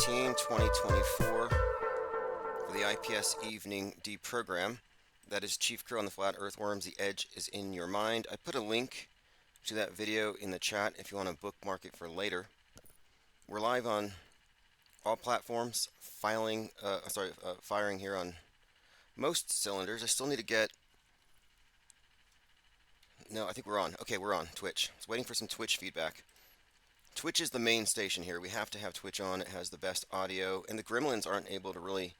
17, 2024 for the IPS Evening Deprogram. That is Chief Crow on the Flat Earthworms. The Edge is in your mind. I put a link to that video in the chat if you want to bookmark it for later. We're live on all platforms, firing here on most cylinders. I still need to get... No, I think we're on. Okay, we're on Twitch. I was waiting for some Twitch feedback. Twitch is the main station here. We have to have Twitch on. It has the best audio, and the gremlins aren't able to really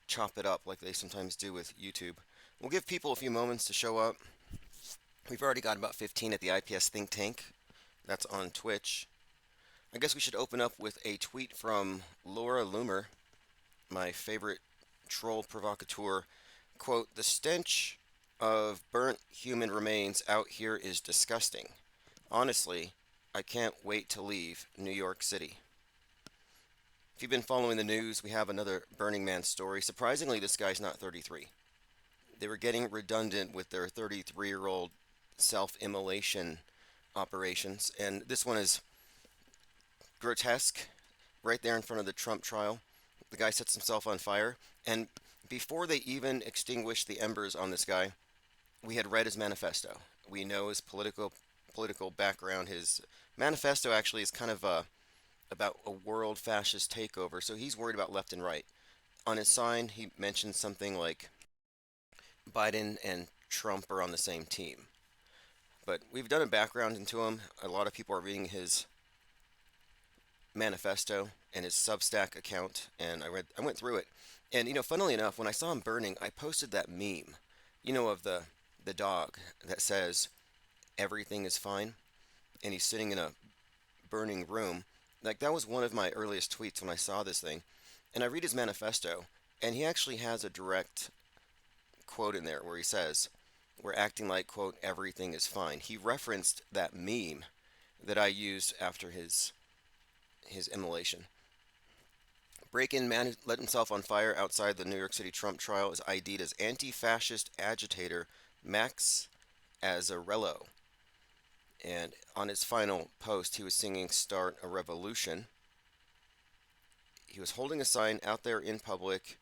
chop it up like they sometimes do with YouTube. We'll give people a few moments to show up. We've already got about 15 at the IPS Think Tank. That's on Twitch. I guess we should open up with a tweet from Laura Loomer, my favorite troll provocateur. Quote, "The stench of burnt human remains out here is disgusting. Honestly, I can't wait to leave New York City." If you've been following the news, we have another Burning Man story. Surprisingly, this guy's not 33. They were getting redundant with their 33-year-old self-immolation operations, and this one is grotesque. Right there in front of the Trump trial, the guy sets himself on fire, and before they even extinguished the embers on this guy, we had read his manifesto. We know his political background. His manifesto actually is kind of about a world fascist takeover, so he's worried about left and right. On his sign, he mentions something like Biden and Trump are on the same team. But we've done a background into him. A lot of people are reading his manifesto and his Substack account, and I went through it. And funnily enough, when I saw him burning, I posted that meme, of the dog that says everything is fine, and he's sitting in a burning room. Like, that was one of my earliest tweets when I saw this thing. And I read his manifesto, and he actually has a direct quote in there where he says, "We're acting like, quote, everything is fine." He referenced that meme that I used after his immolation. Break-in man lit himself on fire outside the New York City Trump trial is ID'd as anti-fascist agitator Max Azzarello. And on his final post, he was singing "Start a Revolution." He was holding a sign out there in public.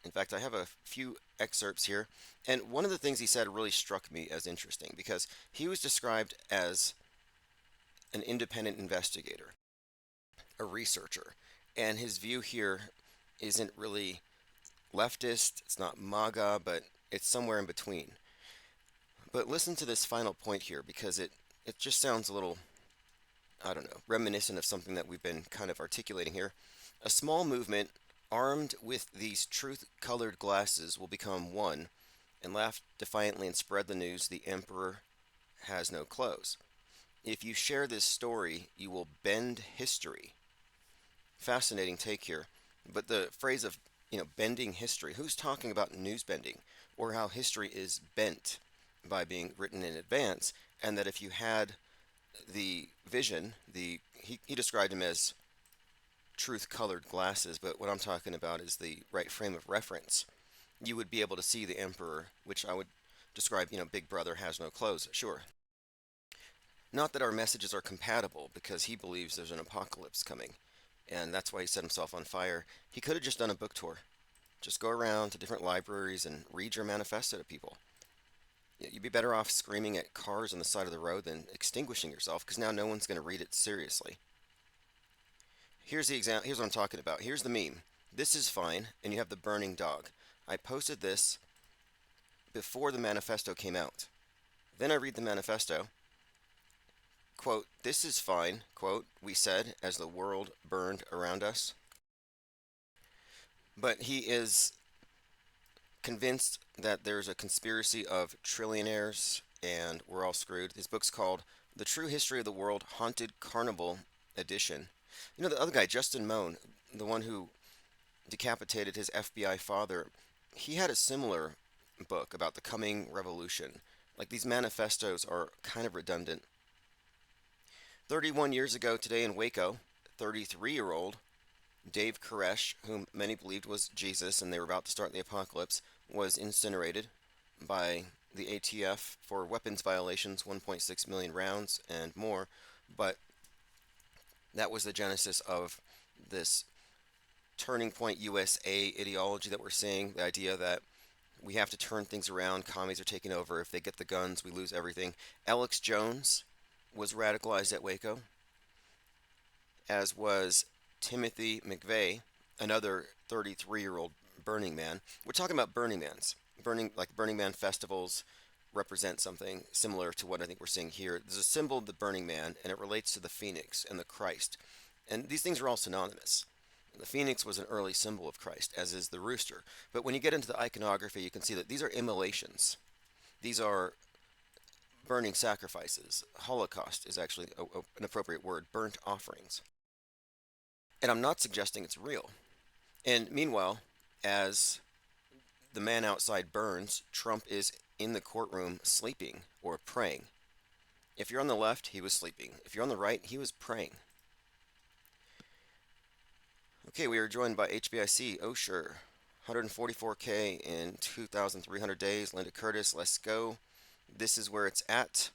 In fact, I have a few excerpts here. And one of the things he said really struck me as interesting, because he was described as an independent investigator, a researcher. And his view here isn't really leftist, it's not MAGA, but it's somewhere in between. But listen to this final point here, because it just sounds a little, I don't know, reminiscent of something that we've been kind of articulating here. "A small movement armed with these truth-colored glasses will become one and laugh defiantly and spread the news the emperor has no clothes. If you share this story, you will bend history." Fascinating take here. But the phrase of, bending history, who's talking about news bending, or how history is bent by being written in advance, and that if you had the vision, he described him as truth-colored glasses, but what I'm talking about is the right frame of reference. You would be able to see the emperor, which I would describe, Big Brother has no clothes, sure. Not that our messages are compatible, because he believes there's an apocalypse coming, and that's why he set himself on fire. He could have just done a book tour. Just go around to different libraries and read your manifesto to people. You'd be better off screaming at cars on the side of the road than extinguishing yourself, because now no one's going to read it seriously. Here's the example. Here's what I'm talking about. Here's the meme. "This is fine," and you have the burning dog. I posted this before the manifesto came out. Then I read the manifesto. Quote, "This is fine," quote, "we said as the world burned around us." But he is convinced that there's a conspiracy of trillionaires and we're all screwed. His book's called "The True History of the World, Haunted Carnival Edition." The other guy, Justin Moan, the one who decapitated his FBI father, he had a similar book about the coming revolution. Like, these manifestos are kind of redundant. 31 years ago today in Waco, 33-year-old Dave Koresh, whom many believed was Jesus and they were about to start the apocalypse, was incinerated by the ATF for weapons violations, 1.6 million rounds and more. But that was the genesis of this turning point USA ideology that we're seeing, the idea that we have to turn things around, commies are taking over, if they get the guns, we lose everything. Alex Jones was radicalized at Waco, as was Timothy McVeigh, another 33-year-old Burning Man. We're talking about Burning Mans. Burning Man festivals represent something similar to what I think we're seeing here. There's a symbol of the Burning Man, and it relates to the phoenix and the Christ. And these things are all synonymous. The phoenix was an early symbol of Christ, as is the rooster. But when you get into the iconography, you can see that these are immolations. These are burning sacrifices. Holocaust is actually an appropriate word, burnt offerings. And I'm not suggesting it's real. And meanwhile, as the man outside burns, Trump is in the courtroom sleeping or praying. If you're on the left, he was sleeping. If you're on the right, he was praying. Okay, we are joined by HBIC. Oh, sure. 144K in 2,300 days. Linda Curtis, let's go. This is where it's at.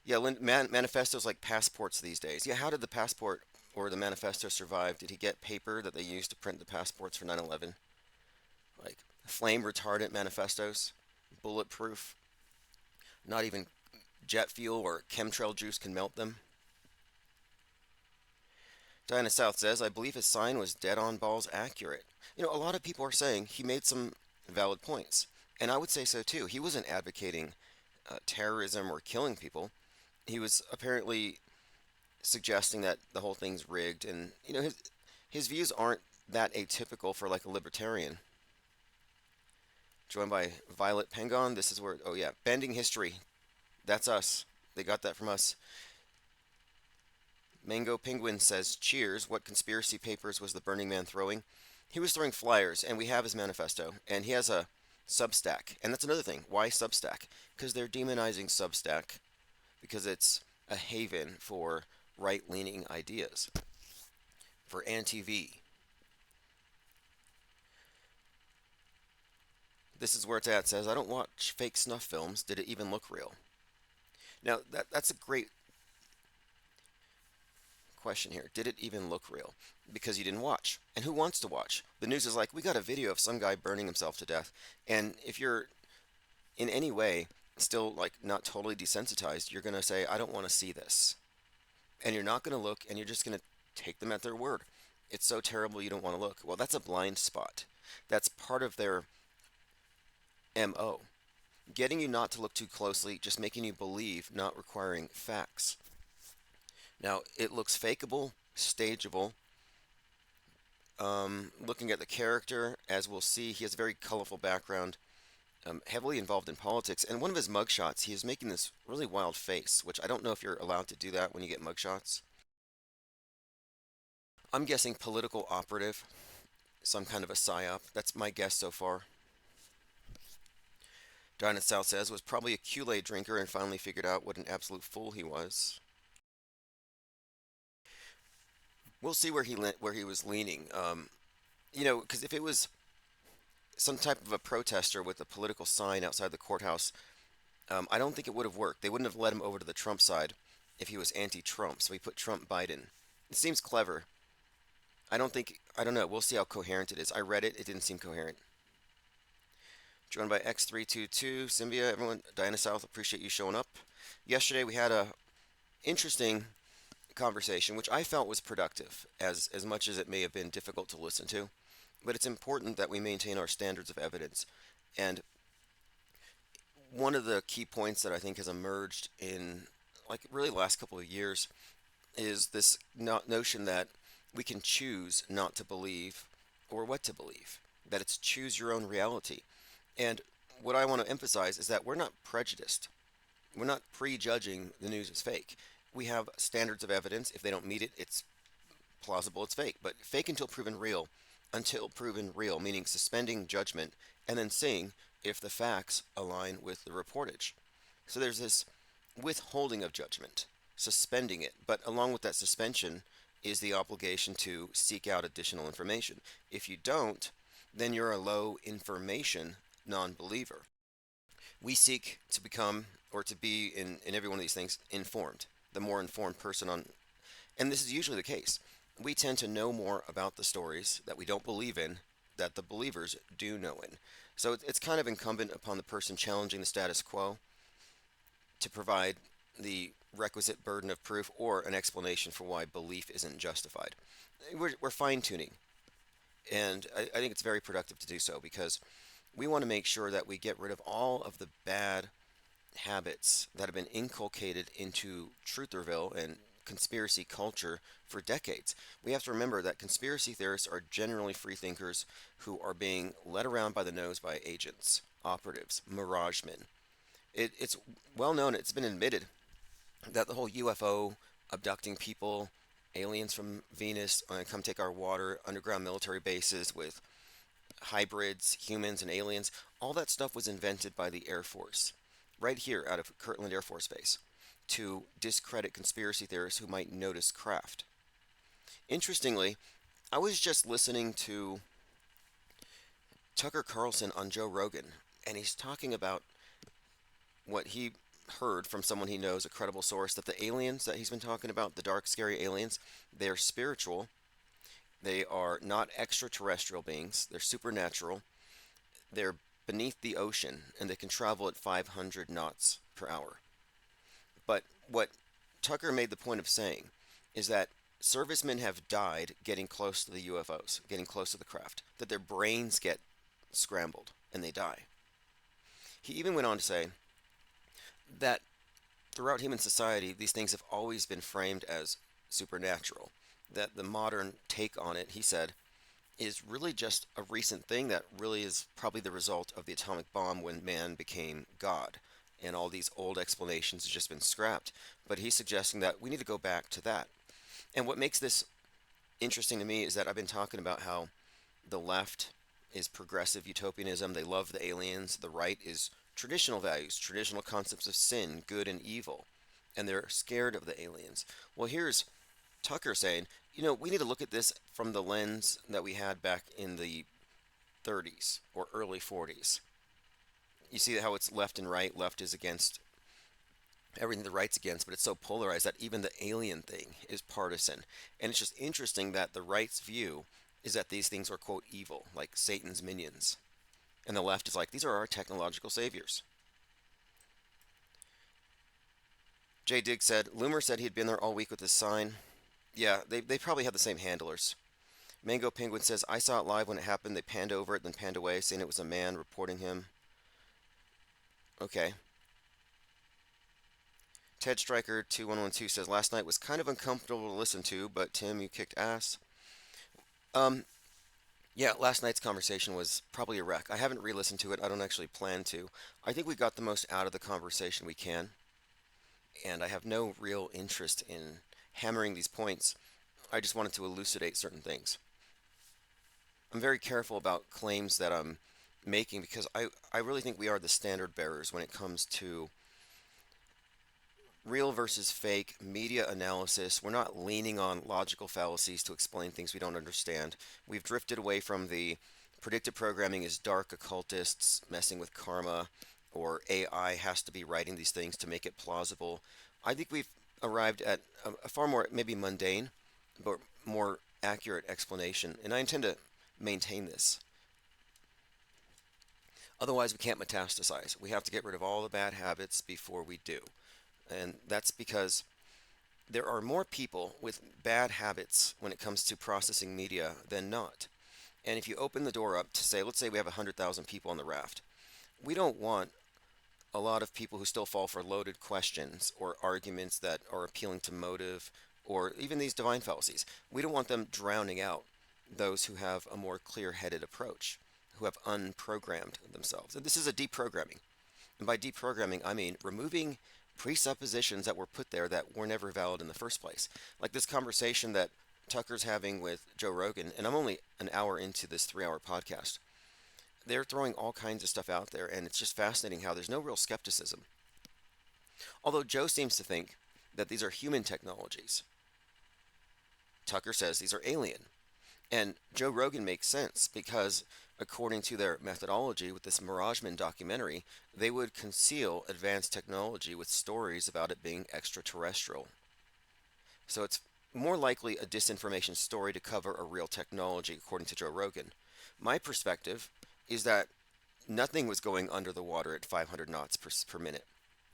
Yeah, manifestos like passports these days. Yeah, how did the passport or the manifesto survive? Did he get paper that they used to print the passports for 9/11? Like flame retardant manifestos, bulletproof, not even jet fuel or chemtrail juice can melt them. Diana South says, I believe his sign was dead on balls accurate. A lot of people are saying he made some valid points. And I would say so too. He wasn't advocating terrorism or killing people. He was apparently suggesting that the whole thing's rigged. And, his views aren't that atypical for like a libertarian. Joined by Violet Pengon. This is where, oh yeah, bending history. That's us. They got that from us. Mango Penguin says, cheers. What conspiracy papers was the Burning Man throwing? He was throwing flyers, and we have his manifesto. And he has a Substack. And that's another thing. Why Substack? Because they're demonizing Substack because it's a haven for right-leaning ideas, for anti-V. This is where it's at. It says, I don't watch fake snuff films. Did it even look real? Now, that's a great question here. Did it even look real? Because you didn't watch. And who wants to watch? The news is like, we got a video of some guy burning himself to death. And if you're in any way still like not totally desensitized, you're going to say, I don't want to see this. And you're not going to look, and you're just going to take them at their word. It's so terrible you don't want to look. Well, that's a blind spot. That's part of their MO. Getting you not to look too closely, just making you believe, not requiring facts. Now, it looks fakeable, stageable. Looking at the character, as we'll see, he has a very colorful background, heavily involved in politics. And one of his mugshots, he is making this really wild face, which I don't know if you're allowed to do that when you get mugshots. I'm guessing political operative, some kind of a psyop. That's my guess so far. Dinah South says, was probably a Kool-Aid drinker and finally figured out what an absolute fool he was. We'll see where he was leaning. Because if it was some type of a protester with a political sign outside the courthouse, I don't think it would have worked. They wouldn't have let him over to the Trump side if he was anti-Trump. So he put Trump Biden. It seems clever. I don't know. We'll see how coherent it is. I read it. It didn't seem coherent. Joined by X322, Symbia, everyone, Diana South, appreciate you showing up. Yesterday we had a interesting conversation, which I felt was productive, as much as it may have been difficult to listen to. But it's important that we maintain our standards of evidence. And one of the key points that I think has emerged in, like, really the last couple of years is this notion that we can choose not to believe or what to believe, that it's choose your own reality. And what I want to emphasize is that we're not prejudiced. We're not prejudging the news as fake. We have standards of evidence. If they don't meet it, it's plausible, it's fake. But fake until proven real, meaning suspending judgment and then seeing if the facts align with the reportage. So there's this withholding of judgment, suspending it. But along with that suspension is the obligation to seek out additional information. If you don't, then you're a low information non-believer. We seek to become, or to be in every one of these things, informed. The more informed person and this is usually the case. we tend to know more about the stories that we don't believe in that the believers do know in. So it's kind of incumbent upon the person challenging the status quo to provide the requisite burden of proof or an explanation for why belief isn't justified. We're fine tuning, and I think it's very productive to do so because we want to make sure that we get rid of all of the bad habits that have been inculcated into Trutherville and conspiracy culture for decades. We have to remember that conspiracy theorists are generally freethinkers who are being led around by the nose by agents, operatives, mirage men. It's well known, it's been admitted that the whole UFO, abducting people, aliens from Venus, come take our water, underground military bases with hybrids, humans, and aliens, all that stuff was invented by the Air Force, right here out of Kirtland Air Force Base, to discredit conspiracy theorists who might notice craft. Interestingly, I was just listening to Tucker Carlson on Joe Rogan, and he's talking about what he heard from someone he knows, a credible source, that the aliens that he's been talking about, the dark, scary aliens, they're spiritual. They are not extraterrestrial beings. They're supernatural. They're beneath the ocean, and they can travel at 500 knots per hour. But what Tucker made the point of saying is that servicemen have died getting close to the UFOs, getting close to the craft, that their brains get scrambled and they die. He even went on to say that throughout human society, these things have always been framed as supernatural. That the modern take on it, he said, is really just a recent thing that really is probably the result of the atomic bomb when man became God. And all these old explanations have just been scrapped. But he's suggesting that we need to go back to that. And what makes this interesting to me is that I've been talking about how the left is progressive utopianism. They love the aliens. The right is traditional values, traditional concepts of sin, good and evil. And they're scared of the aliens. Well, here's Tucker saying, we need to look at this from the lens that we had back in the 30s or early 40s. You see how it's left and right. Left is against everything the right's against, but it's so polarized that even the alien thing is partisan. And it's just interesting that the right's view is that these things are, quote, evil, like Satan's minions. And the left is like, these are our technological saviors. Jay Diggs said, Loomer said he'd been there all week with his sign. Yeah, they probably have the same handlers. Mango Penguin says, I saw it live when it happened. They panned over it, then panned away, saying it was a man reporting him. Okay. Ted Striker 2112 says, last night was kind of uncomfortable to listen to, but Tim, you kicked ass. Yeah, last night's conversation was probably a wreck. I haven't re-listened to it. I don't actually plan to. I think we got the most out of the conversation we can, and I have no real interest in hammering these points. I just wanted to elucidate certain things. I'm very careful about claims that I'm making because I really think we are the standard bearers when it comes to real versus fake media analysis. We're not leaning on logical fallacies to explain things we don't understand. We've drifted away from the predictive programming is dark occultists messing with karma, or AI has to be writing these things to make it plausible. I think we've arrived at a far more maybe mundane but more accurate explanation, and I intend to maintain this. Otherwise, we can't metastasize. We have to get rid of all the bad habits before we do. And that's because there are more people with bad habits when it comes to processing media than not. And if you open the door up to say, let's say we have 100,000 people on the raft, we don't want a lot of people who still fall for loaded questions or arguments that are appealing to motive or even these divine fallacies. We don't want them drowning out those who have a more clear-headed approach, who have unprogrammed themselves. And this is a deprogramming. And by deprogramming, I mean removing presuppositions that were put there that were never valid in the first place. Like this conversation that Tucker's having with Joe Rogan, and I'm only an hour into this 3-hour podcast. They're throwing all kinds of stuff out there, and it's just fascinating how there's no real skepticism. Although Joe seems to think that these are human technologies. Tucker says these are alien. And Joe Rogan makes sense because according to their methodology with this Mirageman documentary, they would conceal advanced technology with stories about it being extraterrestrial. So it's more likely a disinformation story to cover a real technology, according to Joe Rogan. My perspective is that nothing was going under the water at 500 knots per minute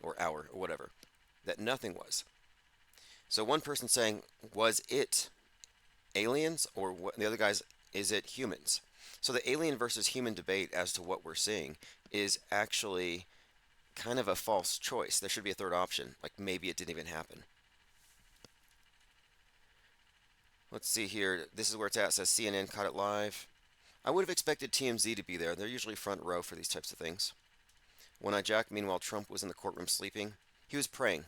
or hour or whatever. That nothing was. So one person saying, was it aliens, or what, the other guys, is it humans? So the alien versus human debate as to what we're seeing is actually kind of a false choice. There should be a third option, like maybe it didn't even happen. Let's see here. This is where it's at. It says CNN caught it live. I would have expected TMZ to be there. They're usually front row for these types of things. One Eye Jack, meanwhile, Trump was in the courtroom sleeping. He was praying.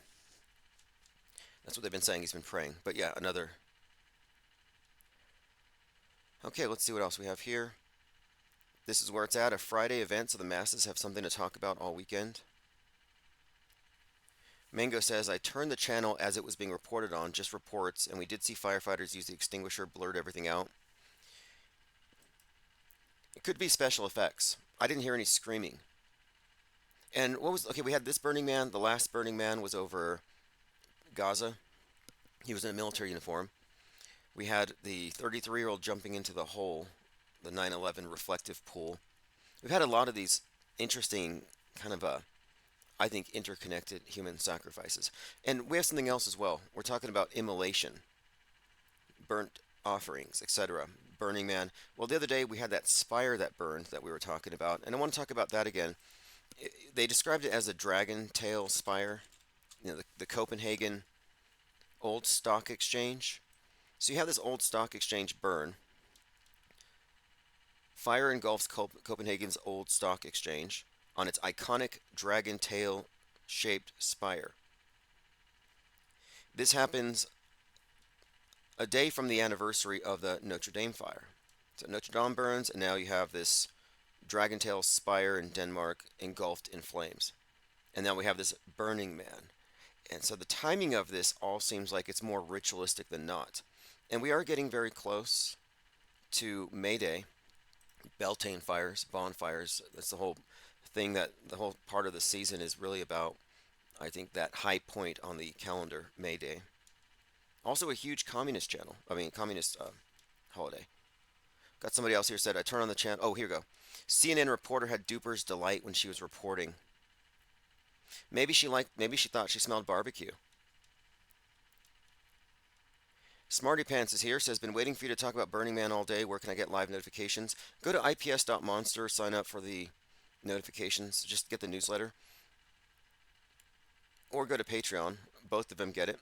That's what they've been saying. He's been praying. But yeah, another. Okay, let's see what else we have here. This is where it's at. A Friday event, so the masses have something to talk about all weekend. Mango says, I turned the channel as it was being reported on, just reports, and we did see firefighters use the extinguisher, blurred everything out. It could be special effects. I didn't hear any screaming. And what was, okay, we had this Burning Man. The last Burning Man was over Gaza. He was in a military uniform. We had the 33-year-old jumping into the hole, the 9/11 reflective pool. We've had a lot of these interesting kind of I think, interconnected human sacrifices. And we have something else as well. We're talking about immolation, burnt offerings, etc. Burning Man. Well, the other day we had that spire that burned that we were talking about, and I want to talk about that again. They described it as a dragon tail spire, the Copenhagen Old Stock Exchange. So you have this old stock exchange burn. Fire engulfs Copenhagen's Old Stock Exchange on its iconic dragon tail shaped spire. This happens a day from the anniversary of the Notre Dame fire. So Notre Dame burns, and now you have this dragon tail spire in Denmark engulfed in flames. And now we have this Burning Man. And so the timing of this all seems like it's more ritualistic than not. And we are getting very close to May Day, Beltane fires, bonfires. That's the whole thing, that the whole part of the season is really about, I think, that high point on the calendar, May Day. Also a huge communist channel. Communist holiday. Got somebody else here said, I turn on the channel. Oh, here we go. CNN reporter had duper's delight when she was reporting. Maybe she thought she smelled barbecue. Smarty Pants is here, says, been waiting for you to talk about Burning Man all day. Where can I get live notifications? Go to ips.monster, sign up for the notifications, just get the newsletter. Or go to Patreon. Both of them get it.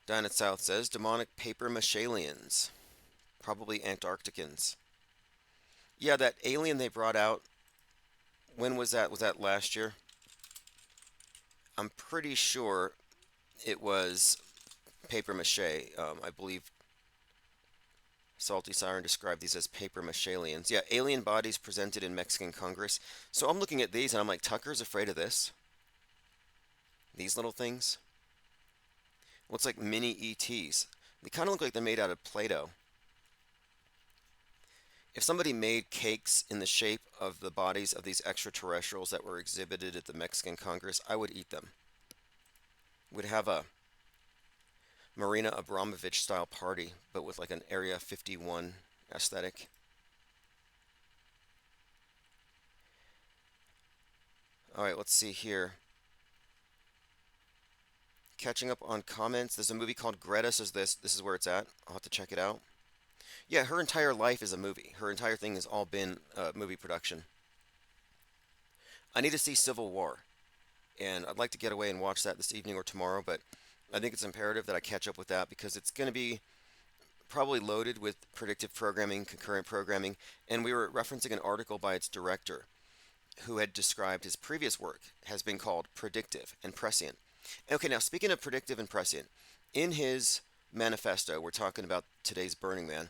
Down at South says, demonic paper mache-aliens. Probably Antarcticans. Yeah, that alien they brought out, when was that? Was that last year? I'm pretty sure it was paper mache. I believe Salty Siren described these as paper mache-aliens. Yeah, alien bodies presented in Mexican Congress. So I'm looking at these and I'm like, Tucker's afraid of this? These little things? Looks like mini ETs. They kind of look like they're made out of Play-Doh. If somebody made cakes in the shape of the bodies of these extraterrestrials that were exhibited at the Mexican Congress, I would eat them. Would have a Marina Abramovich style party, but with like an Area 51 aesthetic. Alright, let's see here. Catching up on comments. There's a movie called Greta says this. This is where it's at. I'll have to check it out. Yeah, her entire life is a movie. Her entire thing has all been movie production. I need to see Civil War, and I'd like to get away and watch that this evening or tomorrow, but I think it's imperative that I catch up with that because it's going to be probably loaded with predictive programming, concurrent programming, and we were referencing an article by its director who had described his previous work has been called Predictive and Prescient. Okay, now speaking of predictive and prescient, in his manifesto, we're talking about today's Burning Man,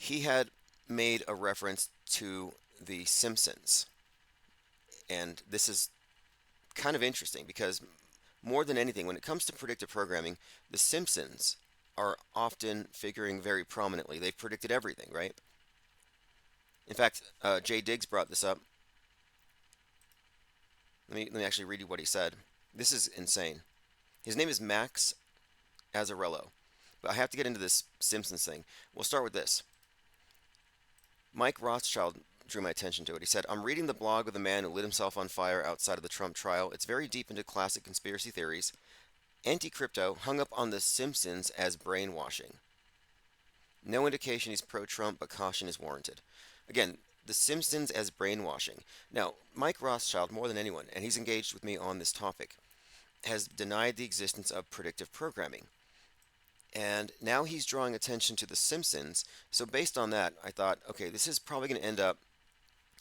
he had made a reference to the Simpsons. And this is kind of interesting because more than anything, when it comes to predictive programming, the Simpsons are often figuring very prominently. They've predicted everything, right? In fact, Jay Diggs brought this up. Let me actually read you what he said. This is insane. His name is Max Azzarello. But I have to get into this Simpsons thing. We'll start with this. Mike Rothschild drew my attention to it. He said, I'm reading the blog of the man who lit himself on fire outside of the Trump trial. It's very deep into classic conspiracy theories. Anti-crypto hung up on The Simpsons as brainwashing. No indication he's pro-Trump, but caution is warranted. Again, The Simpsons as brainwashing. Now, Mike Rothschild, more than anyone, and he's engaged with me on this topic, has denied the existence of predictive programming. And now he's drawing attention to The Simpsons. So based on that, I thought, okay, this is probably going to end up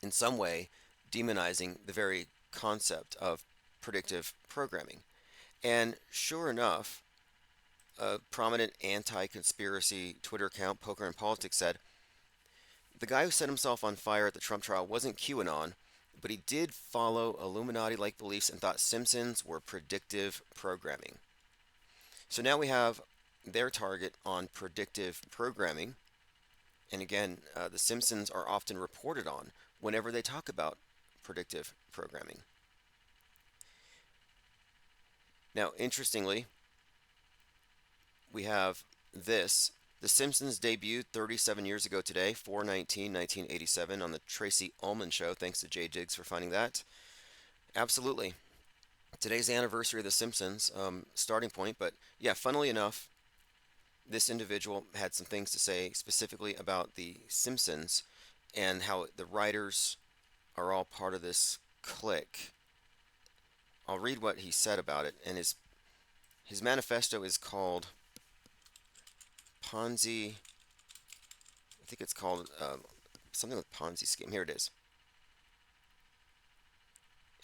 in some way demonizing the very concept of predictive programming. And sure enough, a prominent anti-conspiracy Twitter account, Poker and Politics, said the guy who set himself on fire at the Trump trial wasn't QAnon, but he did follow Illuminati-like beliefs and thought Simpsons were predictive programming. So now we have their target on predictive programming. And again, the Simpsons are often reported on whenever they talk about predictive programming. Now, interestingly, we have this. The Simpsons debuted 37 years ago today, 4/19/1987, on the Tracy Ullman Show. Thanks to Jay Diggs for finding that. Absolutely. Today's the anniversary of The Simpsons, starting point. But yeah, funnily enough, this individual had some things to say specifically about The Simpsons and how the writers are all part of this clique. I'll read what he said about it, and his manifesto is called Ponzi. I think it's called something with Ponzi scheme. Here it is.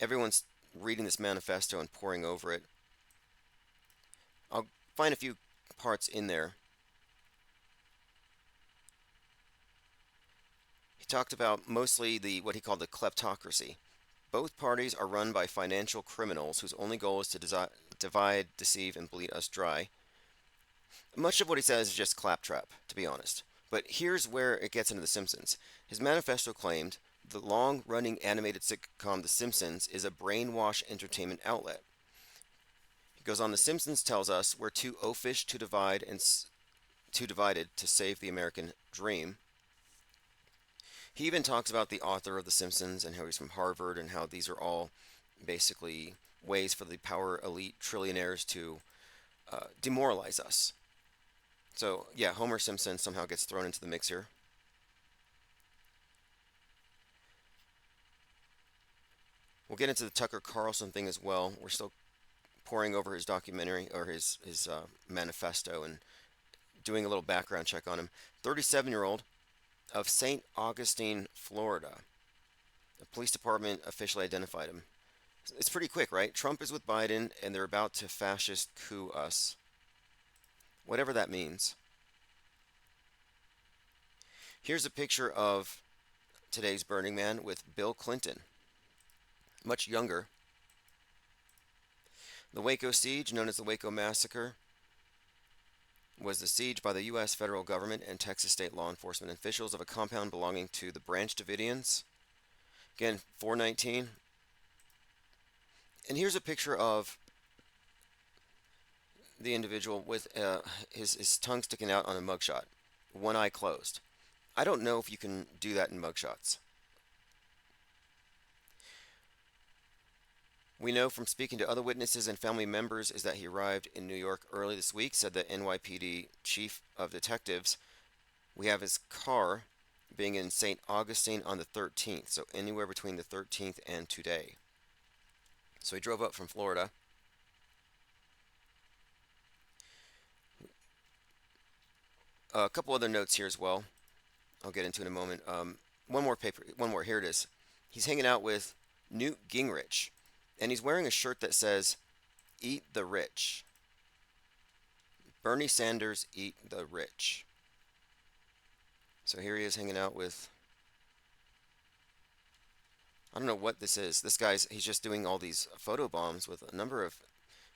Everyone's reading this manifesto and poring over it. I'll find a few parts in there. He talked about mostly what he called the kleptocracy. Both parties are run by financial criminals whose only goal is to divide, deceive, and bleed us dry. Much of what he says is just claptrap, to be honest. But here's where it gets into The Simpsons. His manifesto claimed the long-running animated sitcom The Simpsons is a brainwash entertainment outlet. He goes on, The Simpsons tells us we're too oafish to divide and too divided to save the American dream. He even talks about the author of The Simpsons and how he's from Harvard and how these are all basically ways for the power elite trillionaires to demoralize us. So, yeah, Homer Simpson somehow gets thrown into the mix here. We'll get into the Tucker Carlson thing as well. We're still poring over his documentary or his manifesto and doing a little background check on him. 37-year-old of St. Augustine, Florida. The police department officially identified him. It's pretty quick, right? Trump is with Biden, and they're about to fascist coup us. Whatever that means. Here's a picture of today's Burning Man with Bill Clinton. Much younger. The Waco siege, known as the Waco Massacre, was the siege by the U.S. federal government and Texas state law enforcement officials of a compound belonging to the Branch Davidians. Again, 419. And here's a picture of the individual with his tongue sticking out on a mugshot, one eye closed. I don't know if you can do that in mugshots. We know from speaking to other witnesses and family members is that he arrived in New York early this week, said the NYPD chief of detectives. We have his car being in St. Augustine on the 13th, so anywhere between the 13th and today. So he drove up from Florida. A couple other notes here as well. I'll get into in a moment. One more. Here it is. He's hanging out with Newt Gingrich, and he's wearing a shirt that says, "Eat the rich." Bernie Sanders, eat the rich. So here he is hanging out with, I don't know what this is. He's just doing all these photo bombs with a number of,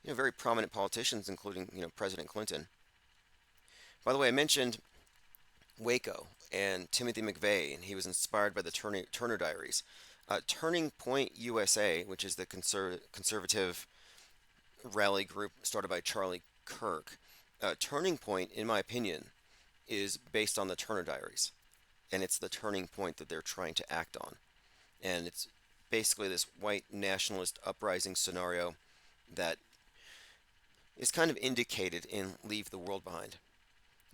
very prominent politicians, including, President Clinton. By the way, I mentioned Waco and Timothy McVeigh, and he was inspired by the Turner Diaries. Turning Point USA, which is the conservative rally group started by Charlie Kirk. Turning Point, in my opinion, is based on the Turner Diaries, and it's the turning point that they're trying to act on. And it's basically this white nationalist uprising scenario that is kind of indicated in Leave the World Behind.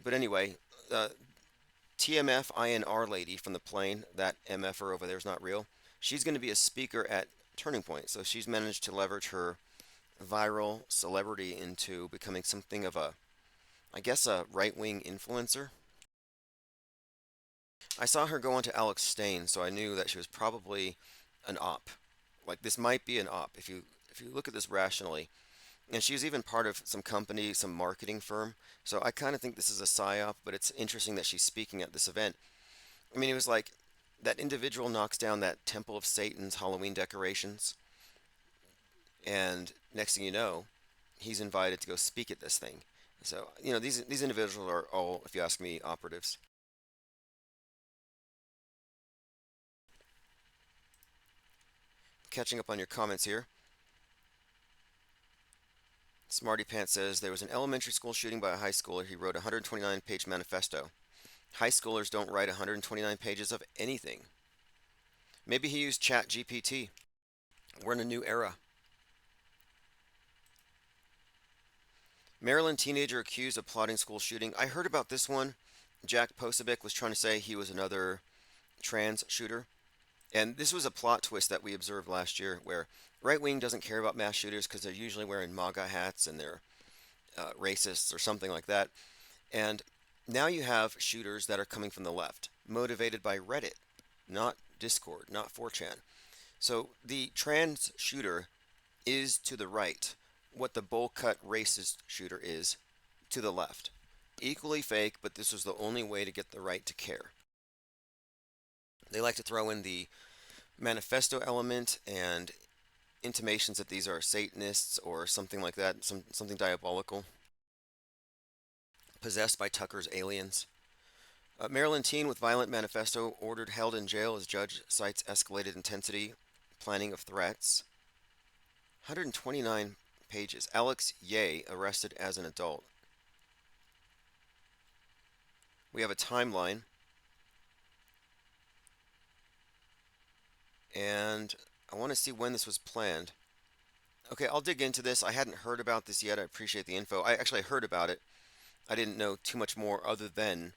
But anyway, uh, TMF INR lady from the plane, that MFer over there is not real. She's going to be a speaker at Turning Point. So she's managed to leverage her viral celebrity into becoming something of a, I guess, a right wing influencer. I saw her go on to Alex Stain, so I knew that she was probably an op. Like this might be an op if you look at this rationally. And she's even part of some company, some marketing firm. So I kind of think this is a psyop, but it's interesting that she's speaking at this event. I mean, it was like that individual knocks down that Temple of Satan's Halloween decorations, and next thing you know, he's invited to go speak at this thing. So, these individuals are all, if you ask me, operatives. Catching up on your comments here. Smarty Pants says there was an elementary school shooting by a high schooler. He wrote a 129-page manifesto. High schoolers don't write 129 pages of anything. Maybe he used Chat GPT. We're in a new era. Maryland teenager accused of plotting school shooting. I heard about this one. Jack Posobiec was trying to say he was another trans shooter. And this was a plot twist that we observed last year where right wing doesn't care about mass shooters because they're usually wearing MAGA hats and they're racists or something like that. And now you have shooters that are coming from the left, motivated by Reddit, not Discord, not 4chan. So the trans shooter is to the right what the bowl cut racist shooter is to the left. Equally fake, but this was the only way to get the right to care. They like to throw in the manifesto element and intimations that these are Satanists or something like that, something diabolical, possessed by Tucker's aliens. Maryland teen with violent manifesto ordered held in jail as judge cites escalated intensity, planning of threats. 129 pages. Alex Ye arrested as an adult. We have a timeline. And I want to see when this was planned. Okay, I'll dig into this. I hadn't heard about this yet. I appreciate the info. I actually heard about it. I didn't know too much more other than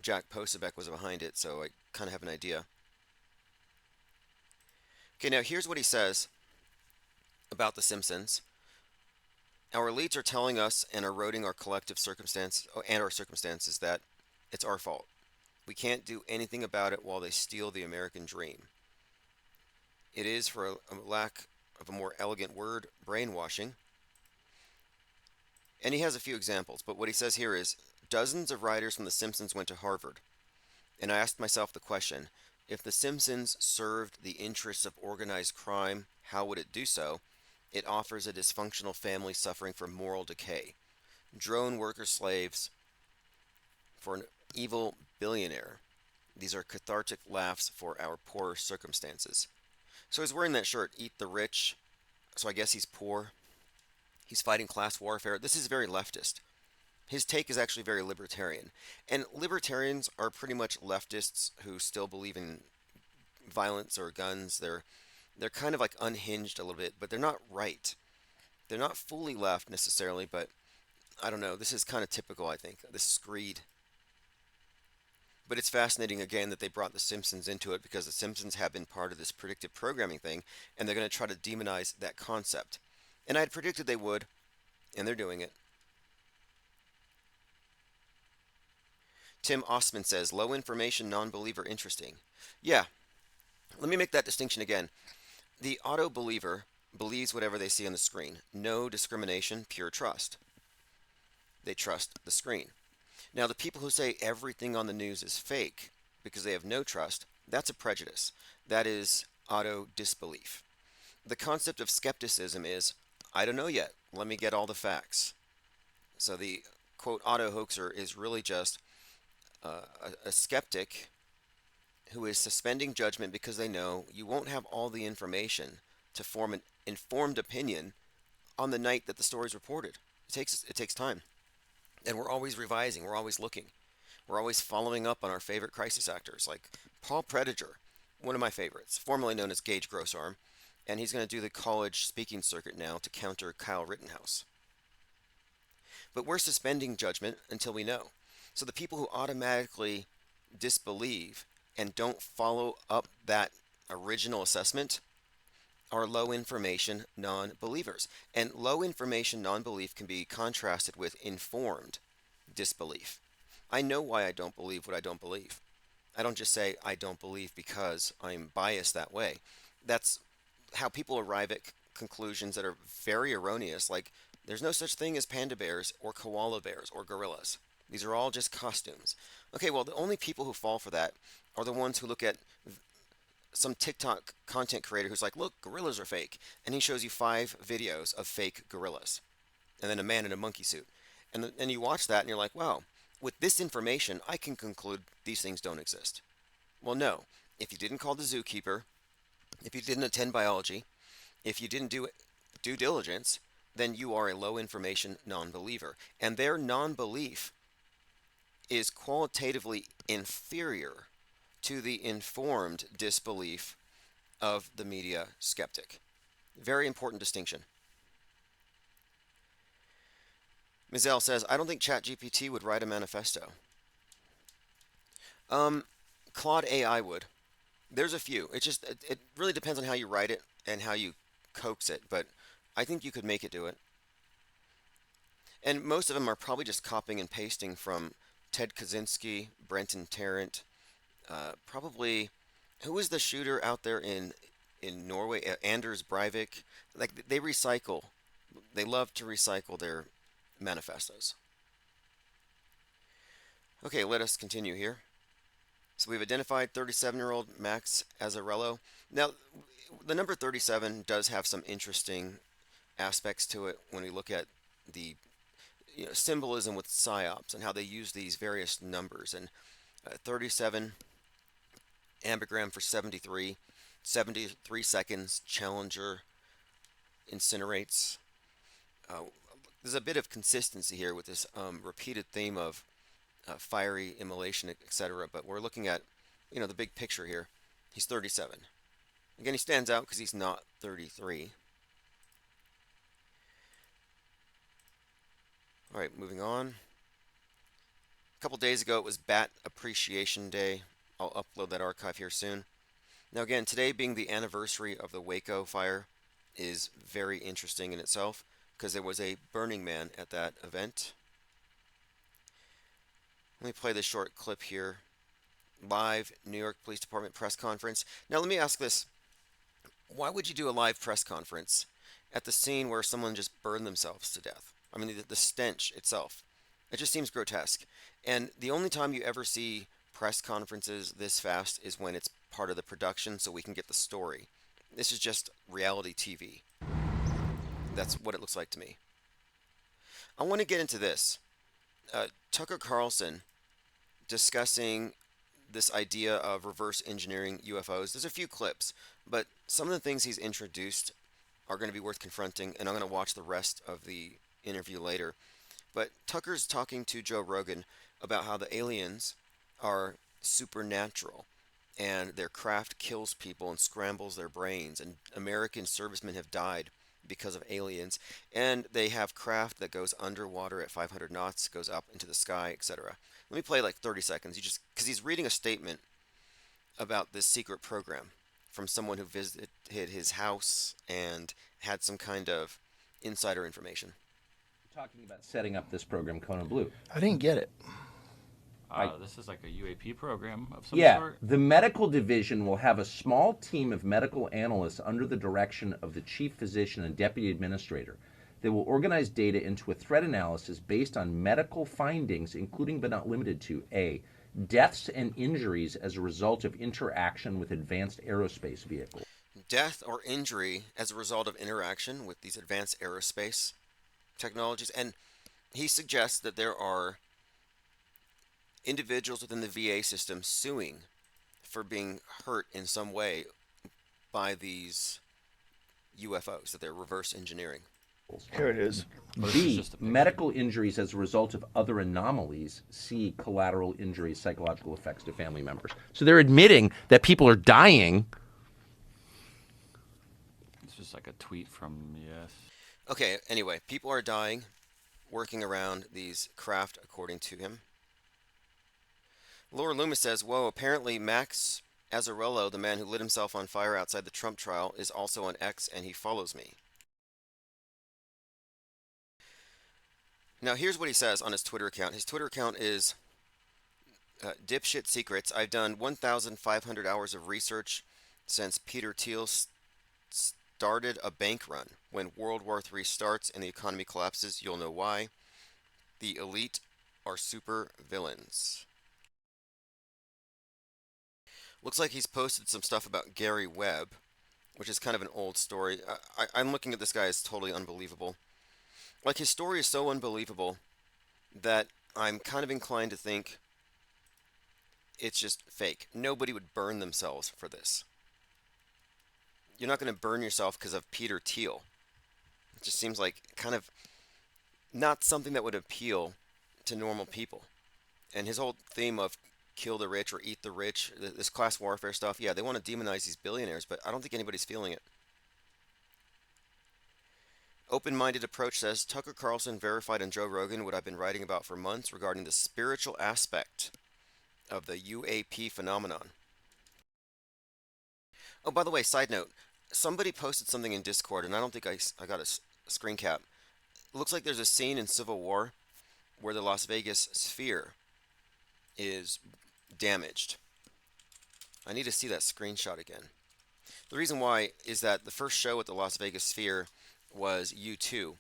Jack Posobiec was behind it, so I kind of have an idea. Okay, now here's what he says about The Simpsons. Our elites are telling us and eroding our collective circumstance and our circumstances that it's our fault. We can't do anything about it while they steal the American dream. It is, for a lack of a more elegant word, brainwashing. And he has a few examples, but what he says here is dozens of writers from The Simpsons went to Harvard. And I asked myself the question, if The Simpsons served the interests of organized crime, how would it do so? It offers a dysfunctional family suffering from moral decay. Drone worker slaves for an evil billionaire. These are cathartic laughs for our poor circumstances. So he's wearing that shirt, Eat the Rich. So I guess he's poor. He's fighting class warfare. This is very leftist. His take is actually very libertarian. And libertarians are pretty much leftists who still believe in violence or guns. They're kind of like unhinged a little bit, but they're not right. They're not fully left necessarily, but I don't know. This is kind of typical, I think. This screed. But it's fascinating again that they brought The Simpsons into it because The Simpsons have been part of this predictive programming thing, and they're going to try to demonize that concept. And I had predicted they would, and they're doing it. Tim Osman says, low information non-believer interesting. Yeah, let me make that distinction again. The auto believer believes whatever they see on the screen. No discrimination, pure trust. They trust the screen. Now, the people who say everything on the news is fake because they have no trust, that's a prejudice. That is auto disbelief. The concept of skepticism is, I don't know yet. Let me get all the facts. So the quote auto hoaxer is really just a skeptic who is suspending judgment because they know you won't have all the information to form an informed opinion on the night that the story is reported. It takes time, and we're always revising. We're always looking. We're always following up on our favorite crisis actors, like Paul Prediger, one of my favorites, formerly known as Gage Grossarm, and he's going to do the college speaking circuit now to counter Kyle Rittenhouse. But we're suspending judgment until we know. So the people who automatically disbelieve and don't follow up that original assessment are low information non-believers. And low information non-belief can be contrasted with informed disbelief. I know why I don't believe what I don't believe. I don't just say I don't believe because I'm biased that way. That's how people arrive at conclusions that are very erroneous, like there's no such thing as panda bears or koala bears or gorillas. These are all just costumes. Okay, well, the only people who fall for that are the ones who look at some TikTok content creator who's like, look, gorillas are fake. And he shows you 5 videos of fake gorillas and then a man in a monkey suit. And you watch that and you're like, wow, with this information, I can conclude these things don't exist. Well, no. If you didn't call the zookeeper, if you didn't attend biology, if you didn't do due diligence, then you are a low information non-believer. And their non-belief is qualitatively inferior to the informed disbelief of the media skeptic. Very important distinction. Mizell says, I don't think ChatGPT would write a manifesto. Claude AI would. There's a few. It really depends on how you write it and how you coax it, but I think you could make it do it. And most of them are probably just copying and pasting from Ted Kaczynski, Brenton Tarrant, probably, who is the shooter out there in Norway? Anders Breivik. Like, they recycle. They love to recycle their manifestos. Okay, let us continue here. So we've identified 37-year-old Max Azzarello. Now, the number 37 does have some interesting aspects to it when we look at the symbolism with psyops and how they use these various numbers. And 37, ambigram for 73, 73 seconds, Challenger incinerates. There's a bit of consistency here with this repeated theme of fiery immolation, etc. But we're looking at, the big picture here. He's 37. Again, he stands out because he's not 33. All right, moving on. A couple days ago, it was Bat Appreciation Day. I'll upload that archive here soon. Now, again, today being the anniversary of the Waco fire is very interesting in itself because there was a Burning Man at that event. Let me play this short clip here. Live New York Police Department press conference. Now, let me ask this. Why would you do a live press conference at the scene where someone just burned themselves to death? I mean, the stench itself. It just seems grotesque. And the only time you ever see press conferences this fast is when it's part of the production so we can get the story. This is just reality TV. That's what it looks like to me. I want to get into this. Tucker Carlson discussing this idea of reverse engineering UFOs. There's a few clips, but some of the things he's introduced are going to be worth confronting, and I'm going to watch the rest of the interview later. But Tucker's talking to Joe Rogan about how the aliens are supernatural and their craft kills people and scrambles their brains, and American servicemen have died because of aliens, and they have craft that goes underwater at 500 knots, goes up into the sky, etc. Let me play like 30 seconds. Because he's reading a statement about this secret program from someone who visited his house and had some kind of insider information. Talking about setting up this program, Kona Blue. I didn't get it. This is like a UAP program of some Yeah, sort? the medical division will have a small team of medical analysts under the direction of the chief physician and deputy administrator. They will organize data into a threat analysis based on medical findings, including but not limited to A, deaths and injuries as a result of interaction with advanced aerospace vehicles. Death or injury as a result of interaction with these advanced aerospace technologies. And he suggests that there are individuals within the VA system suing for being hurt in some way by these UFOs, that they're reverse engineering. Here it is. B, medical injuries as a result of other anomalies. C, collateral injuries, psychological effects to family members. So they're admitting that people are dying. It's just like a tweet from, yes. Okay, anyway, people are dying working around these craft, according to him. Laura Loomis says, whoa, apparently Max Azzarello, the man who lit himself on fire outside the Trump trial, is also on X and he follows me. Now, here's what he says on his Twitter account. His Twitter account is Dipshit Secrets. I've done 1,500 hours of research since Peter Thiel started a bank run. When World War III starts and the economy collapses, you'll know why. The elite are super villains. Looks like he's posted some stuff about Gary Webb, which is kind of an old story. I'm looking at this guy as totally unbelievable. Like, his story is so unbelievable that I'm kind of inclined to think it's just fake. Nobody would burn themselves for this. You're not going to burn yourself because of Peter Thiel. It just seems like kind of not something that would appeal to normal people. And his whole theme of kill the rich or eat the rich, this class warfare stuff, yeah, they want to demonize these billionaires, but I don't think anybody's feeling it. Open-minded approach says, Tucker Carlson verified on Joe Rogan what I've been writing about for months regarding the spiritual aspect of the UAP phenomenon. Oh, by the way, side note, somebody posted something in Discord, and I don't think I got a screen cap. It looks like there's a scene in Civil War where the Las Vegas sphere is damaged. I need to see that screenshot again. The reason why is that the first show at the Las Vegas sphere was U2,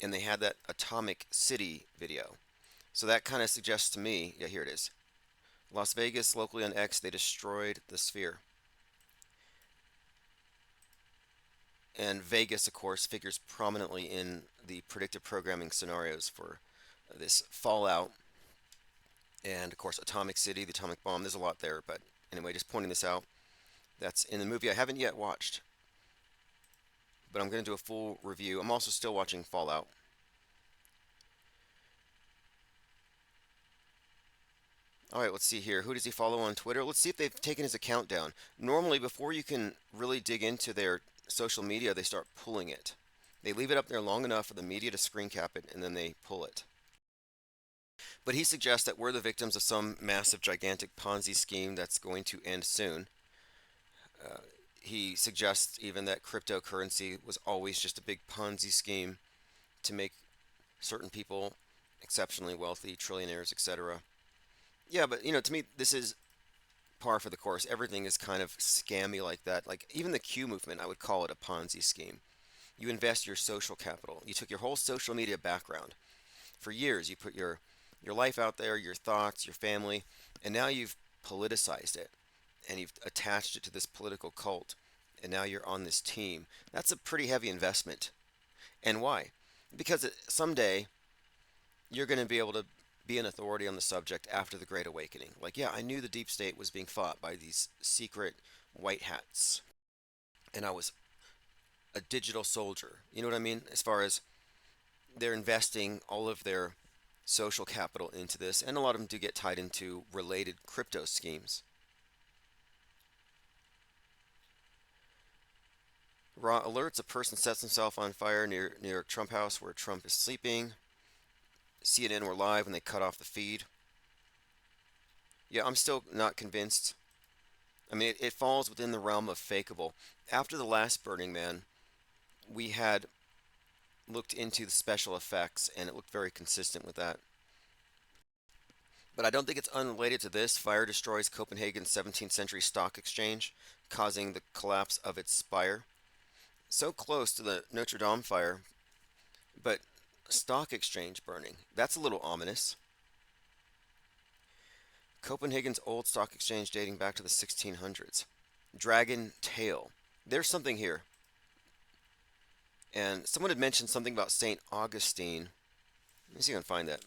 and they had that Atomic City video. So that kind of suggests to me, yeah, here it is. Las Vegas, locally on X, they destroyed the sphere. And Vegas, of course, figures prominently in the predictive programming scenarios for this fallout. And, of course, Atomic City, the atomic bomb. There's a lot there, but anyway, just pointing this out. That's in the movie I haven't yet watched. But I'm going to do a full review. I'm also still watching Fallout. Alright, let's see here. Who does he follow on Twitter? Let's see if they've taken his account down. Normally, before you can really dig into their social media, they start pulling it. They leave it up there long enough for the media to screen cap it, and then they pull it. But he suggests that we're the victims of some massive, gigantic Ponzi scheme that's going to end soon. He suggests even that cryptocurrency was always just a big Ponzi scheme to make certain people exceptionally wealthy, trillionaires, etc. Yeah, but to me, this is par for the course. Everything is kind of scammy like that. Like, even the Q movement, I would call it a Ponzi scheme. You invest your social capital. You took your whole social media background. For years, you put your life out there, your thoughts, your family, and now you've politicized it, and you've attached it to this political cult, and now you're on this team. That's a pretty heavy investment. And why? Because someday you're going to be able to be an authority on the subject after the Great Awakening. Like, yeah, I knew the deep state was being fought by these secret white hats, and I was a digital soldier. You know what I mean? As far as they're investing all of their social capital into this, and a lot of them do get tied into related crypto schemes. Raw alerts: a person sets himself on fire near New York Trump House where Trump is sleeping. CNN were live when they cut off the feed. Yeah, I'm still not convinced. I mean, it falls within the realm of fakeable. After the last Burning Man, we had looked into the special effects, and it looked very consistent with that. But I don't think it's unrelated to this. Fire destroys Copenhagen's 17th century stock exchange, causing the collapse of its spire. So close to the Notre Dame fire, but stock exchange burning. That's a little ominous. Copenhagen's old stock exchange dating back to the 1600s. Dragon tail. There's something here. And someone had mentioned something about St. Augustine. Let me see if I can find that.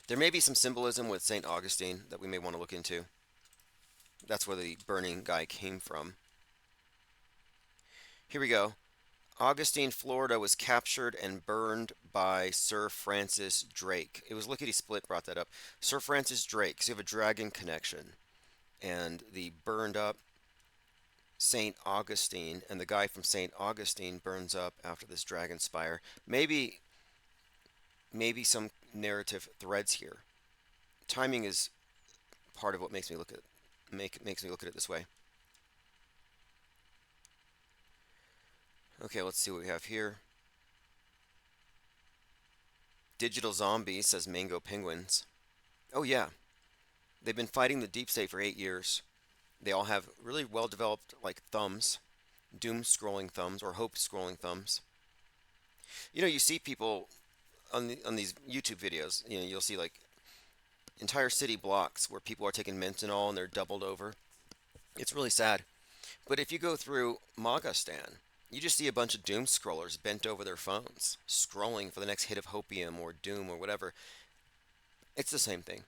There may be some symbolism with St. Augustine that we may want to look into. That's where the burning guy came from. Here we go. Augustine, Florida was captured and burned by Sir Francis Drake. It was Lickety Split brought that up. Sir Francis Drake, so you have a dragon connection. And the burned up St. Augustine, and the guy from St. Augustine burns up after this dragon spire. Maybe some narrative threads here. Timing is part of what makes me look at makes me look at it this way. Okay, let's see what we have here. Digital zombies, says Mango Penguins. Oh yeah, they've been fighting the deep state for 8 years. They all have really well developed like thumbs, doom scrolling thumbs or hope scrolling thumbs. You see people on these YouTube videos. You'll see like entire city blocks where people are taking Mentonol and they're doubled over. It's really sad. But if you go through Magastan, you just see a bunch of doom scrollers bent over their phones, scrolling for the next hit of hopium or doom or whatever. It's the same thing.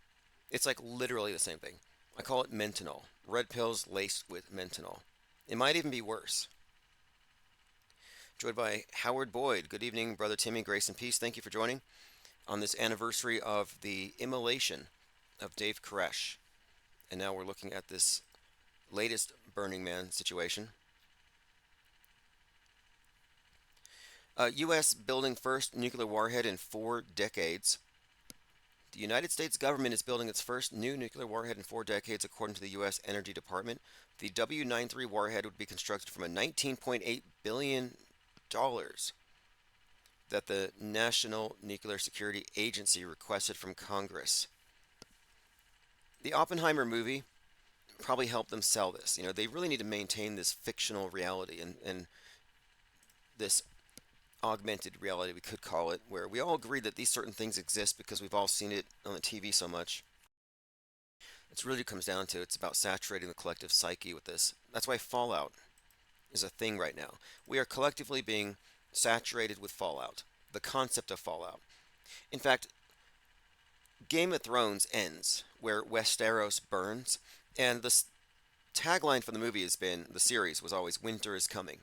It's like literally the same thing. I call it Mentonol. Red pills laced with Mentonol. It might even be worse. Joined by Howard Boyd. Good evening, Brother Timmy. Grace and peace. Thank you for joining on this anniversary of the immolation of Dave Koresh. And now we're looking at this latest Burning Man situation. U.S. building first nuclear warhead in 4 decades. The United States government is building its first new nuclear warhead in 4 decades, according to the U.S. Energy Department. The W93 warhead would be constructed from a $19.8 billion that the National Nuclear Security Agency requested from Congress. The Oppenheimer movie probably helped them sell this. They really need to maintain this fictional reality and this augmented reality, we could call it, where we all agree that these certain things exist because we've all seen it on the TV so much. It's really comes down to it's about saturating the collective psyche with this. That's why Fallout is a thing right now. We are collectively being saturated with Fallout, the concept of Fallout. In fact, Game of Thrones ends where Westeros burns, and the tagline for the movie the series was always "Winter is coming."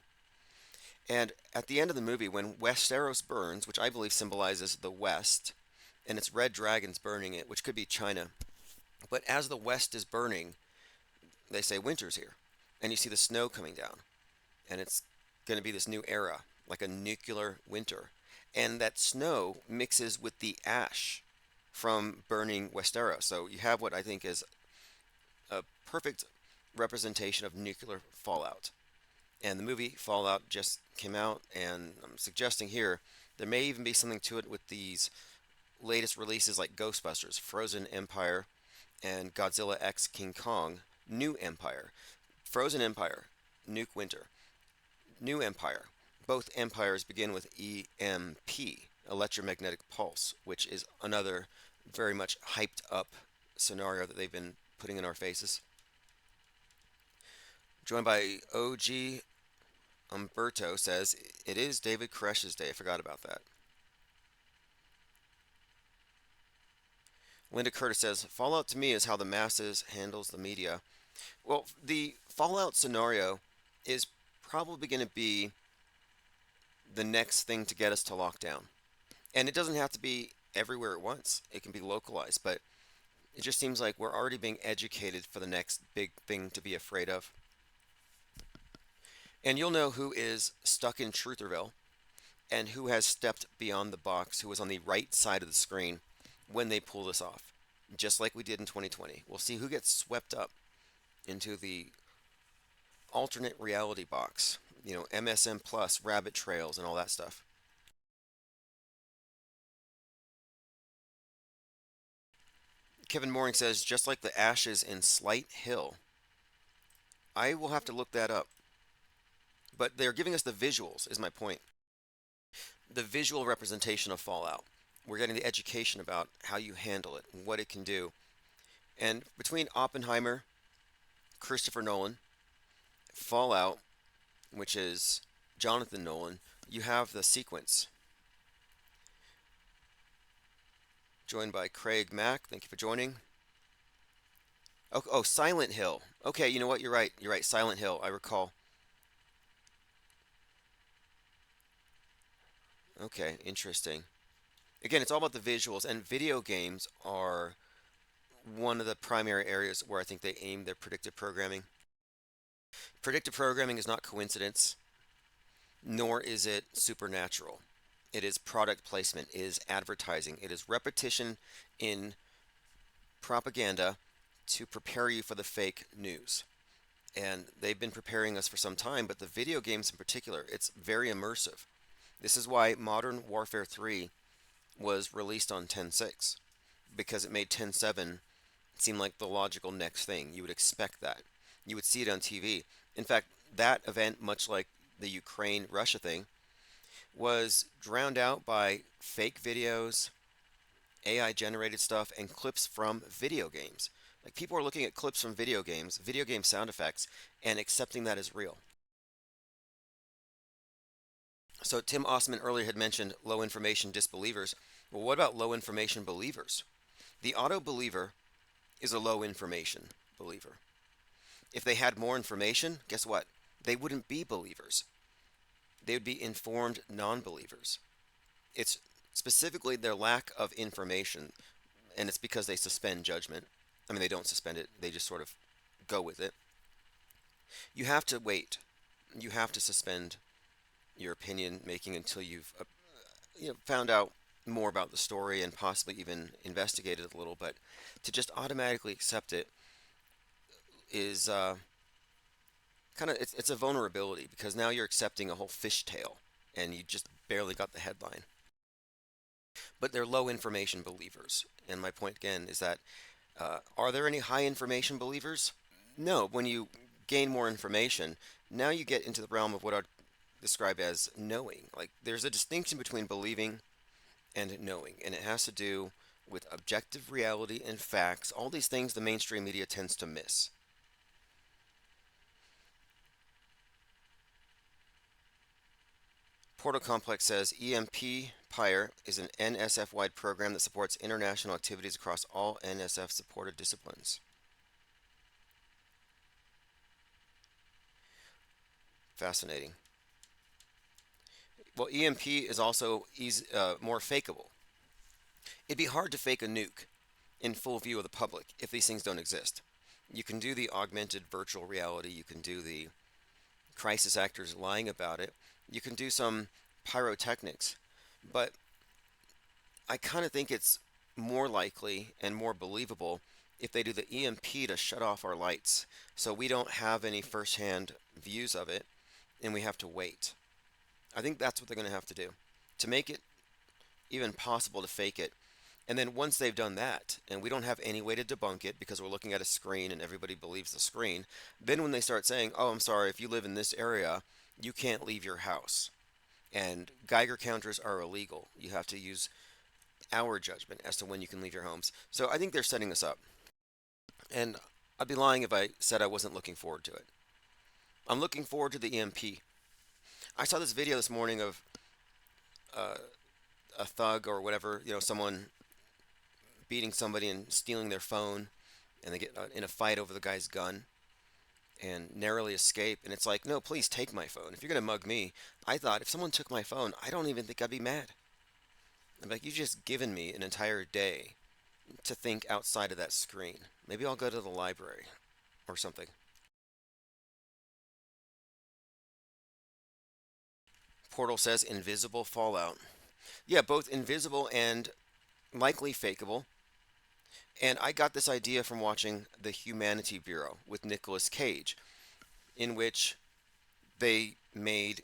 And at the end of the movie, when Westeros burns, which I believe symbolizes the West, and it's red dragons burning it, which could be China, but as the West is burning, they say winter's here, and you see the snow coming down, and it's going to be this new era, like a nuclear winter, and that snow mixes with the ash from burning Westeros. So you have what I think is a perfect representation of nuclear fallout. And the movie Fallout just came out, and I'm suggesting here there may even be something to it with these latest releases like Ghostbusters, Frozen Empire, and Godzilla X King Kong, New Empire. Frozen Empire, Nuke Winter. New Empire. Both empires begin with EMP, electromagnetic pulse, which is another very much hyped up scenario that they've been putting in our faces. Joined by OG Umberto says, it is David Koresh's day. I forgot about that. Linda Curtis says, Fallout to me is how the masses handles the media. Well, the Fallout scenario is probably going to be the next thing to get us to lockdown. And it doesn't have to be everywhere at once. It can be localized, but it just seems like we're already being educated for the next big thing to be afraid of. And you'll know who is stuck in Trutherville and who has stepped beyond the box, who is on the right side of the screen when they pull this off, just like we did in 2020. We'll see who gets swept up into the alternate reality box, MSM Plus, rabbit trails, and all that stuff. Kevin Mooring says, just like the ashes in Slight Hill. I will have to look that up. But they're giving us the visuals, is my point. The visual representation of Fallout. We're getting the education about how you handle it, what it can do. And between Oppenheimer, Christopher Nolan, Fallout, which is Jonathan Nolan, you have the sequence. Joined by Craig Mack. Thank you for joining. Oh, Silent Hill. Okay, you know what? You're right. Silent Hill. I recall. Okay, interesting. Again, it's all about the visuals, and video games are one of the primary areas where I think they aim their predictive programming. Predictive programming is not coincidence, nor is it supernatural. It is product placement, it is advertising, it is repetition in propaganda to prepare you for the fake news. And they've been preparing us for some time, but the video games in particular, it's very immersive. This is why Modern Warfare 3 was released on 10.6, because it made 10.7 seem like the logical next thing. You would expect that. You would see it on TV. In fact, that event, much like the Ukraine Russia thing, was drowned out by fake videos, AI generated stuff, and clips from video games. Like people are looking at clips from video games, video game sound effects, and accepting that as real. So Tim Osman earlier had mentioned low information disbelievers. Well, what about low information believers? The auto believer is a low information believer. If they had more information, guess what? They wouldn't be believers. They would be informed non-believers. It's specifically their lack of information, and it's because they suspend judgment. I mean, they don't suspend it, they just sort of go with it. You have to wait. You have to suspend your opinion making until you've found out more about the story and possibly even investigated a little. But to just automatically accept it is kind of it's a vulnerability because now you're accepting a whole fishtail and you just barely got the headline. But they're low information believers. And my point again is that are there any high information believers? No. When you gain more information, now you get into the realm of what I'd describe as knowing. Like there's a distinction between believing and knowing, and it has to do with objective reality and facts, all these things the mainstream media tends to miss. Portal Complex says EMP Pyre is an NSF-wide program that supports international activities across all NSF-supported disciplines. Fascinating. Well, EMP is also more fakeable. It'd be hard to fake a nuke in full view of the public if these things don't exist. You can do the augmented virtual reality, you can do the crisis actors lying about it, you can do some pyrotechnics, but I kind of think it's more likely and more believable if they do the EMP to shut off our lights so we don't have any firsthand views of it and we have to wait. I think that's what they're going to have to do to make it even possible to fake it. And then once they've done that, and we don't have any way to debunk it because we're looking at a screen and everybody believes the screen, then when they start saying, oh, I'm sorry, if you live in this area, you can't leave your house. And Geiger counters are illegal. You have to use our judgment as to when you can leave your homes. So I think they're setting this up. And I'd be lying if I said I wasn't looking forward to it. I'm looking forward to the EMP. I saw this video this morning of a thug or whatever, someone beating somebody and stealing their phone, and they get in a fight over the guy's gun and narrowly escape. And it's like, no, please take my phone. If you're going to mug me, I thought if someone took my phone, I don't even think I'd be mad. I'm like, you just given me an entire day to think outside of that screen. Maybe I'll go to the library or something. Portal says invisible fallout. Yeah, both invisible and likely fakeable. And I got this idea from watching The Humanity Bureau with Nicolas Cage, in which they made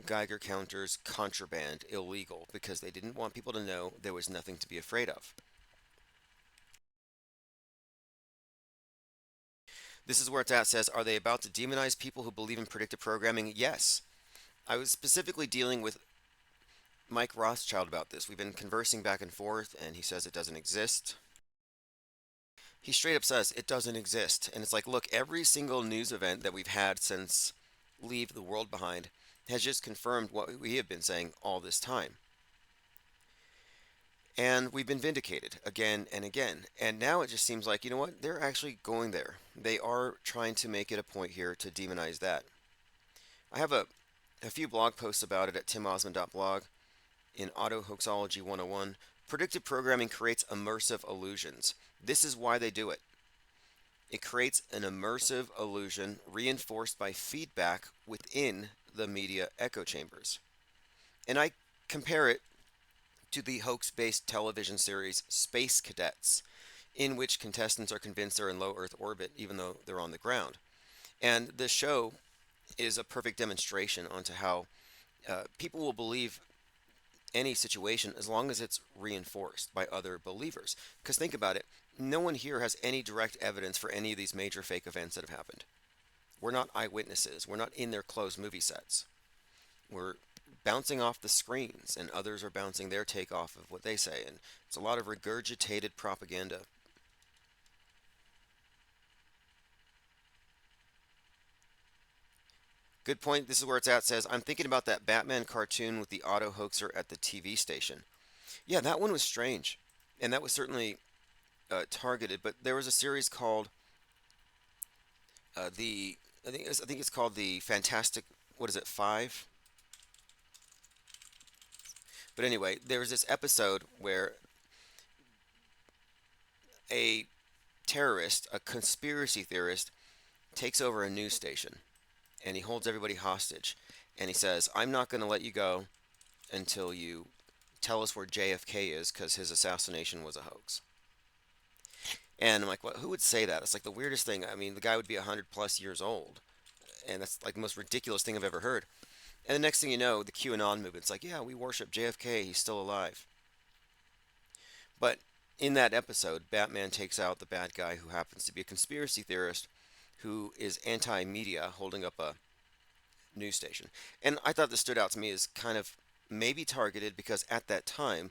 Geiger counters contraband illegal because they didn't want people to know there was nothing to be afraid of. This is where it's at. Says, are they about to demonize people who believe in predictive programming? Yes. I was specifically dealing with Mike Rothschild about this. We've been conversing back and forth, and he says it doesn't exist. He straight up says it doesn't exist. And it's like, look, every single news event that we've had since Leave the World Behind has just confirmed what we have been saying all this time. And we've been vindicated again and again. And now it just seems like, you know what? They're actually going there. They are trying to make it a point here to demonize that. I have a few blog posts about it at timosman.blog. in Auto Hoaxology 101, predictive programming creates immersive illusions. This is why they do it. It creates an immersive illusion reinforced by feedback within the media echo chambers. And I compare it to the hoax-based television series Space Cadets, in which contestants are convinced they're in low Earth orbit even though they're on the ground. And the show is a perfect demonstration onto how people will believe any situation as long as it's reinforced by other believers. Because think about it, no one here has any direct evidence for any of these major fake events that have happened. We're not eyewitnesses. We're not in their closed movie sets. We're bouncing off the screens, and others are bouncing their take off of what they say. And it's a lot of regurgitated propaganda. Good point. This is where it's at. Says, I'm thinking about that Batman cartoon with the auto hoaxer at the TV station. Yeah, that one was strange. And that was certainly targeted. But there was a series called I think it's called the Fantastic, what is it, Five? But anyway, there was this episode where a terrorist, a conspiracy theorist, takes over a news station and he holds everybody hostage. And he says, I'm not going to let you go until you tell us where JFK is because his assassination was a hoax. And I'm like, well, who would say that? It's like the weirdest thing. I mean, the guy would be 100 plus years old. And that's like the most ridiculous thing I've ever heard. And the next thing you know, the QAnon movement's like, yeah, we worship JFK. He's still alive. But in that episode, Batman takes out the bad guy who happens to be a conspiracy theorist who is anti-media holding up a news station. And I thought this stood out to me as kind of maybe targeted because at that time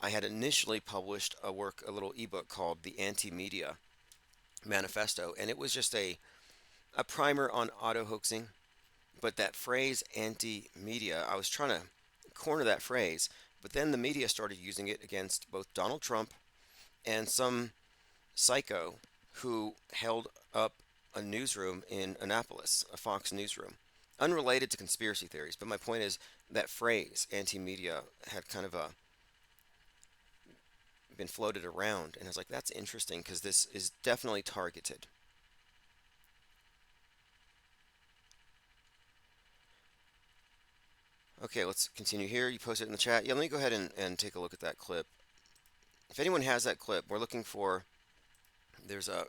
I had initially published a little ebook called The Anti-Media Manifesto, and it was just a primer on auto-hoaxing. But that phrase anti-media, I was trying to corner that phrase, but then the media started using it against both Donald Trump and some psycho who held up a newsroom in Annapolis, a Fox newsroom, unrelated to conspiracy theories. But my point is that phrase, anti-media, had kind of been floated around, and I was like, that's interesting because this is definitely targeted. Okay, let's continue here. You posted it in the chat. Yeah, let me go ahead and take a look at that clip. If anyone has that clip, we're looking for, there's a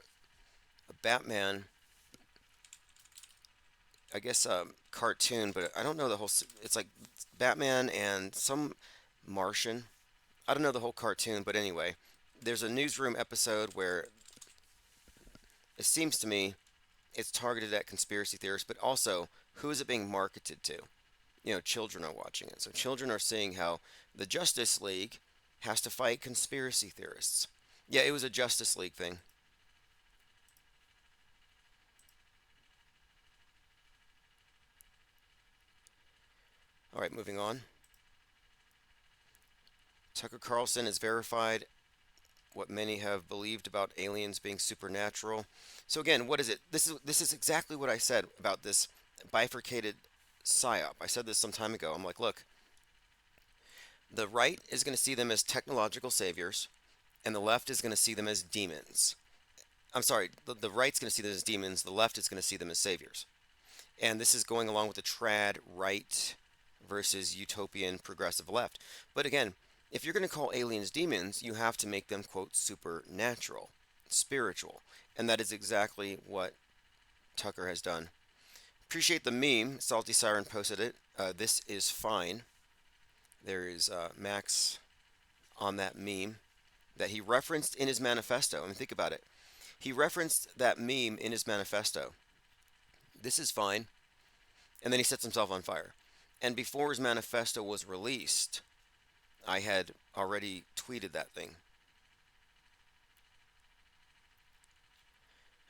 Batman, I guess cartoon, but I don't know the whole, it's like Batman and some Martian. I don't know the whole cartoon, but anyway, there's a newsroom episode where it seems to me it's targeted at conspiracy theorists, but also who is it being marketed to? You know, children are watching it. So children are seeing how the Justice League has to fight conspiracy theorists. Yeah, it was a Justice League thing. All right, moving on. Tucker Carlson has verified what many have believed about aliens being supernatural. So again, what is it? This is exactly what I said about this bifurcated psyop. I said this some time ago. I'm like, look, the right is going to see them as technological saviors, and the left is going to see them as demons. I'm sorry, the right's going to see them as demons, the left is going to see them as saviors. And this is going along with the trad right versus utopian progressive left. But again, if you're going to call aliens demons, you have to make them, quote, supernatural, spiritual. And that is exactly what Tucker has done. Appreciate the meme. Salty Siren posted it. This is fine. There is Max on that meme that he referenced in his manifesto. I mean, think about it. He referenced that meme in his manifesto. This is fine. And then he sets himself on fire. And before his manifesto was released, I had already tweeted that thing.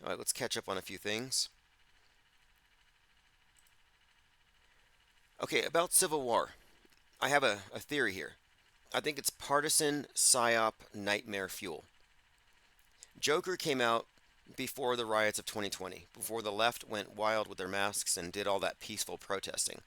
All right, let's catch up on a few things. Okay, about Civil War. I have a theory here. I think it's partisan psyop nightmare fuel. Joker came out before the riots of 2020, before the left went wild with their masks and did all that peaceful protesting.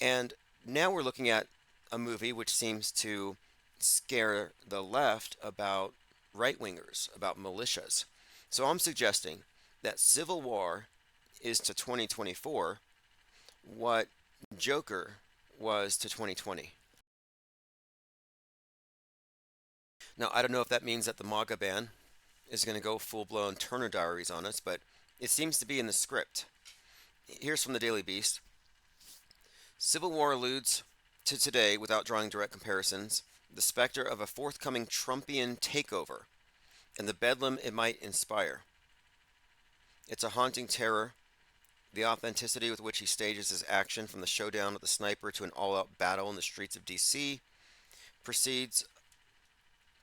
And now we're looking at a movie which seems to scare the left about right wingers, about militias. So I'm suggesting that Civil War is to 2024 what Joker was to 2020. Now, I don't know if that means that the MAGA ban is going to go full blown Turner Diaries on us, but it seems to be in the script. Here's from the Daily Beast. Civil War alludes to today without drawing direct comparisons, the specter of a forthcoming Trumpian takeover and the bedlam it might inspire. It's a haunting terror, the authenticity with which he stages his action from the showdown with the sniper to an all-out battle in the streets of DC proceeds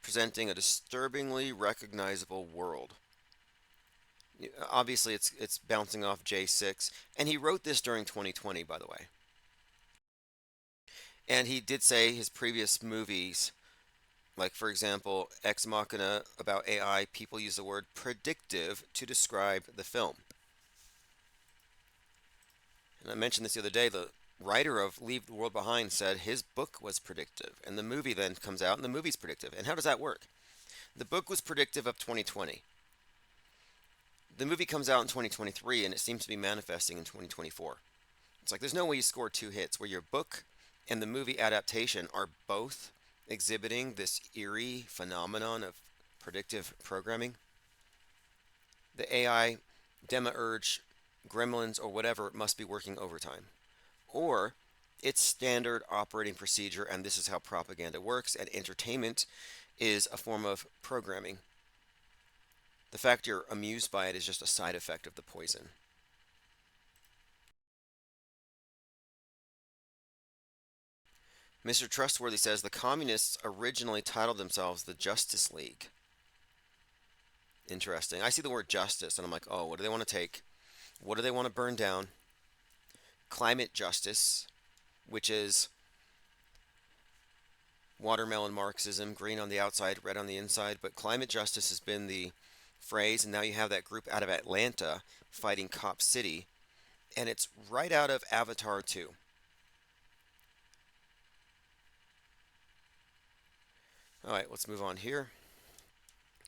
presenting a disturbingly recognizable world. Obviously, it's bouncing off J6, and he wrote this during 2020, by the way. And he did say his previous movies, like for example, Ex Machina about AI, people use the word predictive to describe the film. And I mentioned this the other day, the writer of Leave the World Behind said his book was predictive, and the movie then comes out and the movie's predictive. And how does that work? The book was predictive of 2020. The movie comes out in 2023 and it seems to be manifesting in 2024. It's like there's no way you score two hits where your book and the movie adaptation are both exhibiting this eerie phenomenon of predictive programming. The AI, demiurge, gremlins, or whatever must be working overtime. Or it's standard operating procedure, and this is how propaganda works, and entertainment is a form of programming. The fact you're amused by it is just a side effect of the poison. Mr. Trustworthy says the communists originally titled themselves the Justice League. Interesting. I see the word justice and I'm like, oh, what do they want to take? What do they want to burn down? Climate justice, which is watermelon Marxism, green on the outside, red on the inside. But climate justice has been the phrase, and now you have that group out of Atlanta fighting Cop City, and it's right out of Avatar 2. All right, let's move on here.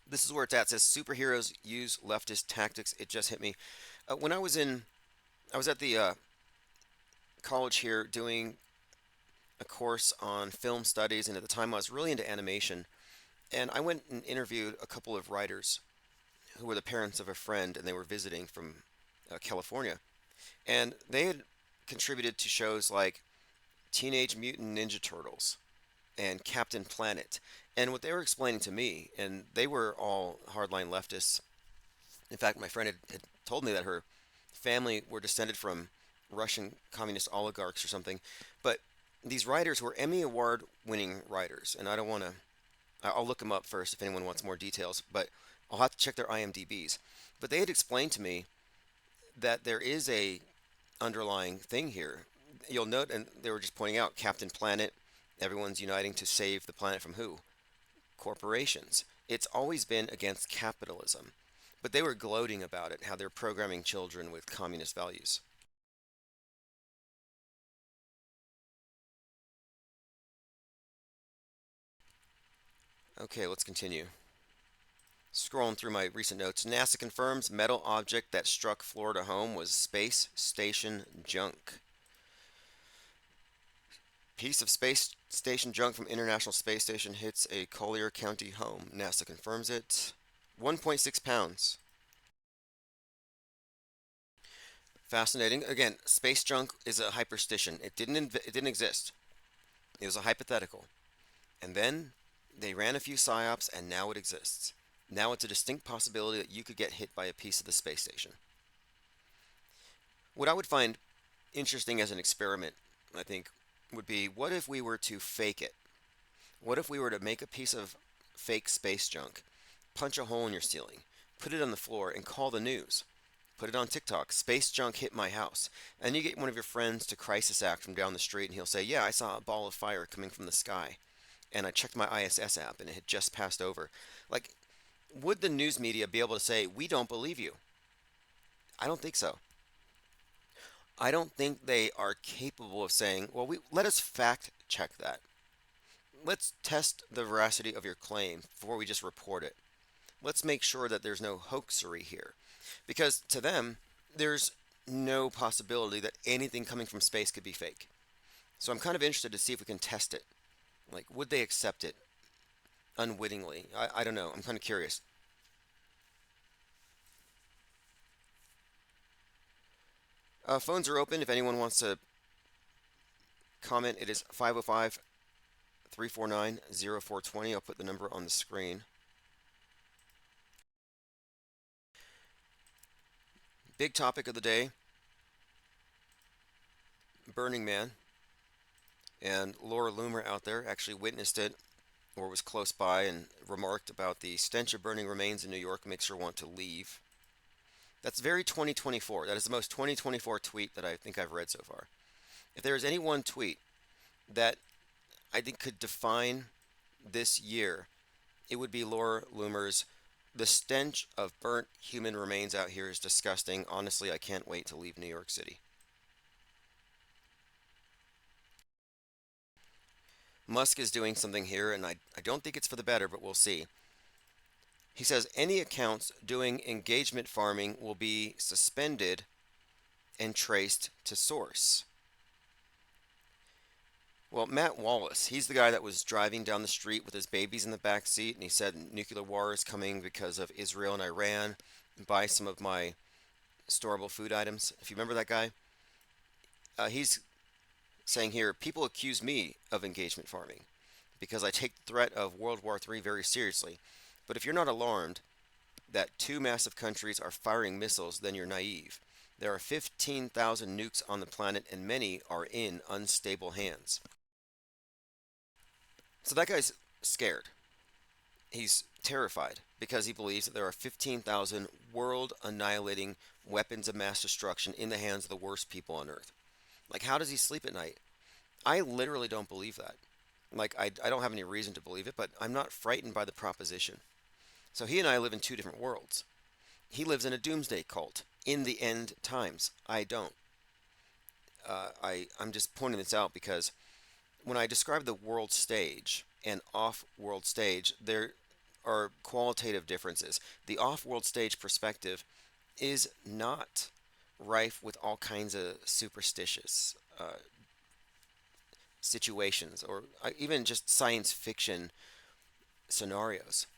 This is where it's at. It says superheroes use leftist tactics. It just hit me. When I was at the college here doing a course on film studies, and at the time I was really into animation. And I went and interviewed a couple of writers who were the parents of a friend, and they were visiting from California. And they had contributed to shows like Teenage Mutant Ninja Turtles and Captain Planet. And what they were explaining to me, and they were all hardline leftists. In fact, my friend had told me that her family were descended from Russian communist oligarchs or something. But these writers were Emmy Award winning writers, and I don't want to. I'll look them up first if anyone wants more details, but I'll have to check their IMDb's. But they had explained to me that there is a underlying thing here. You'll note, and they were just pointing out Captain Planet, everyone's uniting to save the planet from who? Corporations. It's always been against capitalism. But they were gloating about it, how they're programming children with communist values. Okay, let's continue. Scrolling through my recent notes, NASA confirms metal object that struck Florida home was space station junk. Piece of space station junk from International Space Station hits a Collier County home. NASA confirms it. 1.6 pounds. Fascinating. Again, space junk is a hyperstition. It didn't exist. It was a hypothetical. And then they ran a few psyops, and now it exists. Now it's a distinct possibility that you could get hit by a piece of the space station. What I would find interesting as an experiment, I think, would be what if we were to fake it? What if we were to make a piece of fake space junk, punch a hole in your ceiling, put it on the floor, and call the news? Put it on TikTok. Space junk hit my house. And you get one of your friends to crisis act from down the street, and he'll say, yeah, I saw a ball of fire coming from the sky. And I checked my ISS app, and it had just passed over. Like, would the news media be able to say, we don't believe you? I don't think so. I don't think they are capable of saying, well, let us fact check that. Let's test the veracity of your claim before we just report it. Let's make sure that there's no hoaxery here. Because to them, there's no possibility that anything coming from space could be fake. So I'm kind of interested to see if we can test it. Like, would they accept it unwittingly? I don't know. I'm kind of curious. Phones are open if anyone wants to comment. It is 505 349 0420. I'll put the number on the screen. Big topic of the day, Burning Man. And Laura Loomer out there actually witnessed it or was close by and remarked about the stench of burning remains in New York makes her want to leave. That's very 2024. That is the most 2024 tweet that I think I've read so far. If there is any one tweet that I think could define this year, it would be Laura Loomer's "The stench of burnt human remains out here is disgusting. Honestly, I can't wait to leave New York City." Musk is doing something here, and I don't think it's for the better, but we'll see. He says any accounts doing engagement farming will be suspended and traced to source. Well, Matt Wallace, he's the guy that was driving down the street with his babies in the back seat, and he said nuclear war is coming because of Israel and Iran. Buy some of my storable food items. If you remember that guy, he's saying here, people accuse me of engagement farming because I take the threat of World War III very seriously. But if you're not alarmed that two massive countries are firing missiles, then you're naive. There are 15,000 nukes on the planet, and many are in unstable hands. So that guy's scared. He's terrified because he believes that there are 15,000 world annihilating weapons of mass destruction in the hands of the worst people on Earth. Like, how does he sleep at night? I literally don't believe that. Like, I don't have any reason to believe it, but I'm not frightened by the proposition. So he and I live in two different worlds. He lives in a doomsday cult in the end times. I don't. I'm just pointing this out because when I describe the world stage and off-world stage, there are qualitative differences. The off-world stage perspective is not rife with all kinds of superstitious situations or even just science fiction scenarios.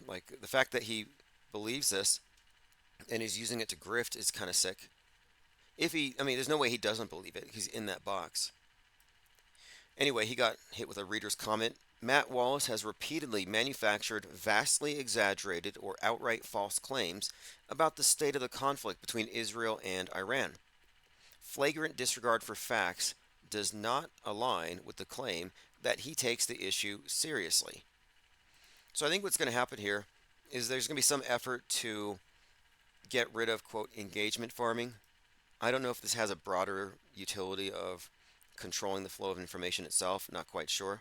Like the fact that he believes this and he's using it to grift is kind of sick. I mean, there's no way he doesn't believe it. He's in that box. Anyway, he got hit with a reader's comment. Matt Wallace has repeatedly manufactured vastly exaggerated or outright false claims about the state of the conflict between Israel and Iran. Flagrant disregard for facts does not align with the claim that he takes the issue seriously. So I think what's going to happen here is there's going to be some effort to get rid of, quote, engagement farming. I don't know if this has a broader utility of controlling the flow of information itself, not quite sure.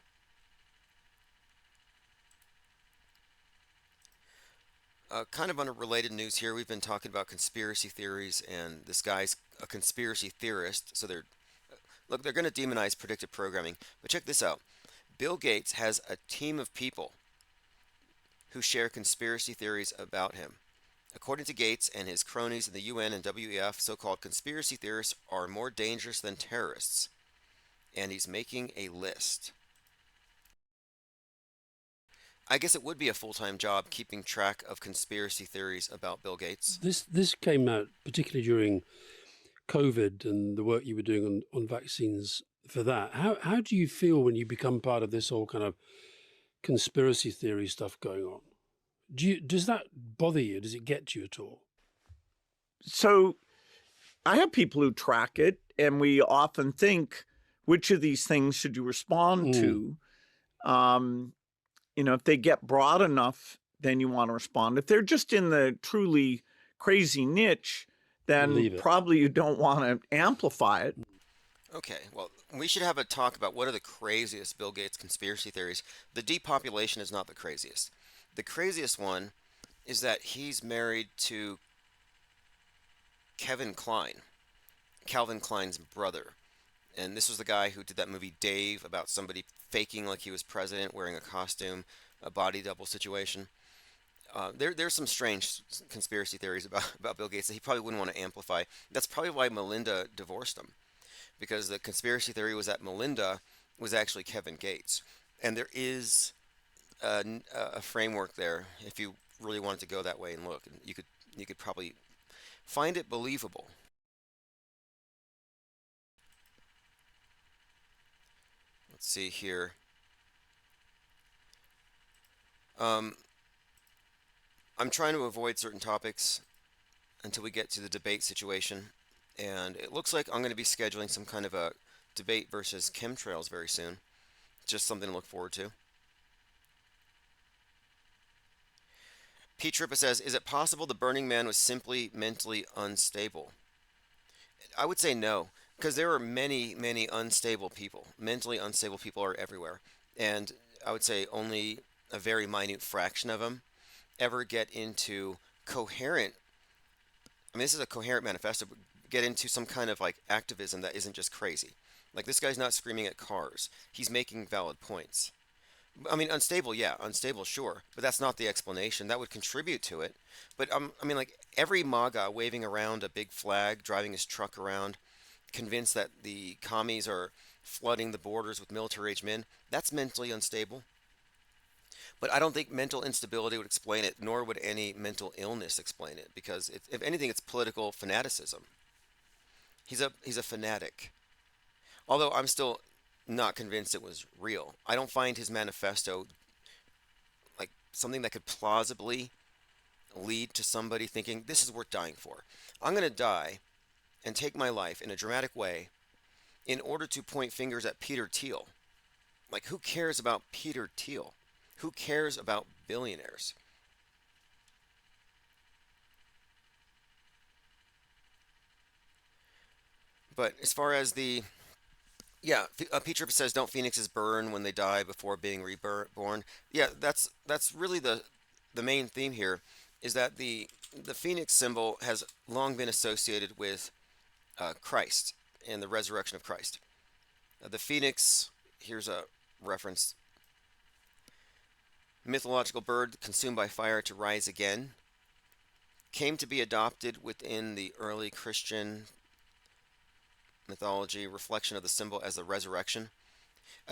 Kind of unrelated news here. We've been talking about conspiracy theories, and this guy's a conspiracy theorist. So they're going to demonize predictive programming. But check this out. Bill Gates has a team of people who share conspiracy theories about him. According to Gates and his cronies in the UN and WEF, so-called conspiracy theorists are more dangerous than terrorists. And he's making a list. I guess it would be a full-time job keeping track of conspiracy theories about Bill Gates. This came out particularly during COVID and the work you were doing on vaccines for that. How do you feel when you become part of this whole kind of conspiracy theory stuff going on? Does that bother you? Does it get to you at all? So I have people who track it, and we often think, which of these things should you respond to? If they get broad enough, then you want to respond. If they're just in the truly crazy niche, then probably you don't want to amplify it. Okay, well, we should have a talk about what are the craziest Bill Gates conspiracy theories. The depopulation is not the craziest. The craziest one is that he's married to Kevin Kline, Calvin Klein's brother. And this was the guy who did that movie Dave about somebody faking like he was president, wearing a costume, a body double situation. There's some strange conspiracy theories about Bill Gates that he probably wouldn't want to amplify. That's probably why Melinda divorced him, because the conspiracy theory was that Melinda was actually Kevin Gates. And there is a framework there if you really wanted to go that way and look, and you could probably find it believable. Let's see here. Um, I'm trying to avoid certain topics until we get to the debate situation, and it looks like I'm going to be scheduling some kind of a debate versus chemtrails very soon. Just something to look forward to. P. Trippa says, is it possible the Burning Man was simply mentally unstable? I would say no, because there are many, many unstable people. Mentally unstable people are everywhere. And I would say only a very minute fraction of them ever get into coherent, I mean, this is a coherent manifesto, but get into some kind of like activism that isn't just crazy. Like this guy's not screaming at cars. He's making valid points. I mean, unstable, yeah, unstable, sure, but that's not the explanation. That would contribute to it. But I mean, like every MAGA waving around a big flag, driving his truck around, convinced that the commies are flooding the borders with military-age men, that's mentally unstable. But I don't think mental instability would explain it, nor would any mental illness explain it, because if anything, it's political fanaticism. He's a fanatic. Although I'm still not convinced it was real. I don't find his manifesto like something that could plausibly lead to somebody thinking this is worth dying for. I'm going to die and take my life in a dramatic way in order to point fingers at Peter Thiel. Like, who cares about Peter Thiel? Who cares about billionaires? But as far as the yeah, Peter says, "Don't phoenixes burn when they die before being reborn?" Yeah, that's really the main theme here, is that the phoenix symbol has long been associated with Christ and the resurrection of Christ. The phoenix, here's a reference: mythological bird consumed by fire to rise again, came to be adopted within the early Christian mythology, reflection of the symbol as the resurrection.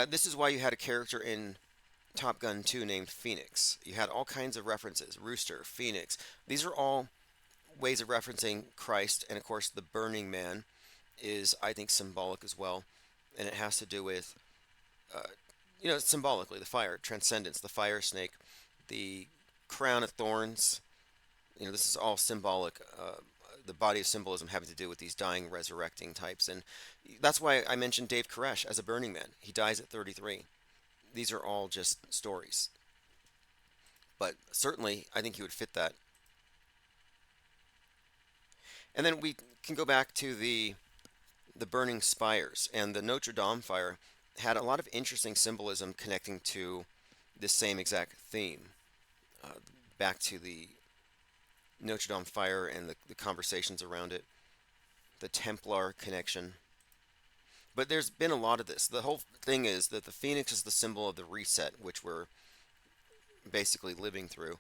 This is why you had a character in Top Gun 2 named Phoenix. You had all kinds of references: rooster, phoenix. These are all ways of referencing Christ, and of course, the burning man is, I think, symbolic as well, and it has to do with, uh, symbolically, the fire, transcendence, the fire snake, the crown of thorns. This is all symbolic. The body of symbolism having to do with these dying, resurrecting types. And that's why I mentioned Dave Koresh as a Burning Man. He dies at 33. These are all just stories. But certainly, I think he would fit that. And then we can go back to the burning spires. And the Notre Dame fire had a lot of interesting symbolism connecting to this same exact theme. Back to the Notre Dame fire and the conversations around it, the Templar connection. But there's been a lot of this. The whole thing is that the phoenix is the symbol of the reset, which we're basically living through.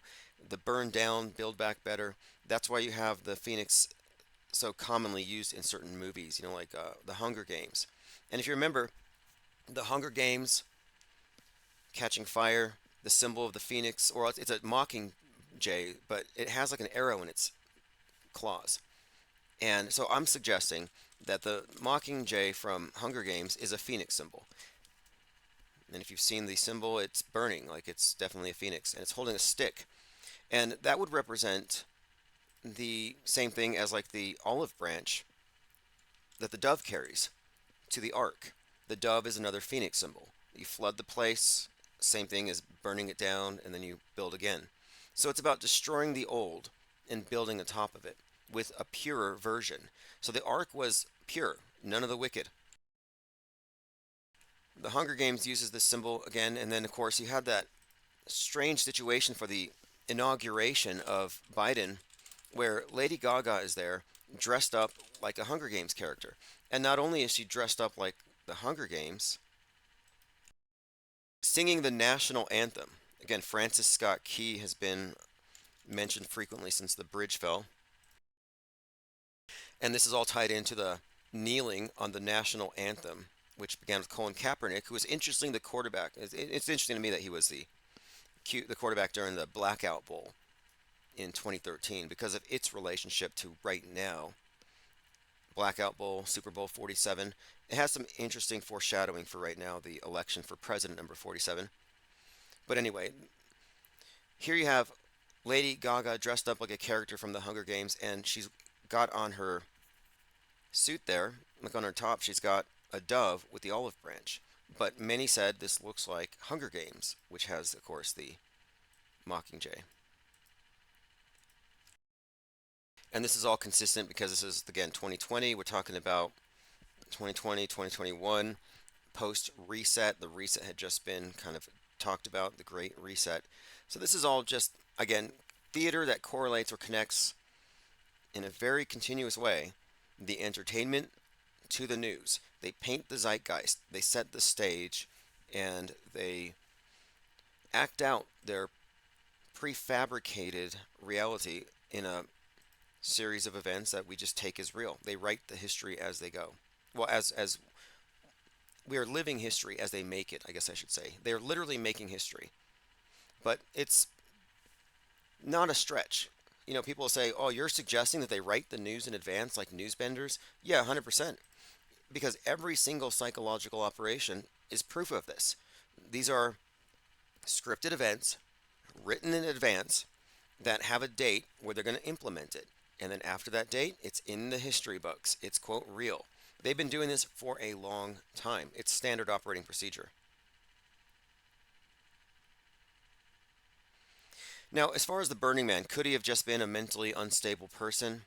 The burn down, build back better. That's why you have the phoenix so commonly used in certain movies, like the Hunger Games. And if you remember, the Hunger Games, catching fire, the symbol of the phoenix, or it's a mocking jay, but it has like an arrow in its claws. And so I'm suggesting that the mockingjay from Hunger Games is a phoenix symbol. And if you've seen the symbol, it's burning, like it's definitely a phoenix, and it's holding a stick. And that would represent the same thing as like the olive branch that the dove carries to the ark. The dove is another phoenix symbol. You flood the place, same thing as burning it down, and then you build again. So it's about destroying the old and building atop of it with a purer version. So the ark was pure, none of the wicked. The Hunger Games uses this symbol again, and then of course you had that strange situation for the inauguration of Biden where Lady Gaga is there dressed up like a Hunger Games character. And not only is she dressed up like the Hunger Games, singing the national anthem. Again, Francis Scott Key has been mentioned frequently since the bridge fell. And this is all tied into the kneeling on the national anthem, which began with Colin Kaepernick, who was interesting the quarterback. It's interesting to me that he was the quarterback during the Blackout Bowl in 2013 because of its relationship to right now. Blackout Bowl, Super Bowl 47. It has some interesting foreshadowing for right now, the election for president number 47. But anyway, here you have Lady Gaga dressed up like a character from the Hunger Games, and she's got on her suit there, look on her top, she's got a dove with the olive branch. But many said this looks like Hunger Games, which has, of course, the Mockingjay. And this is all consistent because this is, again, 2020. We're talking about 2020, 2021, post-reset. The reset had just been kind of talked about, the Great Reset. So this is all just, again, theater that correlates or connects in a very continuous way the entertainment to the news. They paint the zeitgeist, they set the stage, and they act out their prefabricated reality in a series of events that we just take as real. They write the history as they go. Well, as we are living history as they make it, I guess I should say. They are literally making history. But it's not a stretch. You know, people say, oh, you're suggesting that they write the news in advance like newsbenders? Yeah, 100%. Because every single psychological operation is proof of this. These are scripted events written in advance that have a date where they're going to implement it. And then after that date, it's in the history books. It's, quote, real. They've been doing this for a long time. It's standard operating procedure. Now, as far as the Burning Man, could he have just been a mentally unstable person?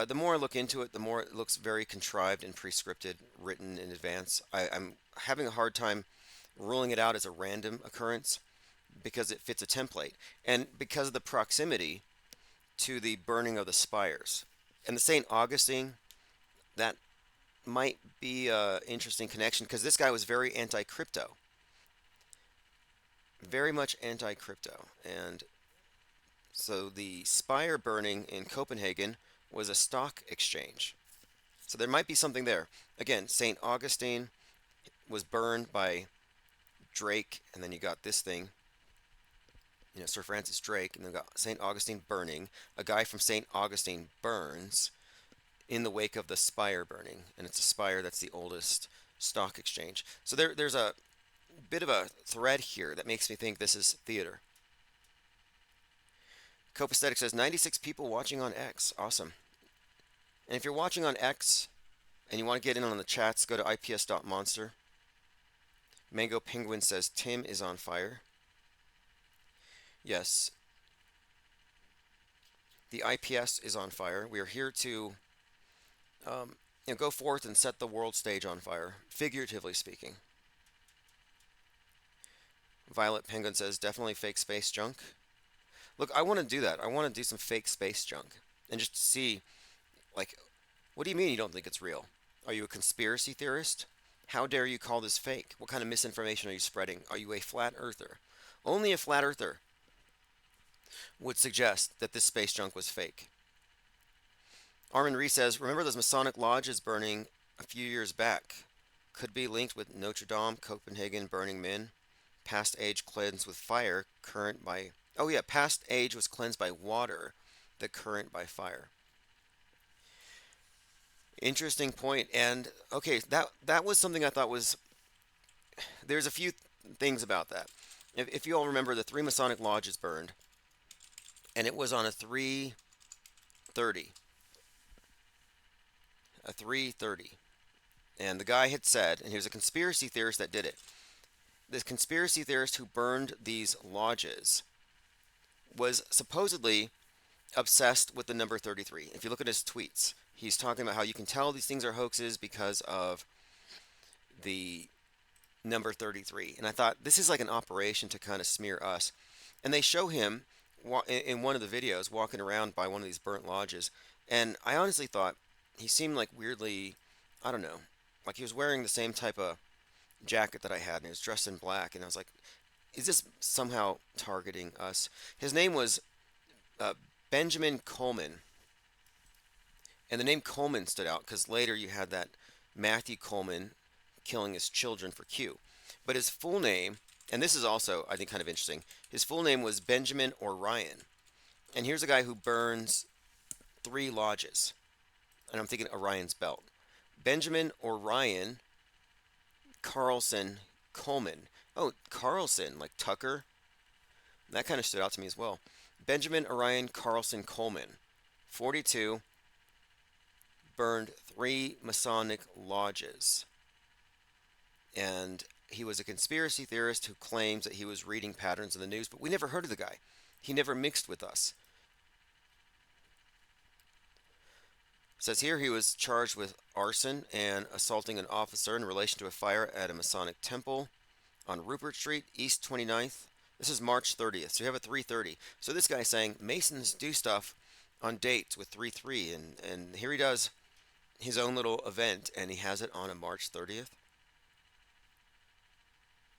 The more I look into it, the more it looks very contrived and pre-scripted, written in advance. I'm having a hard time ruling it out as a random occurrence because it fits a template and because of the proximity to the burning of the spires. And the St. Augustine, that might be an interesting connection because this guy was very anti-crypto. Very much anti-crypto. And so the spire burning in Copenhagen was a stock exchange. So there might be something there. Again, St. Augustine was burned by Drake, and then you got this thing, you know, Sir Francis Drake, and then got St. Augustine burning. A guy from St. Augustine burns in the wake of the spire burning, and it's a spire that's the oldest stock exchange. So there's a bit of a thread here that makes me think this is theater. Copaesthetic says 96 people watching on X. Awesome. And if you're watching on X and you want to get in on the chats, go to ips.monster. Mango Penguin says Tim is on fire. Yes. The IPS is on fire. We are here to go forth and set the world stage on fire, figuratively speaking. Violet Penguin says definitely fake space junk. Look, I want to do that. I want to do some fake space junk and just see, like, what do you mean you don't think it's real? Are you a conspiracy theorist? How dare you call this fake? What kind of misinformation are you spreading? Are you a flat earther? Only a flat earther would suggest that this space junk was fake. Armin Ree says, remember those Masonic lodges burning a few years back? Could be linked with Notre Dame, Copenhagen, Burning Man. Past age cleansed with fire, current by... Oh yeah, past age was cleansed by water, the current by fire. Interesting point. And okay, that was something I thought was... There's a few things about that. If you all remember, the 3 Masonic lodges burned, and it was on a 3:30. A 3:30. And the guy had said, and he was a conspiracy theorist that did it, this conspiracy theorist who burned these lodges was supposedly obsessed with the number 33. If you look at his tweets, he's talking about how you can tell these things are hoaxes because of the number 33. And I thought, this is like an operation to kind of smear us. And they show him in one of the videos walking around by one of these burnt lodges, and I honestly thought he seemed like weirdly, I don't know, like he was wearing the same type of jacket that I had, and he was dressed in black, and I was like, is this somehow targeting us? His name was uh, Benjamin Coleman, and the name Coleman stood out because later you had that Matthew Coleman killing his children for Q. But his full name, and this is also, I think, kind of interesting, his full name was Benjamin Orion. And here's a guy who burns 3 lodges. And I'm thinking Orion's belt. Benjamin Orion Carlson Coleman. Oh, Carlson, like Tucker. That kind of stood out to me as well. Benjamin Orion Carlson Coleman, 42, burned 3 Masonic lodges. And he was a conspiracy theorist who claims that he was reading patterns in the news, but we never heard of the guy. He never mixed with us. It says here he was charged with arson and assaulting an officer in relation to a fire at a Masonic temple on Rupert Street, East 29th. This is March 30th, so you have a 3:30. So this guy's saying Masons do stuff on dates with 3/3, and here he does his own little event, and he has it on a March 30th.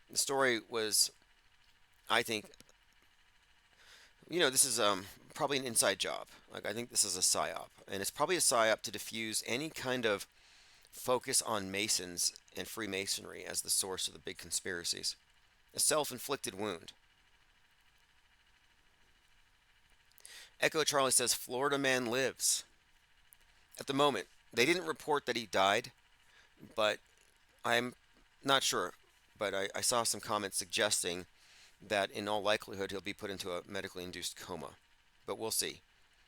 The story was, I think, this is probably an inside job. Like, I think this is a psyop, and it's probably a psyop to diffuse any kind of focus on Masons and Freemasonry as the source of the big conspiracies. A self-inflicted wound. Echo Charlie says Florida man lives. At the moment, they didn't report that he died, but I'm not sure. But I saw some comments suggesting that in all likelihood he'll be put into a medically induced coma. But we'll see.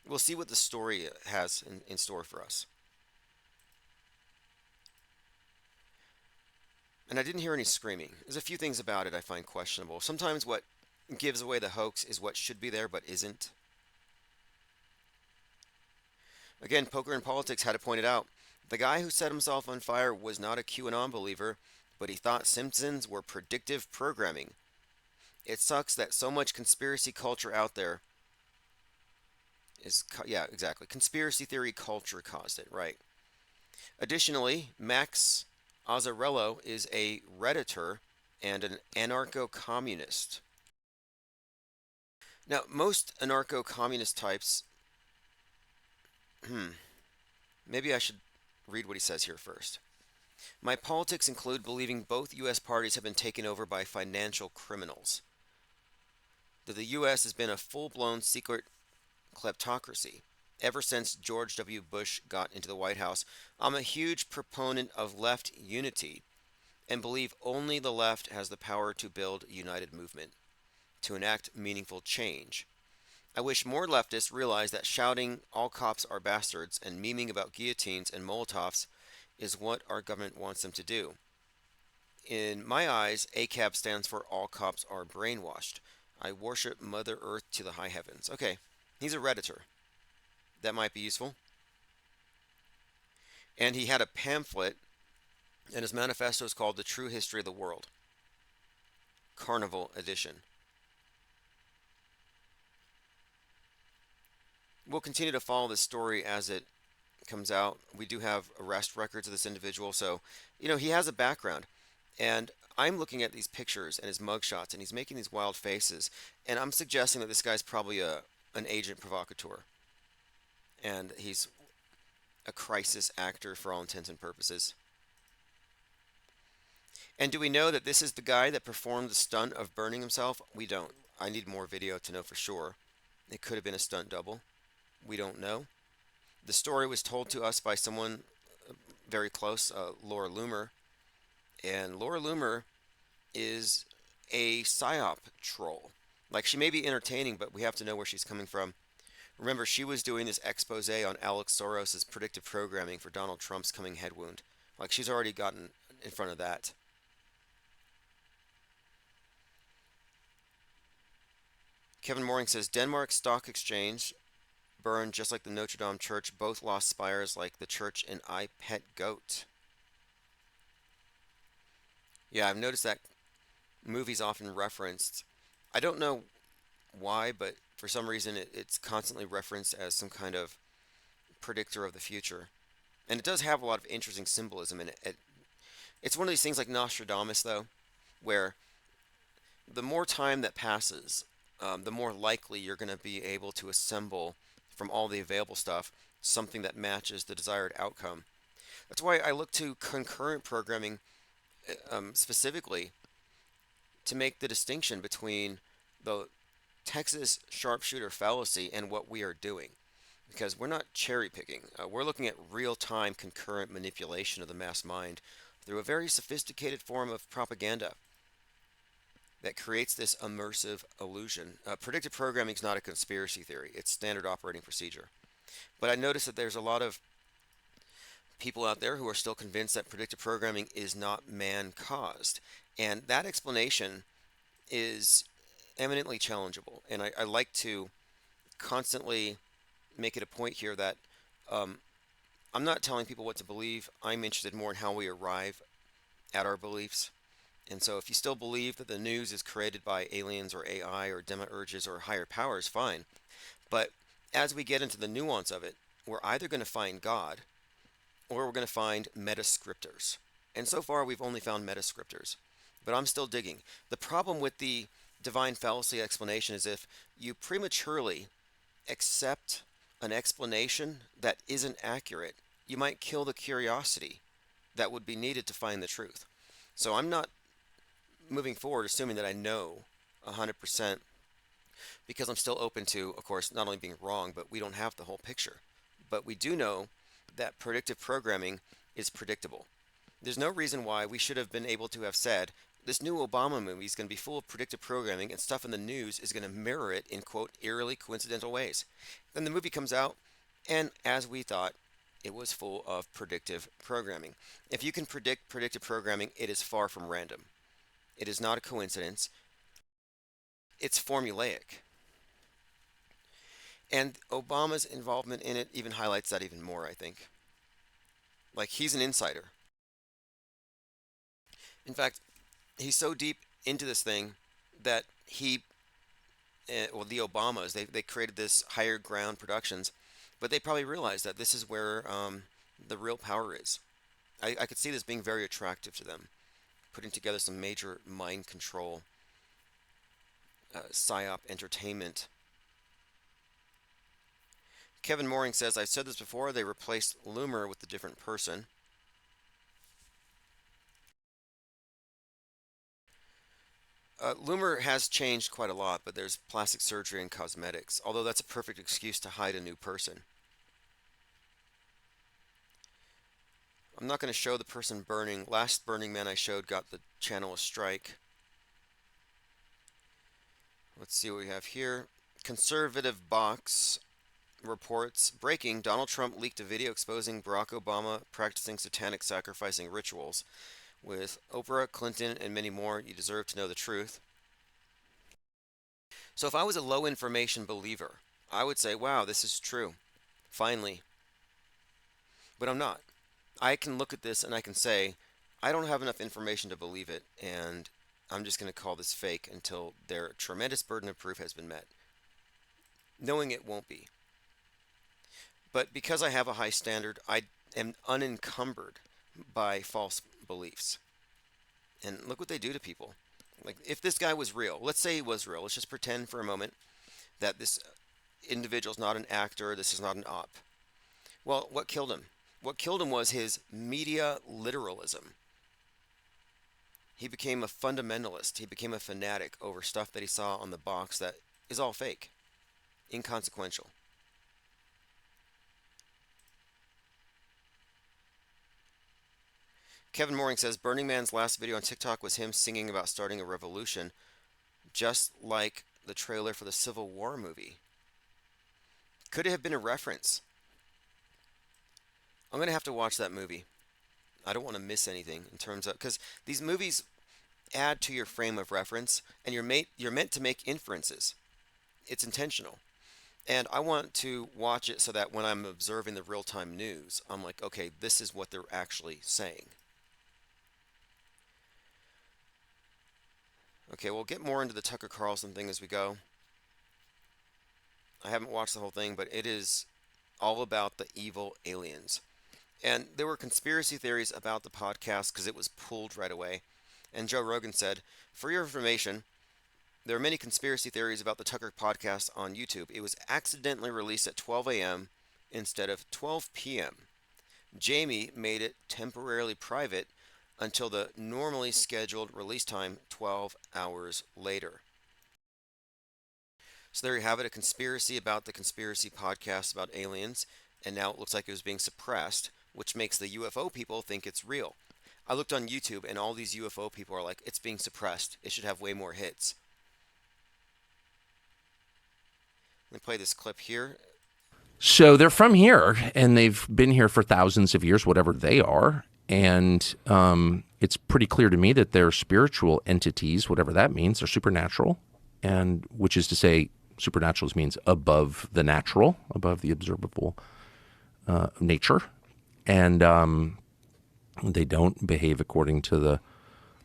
We'll see what the story has in store for us. And I didn't hear any screaming. There's a few things about it I find questionable. Sometimes what gives away the hoax is what should be there but isn't. Again, Poker and Politics had to point it out. The guy who set himself on fire was not a QAnon believer, but he thought Simpsons were predictive programming. It sucks that so much conspiracy culture out there is, yeah, exactly. Conspiracy theory culture caused it, right? Additionally, Max Azzarello is a Redditor and an anarcho-communist. Now, most anarcho-communist types, maybe I should read what he says here first. My politics include believing both U.S. parties have been taken over by financial criminals. That the U.S. has been a full-blown secret kleptocracy. Ever since George W. Bush got into the White House, I'm a huge proponent of left unity and believe only the left has the power to build a united movement, to enact meaningful change. I wish more leftists realize that shouting all cops are bastards and memeing about guillotines and Molotovs is what our government wants them to do. In my eyes, ACAB stands for all cops are brainwashed. I worship Mother Earth to the high heavens. Okay, he's a Redditor. That might be useful. And he had a pamphlet, and his manifesto is called The True History of the World, Carnival Edition. We'll continue to follow this story as it comes out. We do have arrest records of this individual, so, he has a background. And I'm looking at these pictures and his mugshots, and he's making these wild faces, and I'm suggesting that this guy's probably an agent provocateur. And he's a crisis actor for all intents and purposes. And do we know that this is the guy that performed the stunt of burning himself? We don't. I need more video to know for sure. It could have been a stunt double. We don't know. The story was told to us by someone very close, Laura Loomer. And Laura Loomer is a psyop troll. Like, she may be entertaining, but we have to know where she's coming from. Remember, she was doing this expose on Alex Soros' predictive programming for Donald Trump's coming head wound. Like, she's already gotten in front of that. Kevin Mooring says, Denmark Stock Exchange burned just like the Notre Dame Church. Both lost spires like the church in I Pet Goat. Yeah, I've noticed that movie's often referenced. I don't know why, but For some reason, it's constantly referenced as some kind of predictor of the future. And it does have a lot of interesting symbolism in it. It's one of these things like Nostradamus, though, where the more time that passes, the more likely you're going to be able to assemble from all the available stuff something that matches the desired outcome. That's why I look to concurrent programming specifically to make the distinction between the Texas sharpshooter fallacy and what we are doing. Because we're not cherry picking. We're looking at real time concurrent manipulation of the mass mind through a very sophisticated form of propaganda that creates this immersive illusion. Predictive programming is not a conspiracy theory, it's standard operating procedure. But I notice that there's a lot of people out there who are still convinced that predictive programming is not man caused. And that explanation is eminently challengeable. And I like to constantly make it a point here that I'm not telling people what to believe. I'm interested more in how we arrive at our beliefs. And so if you still believe that the news is created by aliens or AI or demiurges or higher powers, fine. But as we get into the nuance of it, we're either going to find God or we're going to find meta-scriptors. And so far we've only found meta-scriptors. But I'm still digging. The problem with the divine fallacy explanation is if you prematurely accept an explanation that isn't accurate, you might kill the curiosity that would be needed to find the truth. So I'm not moving forward assuming that I know 100% because I'm still open to, of course, not only being wrong, but we don't have the whole picture. But we do know that predictive programming is predictable. There's no reason why we should have been able to have said this new Obama movie is going to be full of predictive programming and stuff in the news is going to mirror it in, quote, eerily coincidental ways. Then the movie comes out, and as we thought, it was full of predictive programming. If you can predict predictive programming, it is far from random. It is not a coincidence. It's formulaic. And Obama's involvement in it even highlights that even more, I think. Like, he's an insider. In fact, he's so deep into this thing that the Obamas, they created this higher ground productions, but they probably realized that this is where the real power is. I could see this being very attractive to them, putting together some major mind control, psyop entertainment. Kevin Mooring says, I've said this before, they replaced Loomer with a different person. Loomer has changed quite a lot, but there's plastic surgery and cosmetics, although that's a perfect excuse to hide a new person. I'm not going to show the person burning. Last Burning Man I showed got the channel a strike. Let's see what we have here. Conservative Box reports, breaking, Donald Trump leaked a video exposing Barack Obama practicing satanic sacrificing rituals. With Oprah, Clinton, and many more, you deserve to know the truth. So if I was a low information believer, I would say, wow, this is true. Finally. But I'm not. I can look at this and I can say, I don't have enough information to believe it, and I'm just going to call this fake until their tremendous burden of proof has been met, knowing it won't be. But because I have a high standard, I am unencumbered by false beliefs. And look what they do to people. Like, if this guy was real, let's say he was real, let's just pretend for a moment that this individual's not an actor, this is not an op. Well, what killed him? What killed him was his media literalism. He became a fundamentalist. He became a fanatic over stuff that he saw on the box that is all fake, inconsequential. Kevin Mooring says, Burning Man's last video on TikTok was him singing about starting a revolution, just like the trailer for the Civil War movie. Could it have been a reference? I'm going to have to watch that movie. I don't want to miss anything in terms of, because these movies add to your frame of reference, and you're meant to make inferences. It's intentional. And I want to watch it so that when I'm observing the real-time news, I'm like, okay, this is what they're actually saying. Okay, we'll get more into the Tucker Carlson thing as we go. I haven't watched the whole thing, but it is all about the evil aliens. And there were conspiracy theories about the podcast because it was pulled right away. And Joe Rogan said, "For your information, there are many conspiracy theories about the Tucker podcast on YouTube. It was accidentally released at 12 a.m. instead of 12 p.m. Jamie made it temporarily private until the normally scheduled release time 12 hours later." So there you have it, a conspiracy about the conspiracy podcast about aliens, and now it looks like it was being suppressed, which makes the UFO people think it's real. I looked on YouTube and all these UFO people are like, it's being suppressed. It should have way more hits. Let me play this clip here. So they're from here, and they've been here for thousands of years, whatever they are. And it's pretty clear to me that they're spiritual entities, whatever that means. They're supernatural, and which is to say, supernatural means above the natural, above the observable nature. And they don't behave according to the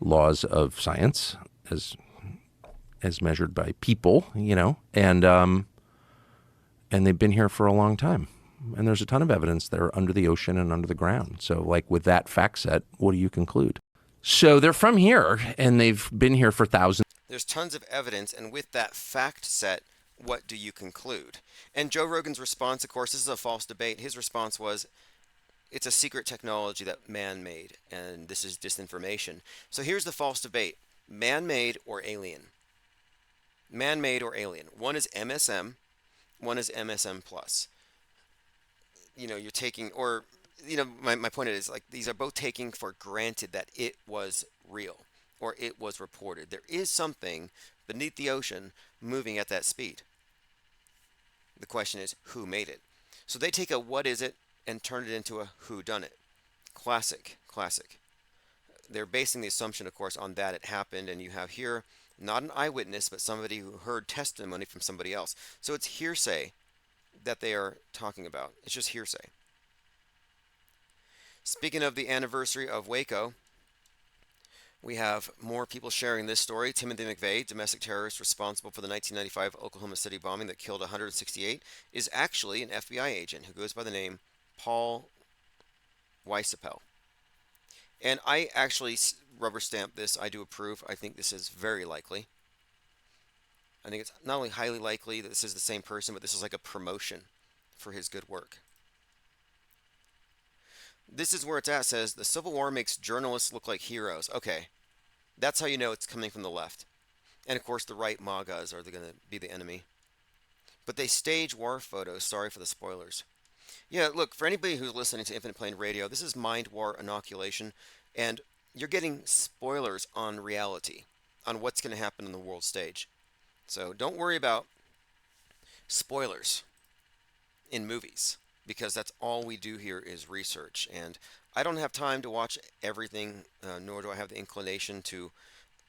laws of science as measured by people, and they've been here for a long time. And there's a ton of evidence they're under the ocean and under the ground. So, like, with that fact set, what do you conclude? So they're from here, and they've been here for thousands. There's tons of evidence, and with that fact set, what do you conclude? And Joe Rogan's response, of course, this is a false debate. His response was, it's a secret technology that man made, and this is disinformation. So here's the false debate: man-made or alien? Man-made or alien? One is MSM, one is MSM plus. You're taking, or my point is, like, these are both taking for granted that it was real or it was reported. There is something beneath the ocean moving at that speed. The question is, who made it? So they take a what is it and turn it into a who done it. Classic. They're basing the assumption, of course, on that it happened, and you have here not an eyewitness, but somebody who heard testimony from somebody else. So it's hearsay that they are talking about. It's just hearsay. Speaking of the anniversary of Waco, we have more people sharing this story. Timothy McVeigh, domestic terrorist responsible for the 1995 Oklahoma City bombing that killed 168, is actually an FBI agent who goes by the name Paul Weisapel. And I actually rubber stamp this. I do approve. I think this is very likely. I think it's not only highly likely that this is the same person, but this is like a promotion for his good work. This is where it's at. It says the Civil War makes journalists look like heroes. Okay, that's how you know it's coming from the left. And of course the right MAGAs are going to be the enemy. But they stage war photos. Sorry for the spoilers. Yeah, look, for anybody who's listening to Infinite Plane Radio, this is Mind War Inoculation, and you're getting spoilers on reality, on what's going to happen on the world stage. So don't worry about spoilers in movies, because that's all we do here is research. And I don't have time to watch everything, nor do I have the inclination to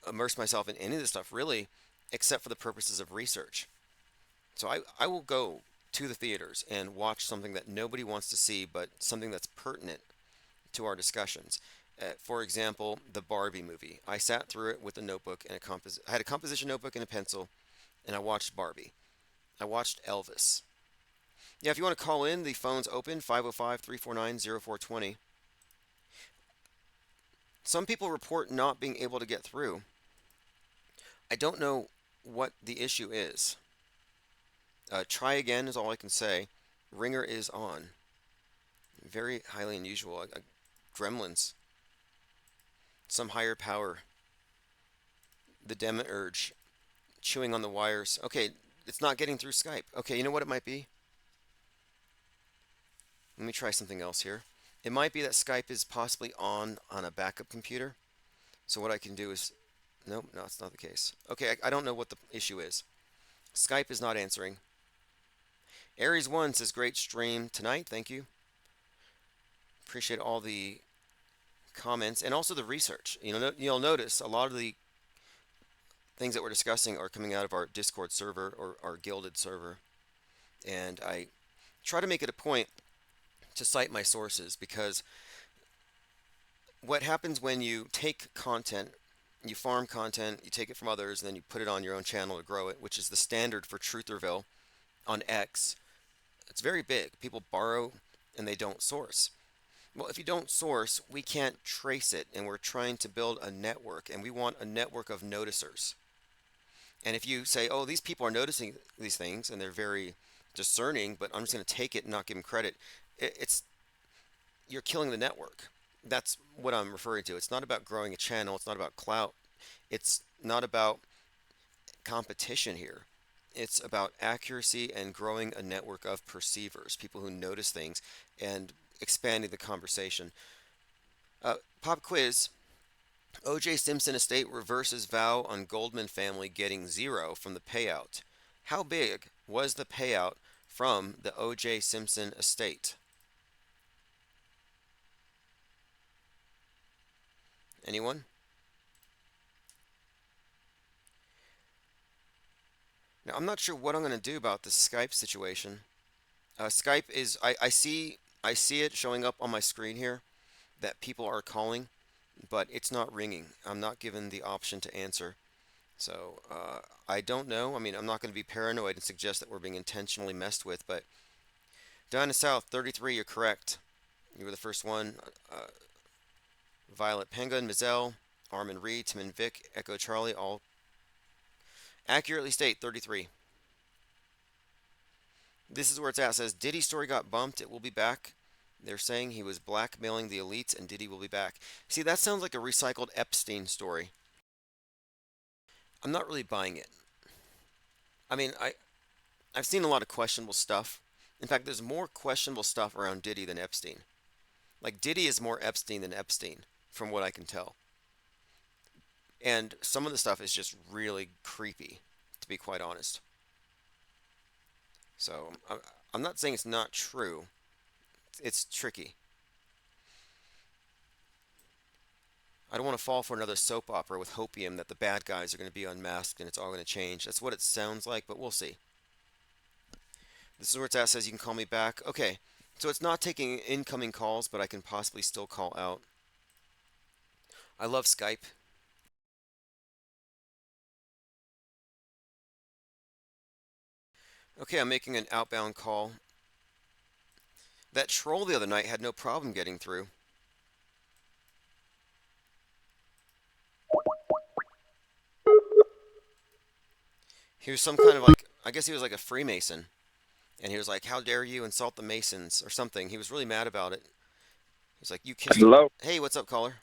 immerse myself in any of this stuff, really, except for the purposes of research. So I will go to the theaters and watch something that nobody wants to see, but something that's pertinent to our discussions. For example, the Barbie movie. I sat through it with a notebook and I had a composition notebook and a pencil, and I watched Barbie. I watched Elvis. Yeah, if you want to call in, the phone's open, 505-349-0420. Some people report not being able to get through. I don't know what the issue is. Try again is all I can say. Ringer is on. Very highly unusual. Gremlins. Some higher power. The demiurge. Chewing on the wires. Okay, it's not getting through Skype. Okay, you know what it might be? Let me try something else here. It might be that Skype is possibly on a backup computer. So what I can do is... Nope, no, it's not the case. Okay, I don't know what the issue is. Skype is not answering. Aries 1 says, great stream tonight. Thank you. Appreciate all the comments and also the research. You'll notice a lot of the things that we're discussing are coming out of our Discord server or our Gilded server. And I try to make it a point to cite my sources, because what happens when you take content, you farm content, you take it from others, and then you put it on your own channel to grow it, which is the standard for Trutherville. on X. It's very big. People borrow and they don't source. Well, if you don't source, we can't trace it, and we're trying to build a network, and we want a network of noticers. And if you say, oh, these people are noticing these things and they're very discerning, but I'm just going to take it and not give them credit, it's you're killing the network. That's what I'm referring to. It's not about growing a channel. It's not about clout. It's not about competition here. It's about accuracy and growing a network of perceivers, people who notice things, and expanding the conversation. Pop quiz. O.J. Simpson estate reverses vow on Goldman family getting zero from the payout. How big was the payout from the O.J. Simpson estate? Anyone? Now, I'm not sure what I'm going to do about the Skype situation. Skype is, I see it showing up on my screen here that people are calling, but it's not ringing. I'm not given the option to answer. So I don't know. I mean, I'm not going to be paranoid and suggest that we're being intentionally messed with, but Dinah South, 33, you're correct. You were the first one. Violet Penguin, Mizell, Armin Reed, Tim and Vic, Echo Charlie, all accurately state 33. This is where it's at. It says Diddy story got bumped. It will be back. They're saying he was blackmailing the elites and Diddy will be back. See, that sounds like a recycled Epstein story. I'm not really buying it. I mean, I've seen a lot of questionable stuff. In fact, there's more questionable stuff around Diddy than Epstein. Like, Diddy is more Epstein than Epstein, from what I can tell. And some of the stuff is just really creepy, to be quite honest. So, I'm not saying it's not true. It's tricky. I don't want to fall for another soap opera with hopium that the bad guys are going to be unmasked and it's all going to change. That's what it sounds like, but we'll see. This is where it's at. Says you can call me back. Okay, so it's not taking incoming calls, but I can possibly still call out. I love Skype. Okay, I'm making an outbound call. That troll the other night had no problem getting through. He was some kind of like, I guess he was like a Freemason. And he was like, how dare you insult the Masons or something. He was really mad about it. He was like, you kissed him. Hello? Hey, what's up, caller?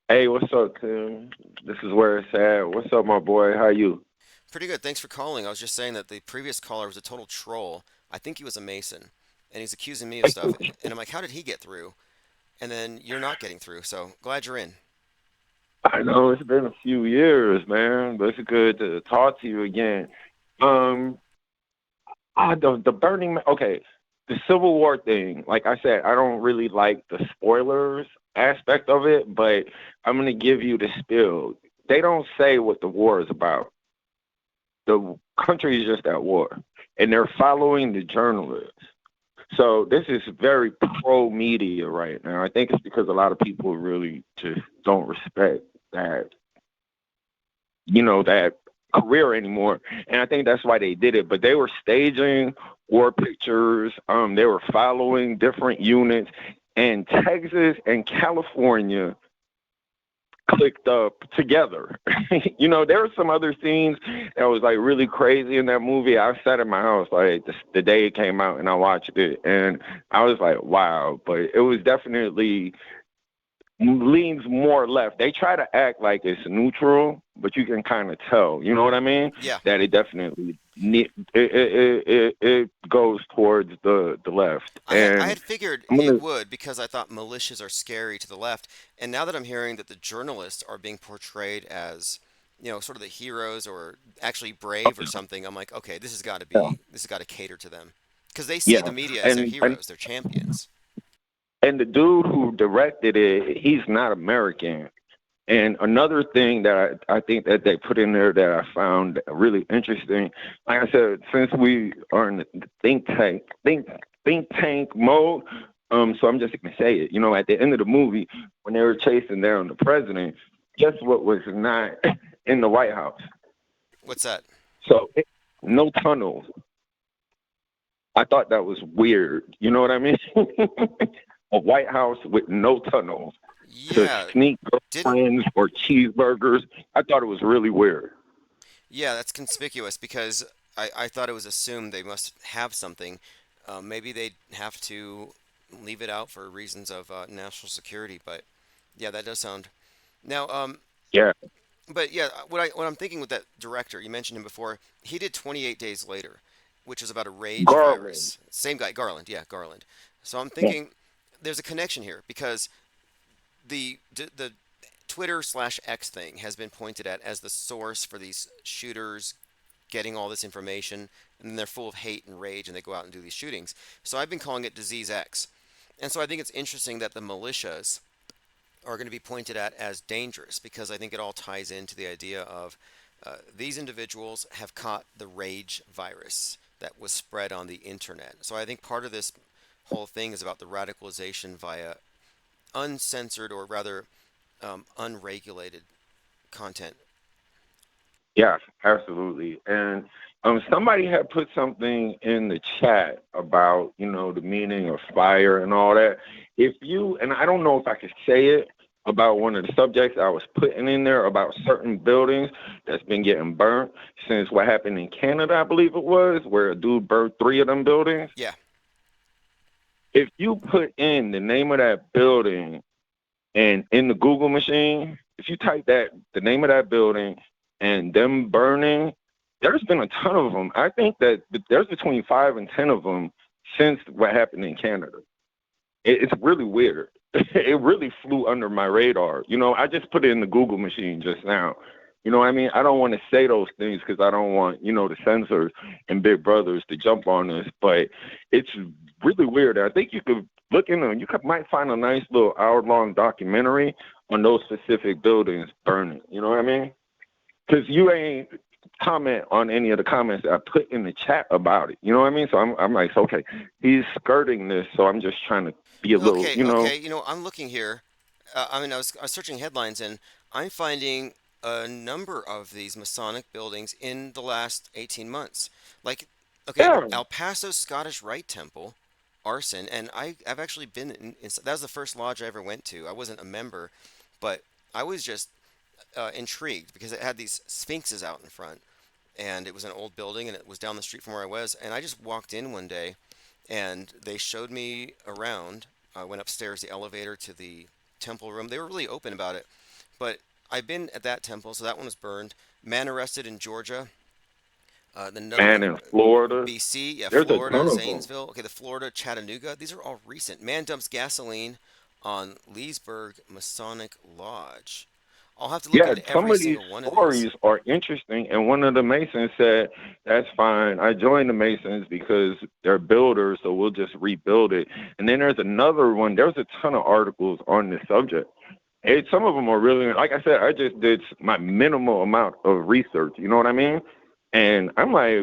Hey, what's up, Tim? This is where it's at. What's up, my boy? How you? Pretty good. Thanks for calling. I was just saying that the previous caller was a total troll. I think he was a Mason. And he's accusing me of stuff. And I'm like, how did he get through? And then you're not getting through. So glad you're in. I know it's been a few years, man, but it's good to talk to you again. The Burning Man, okay, the Civil War thing, like I said, I don't really like the spoilers aspect of it, but I'm going to give you the spill. They don't say what the war is about. The country is just at war, and they're following the journalists. So this is very pro-media right now. I think it's because a lot of people really just don't respect that, that career anymore. And I think that's why they did it. But they were staging war pictures. They were following different units. And Texas and California clicked up together. There were some other scenes that was like really crazy in that movie. I sat in my house like the day it came out and I watched it and I was like, wow. But it was definitely leans more left. They try to act like it's neutral, but you can kind of tell, you know what I mean? Yeah. That it definitely it goes towards the left. I had figured it would because I thought militias are scary to the left. And now that I'm hearing that the journalists are being portrayed as, sort of the heroes or actually brave or something, I'm like, okay, this has got to cater to them because they see the media as their heroes, their champions. And the dude who directed it, he's not American. And another thing that I think that they put in there that I found really interesting, like I said, since we are in the think tank mode, so I'm just gonna say it. At the end of the movie, when they were chasing down the president, guess what was not in the White House? What's that? So no tunnels. I thought that was weird. You know what I mean? A White House with no tunnels to Yeah, sneak didn't. girlfriends or cheeseburgers. I thought it was really weird. Yeah, that's conspicuous because I thought it was assumed they must have something. Maybe they'd have to leave it out for reasons of national security, but yeah, that does sound. Now, Yeah, but yeah, what I'm thinking with that director, you mentioned him before. He did 28 Days Later, which is about a rage Garland. virus. Same guy, Garland. Yeah, Garland. So I'm Yeah. thinking there's a connection here because the Twitter/X thing has been pointed at as the source for these shooters getting all this information, and then they're full of hate and rage, and they go out and do these shootings. So I've been calling it Disease X, and so I think it's interesting that the militias are going to be pointed at as dangerous because I think it all ties into the idea of these individuals have caught the rage virus that was spread on the internet. So I think part of this whole thing is about the radicalization via uncensored or rather unregulated content. Yeah, absolutely. And somebody had put something in the chat about, the meaning of fire and all that. If you, and I don't know if I could say it about one of the subjects I was putting in there about certain buildings that's been getting burnt since what happened in Canada, I believe it was, where a dude burnt 3 of them buildings. Yeah. If you put in the name of that building and in the Google machine, if you type the name of that building and them burning, there's been a ton of them. I think that there's between 5 and 10 of them since what happened in Canada. It's really weird. It really flew under my radar. I just put it in the Google machine just now. You know what I mean? I don't want to say those things because I don't want, the censors and big brothers to jump on us, but it's really weird. I think you could look in them. Might find a nice little hour-long documentary on those specific buildings burning. You know what I mean? Because you ain't comment on any of the comments that I put in the chat about it. You know what I mean? So I'm like, okay, he's skirting this, so I'm just trying to be a little, Okay, okay. I'm looking here. I was searching headlines and I'm finding a number of these Masonic buildings in the last 18 months. Like, okay, yeah, El Paso Scottish Rite Temple, arson, and I've actually been that was the first lodge I ever went to. I wasn't a member, but I was just intrigued because it had these sphinxes out in front, and it was an old building, and it was down the street from where I was, and I just walked in one day and they showed me around. I went upstairs the elevator to the temple room. They were really open about it. But I've been at that temple, so that one was burned. Man arrested in Georgia. Another man, one, in Florida, BC, yeah, there's a Florida, ton of them. Zanesville. Okay, the Florida, Chattanooga. These are all recent. Man dumps gasoline on Leesburg Masonic Lodge. I'll have to look Yeah, into some every of these single one of these. stories are interesting. And one of the Masons said, that's fine. I joined the Masons because they're builders, so we'll just rebuild it. And then there's another one. There's a ton of articles on this subject. Some of them are really, like I said, I just did my minimal amount of research. You know what I mean? And I'm like,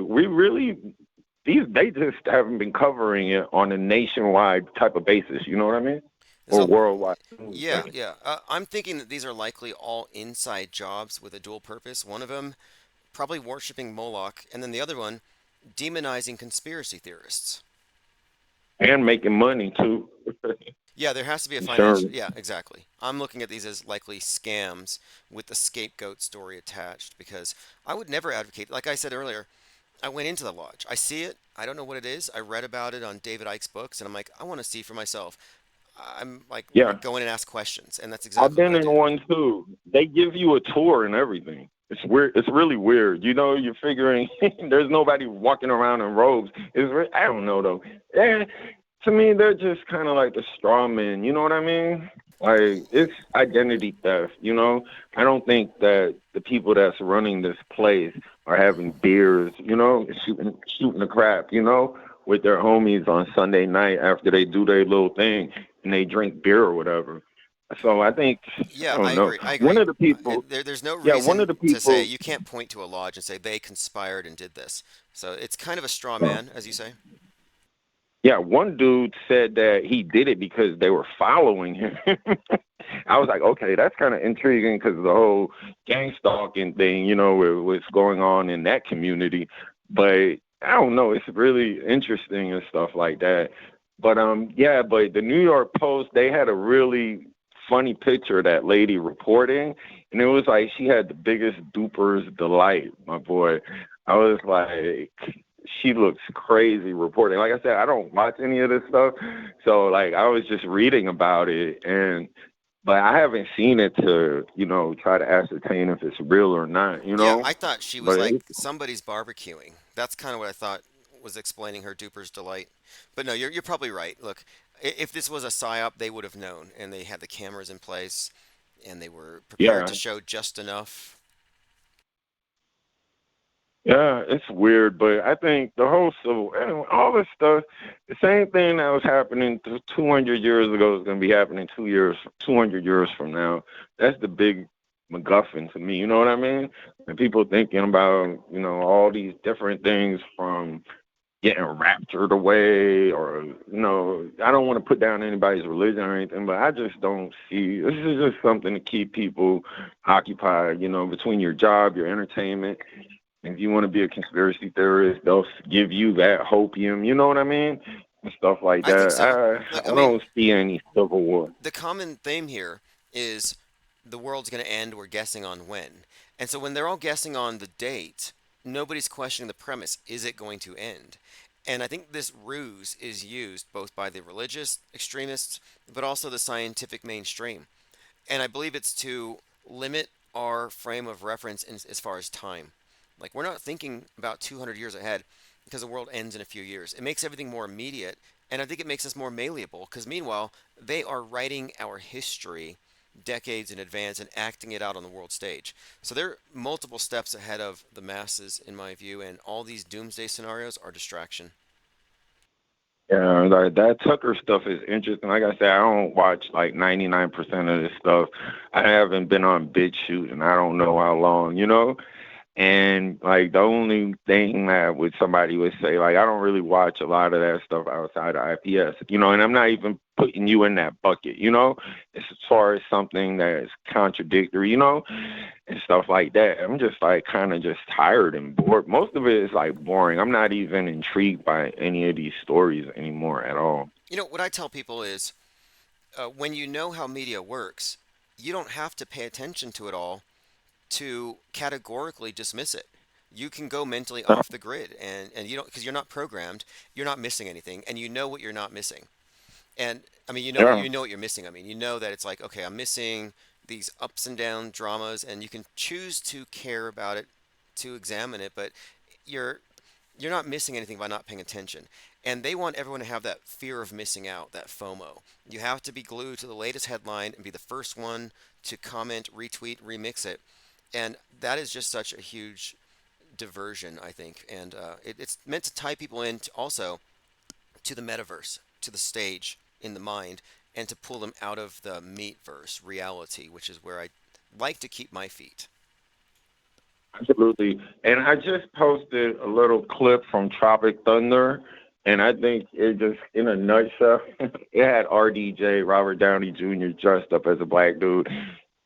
they just haven't been covering it on a nationwide type of basis. You know what I mean? Or So worldwide. yeah, yeah. I'm thinking that these are likely all inside jobs with a dual purpose. One of them probably worshiping Moloch, and then the other one demonizing conspiracy theorists. And making money too. Yeah, there has to be a financial. Insurance. Yeah, exactly. I'm looking at these as likely scams with the scapegoat story attached because I would never advocate. Like I said earlier, I went into the lodge. I see it. I don't know what it is. I read about it on David Icke's books, and I'm like, I want to see for myself. I'm like, Yeah. go in and ask questions, and that's I've exactly what been I in did. one too. They give you a tour and everything. It's weird. It's really weird. You're figuring there's nobody walking around in robes. I don't know though. Yeah, to me, they're just kind of like the straw men. You know what I mean? Like it's identity theft. I don't think that the people that's running this place are having beers. Shooting the crap. With their homies on Sunday night after they do their little thing and they drink beer or whatever. So I think I Yeah, I don't know. agree. I One agree. of the people, There's no yeah, one of reason the to say people. you can't point to a lodge and say they conspired and did this. So it's kind of a straw uh, man, as you say. Yeah, one dude said that he did it because they were following him. I was like, okay, that's kind of intriguing because the whole gang stalking thing, with what's going on in that community. But I don't know. It's really interesting and stuff like that. But yeah, but the New York Post, they had a really funny picture of that lady reporting, and it was like she had the biggest duper's delight, my boy. I was like, she looks crazy reporting. Like I said, I don't watch any of this stuff, so like I was just reading about it, and but I haven't seen it to, try to ascertain if it's real or not, Yeah, I thought she was But like somebody's barbecuing. That's kind of what I thought was explaining her duper's delight. But no, you're probably right. Look, if this was a psyop, they would have known, and they had the cameras in place, and they were prepared yeah, to show just enough. yeah, it's weird, but I think the whole civil, anyway, all this stuff, the same thing that was happening 200 years ago is going to be happening 200 years from now. That's the big MacGuffin to me. You know what I mean? And people thinking about, all these different things from getting raptured away, or I don't want to put down anybody's religion or anything, but I just don't see, this is just something to keep people occupied, between your job, your entertainment. If you want to be a conspiracy theorist, they'll give you that hopium, you know what I mean, and stuff like I think that. so. Look, I I mean, don't see any civil war. the common theme here is the world's going to end. We're guessing on when. And so when they're all guessing on the date, nobody's questioning the premise. Is it going to end? And I think this ruse is used both by the religious extremists, but also the scientific mainstream. And I believe it's to limit our frame of reference as far as time. Like, we're not thinking about 200 years ahead because the world ends in a few years. It makes everything more immediate, and I think it makes us more malleable because meanwhile, they are writing our history decades in advance and acting it out on the world stage. So they're multiple steps ahead of the masses, in my view, and all these doomsday scenarios are distraction. Yeah, like that Tucker stuff is interesting. Like I said, I don't watch like 99% of this stuff. I haven't been on BitChute and I don't know how long. And like the only thing that would somebody would say, like, I don't really watch a lot of that stuff outside of IPS, and I'm not even putting you in that bucket. As far as something that's contradictory, and stuff like that. I'm just like kind of just tired and bored. Most of it is like boring. I'm not even intrigued by any of these stories anymore at all. What I tell people is when you know how media works, you don't have to pay attention to it all to categorically dismiss it. You can go mentally off the grid, and you don't, because you're not programmed, you're not missing anything, and you know what you're not missing. And I mean, Yeah. you know what you're missing. I mean, you know that it's like, okay, I'm missing these ups and down dramas, and you can choose to care about it, to examine it, but you're you're not missing anything by not paying attention. And they want everyone to have that fear of missing out, that FOMO. You have to be glued to the latest headline and be the first one to comment, retweet, remix it. And that is just such a huge diversion, I think. And it's meant to tie people in also to the metaverse, to the stage in the mind, and to pull them out of the meatverse reality, which is where I like to keep my feet. Absolutely. And I just posted a little clip from Tropic Thunder, and I think it just, in a nutshell, it had RDJ, Robert Downey Jr., dressed up as a black dude.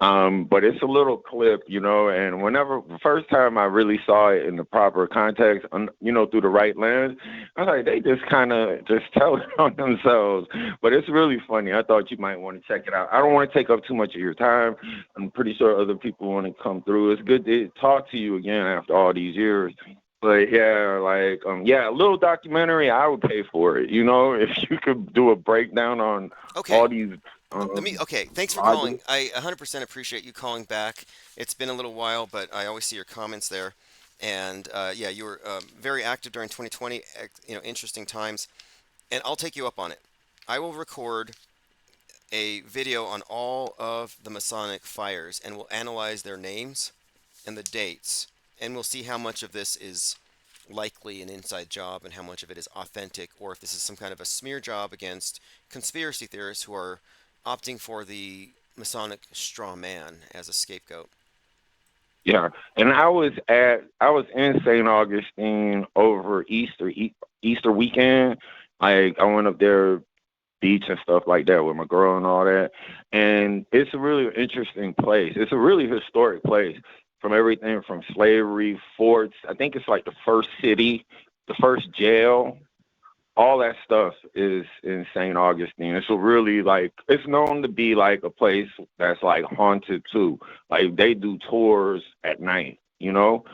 But it's a little clip, and whenever the first time I really saw it in the proper context, through the right lens, I was like, they just kind of just tell it on themselves. But it's really funny. I thought you might want to check it out. I don't want to take up too much of your time. I'm pretty sure other people want to come through. It's good to talk to you again after all these years. But yeah, like a little documentary, I would pay for it. If you could do a breakdown on Okay. all these. Okay, thanks for calling. Projects. I 100% appreciate you calling back. It's been a little while, but I always see your comments there. And yeah, you were very active during 2020, interesting times. And I'll take you up on it. I will record a video on all of the Masonic fires, and we'll analyze their names and the dates, and we'll see how much of this is likely an inside job and how much of it is authentic, or if this is some kind of a smear job against conspiracy theorists who are opting for the Masonic straw man as a scapegoat. Yeah, and I was in St. Augustine over Easter weekend. I went up there beach and stuff like that with my girl and all that. And it's a really interesting place. It's a really historic place, from everything from slavery, forts. I think it's like the first city the first jail, all that stuff is in St. Augustine. It's a really like, it's known to be like a place that's like haunted too. Like they do tours at night, you know?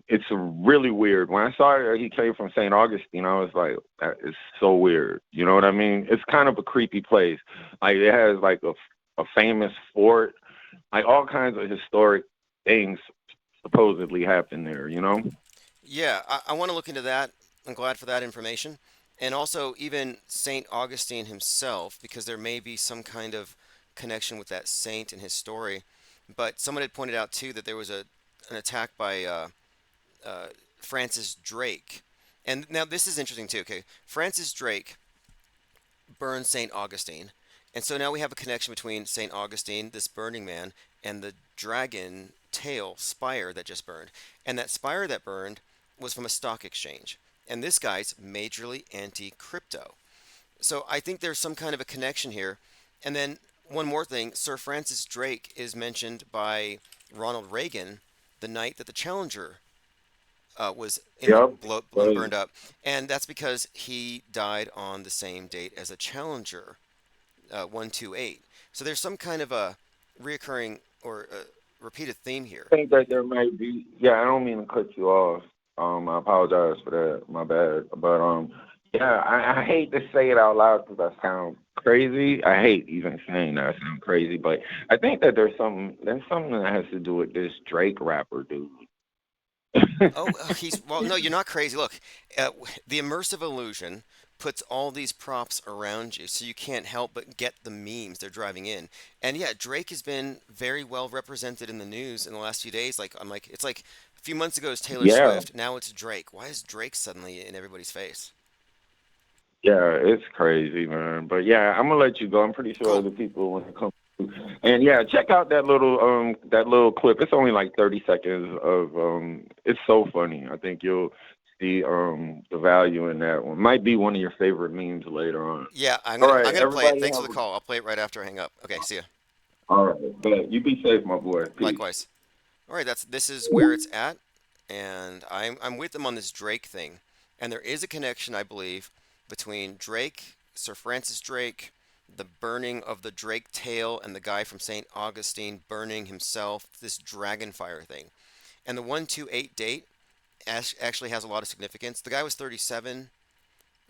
It's really weird. When I saw that he came from St. Augustine, I was like, that is so weird. You know what I mean? It's kind of a creepy place. Like it has like a famous fort, like all kinds of historic things supposedly happen there, you know? Yeah, I want to look into that. I'm glad for that information. And also, even St. Augustine himself, because there may be some kind of connection with that saint and his story. But someone had pointed out, too, that there was an attack by uh, Francis Drake. And now this is interesting, too. Okay, Francis Drake burned St. Augustine. And so now we have a connection between St. Augustine, this burning man, and the dragon tail spire that just burned. And that spire that burned was from a stock exchange. And this guy's majorly anti crypto. So I think there's some kind of a connection here. And then one more thing, Sir Francis Drake is mentioned by Ronald Reagan the night that the Challenger was Yep. burned up, and that's because he died on the same date as a Challenger 128. So there's some kind of a reoccurring or repeated theme here. I think that there might be. Yeah, I don't mean to cut you off. I apologize for that. My bad. But yeah, I hate to say it out loud because I sound crazy. I hate even saying that I sound crazy. But I think that there's something that has to do with this Drake rapper dude. Oh, he's well. No, you're not crazy. Look, the immersive illusion puts all these props around you, so you can't help but get the memes they're driving in. And yeah, Drake has been very well represented in the news in the last few days. Like I'm like, it's like a few months ago it was Taylor Yeah, Swift. Now it's Drake. Why is Drake suddenly in everybody's face? yeah, it's crazy, man. But yeah, I'm gonna let you go. I'm pretty sure Cool. other people when it comes to, and yeah, check out that little clip. It's only like 30 seconds of it's so funny. I think you'll see the value in that one. Might be one of your favorite memes later on. Yeah, All I'm right, gonna play it. everybody Thanks for have the a, call. I'll play it right after I hang up. Okay, see ya. all right, but you be safe, my boy. Peace. Likewise. All right, this is where it's at, and I'm with them on this Drake thing, and there is a connection, I believe, between Drake, Sir Francis Drake, the burning of the Drake tail, and the guy from St. Augustine burning himself. This dragonfire thing, and the 128 date actually has a lot of significance. The guy was 37,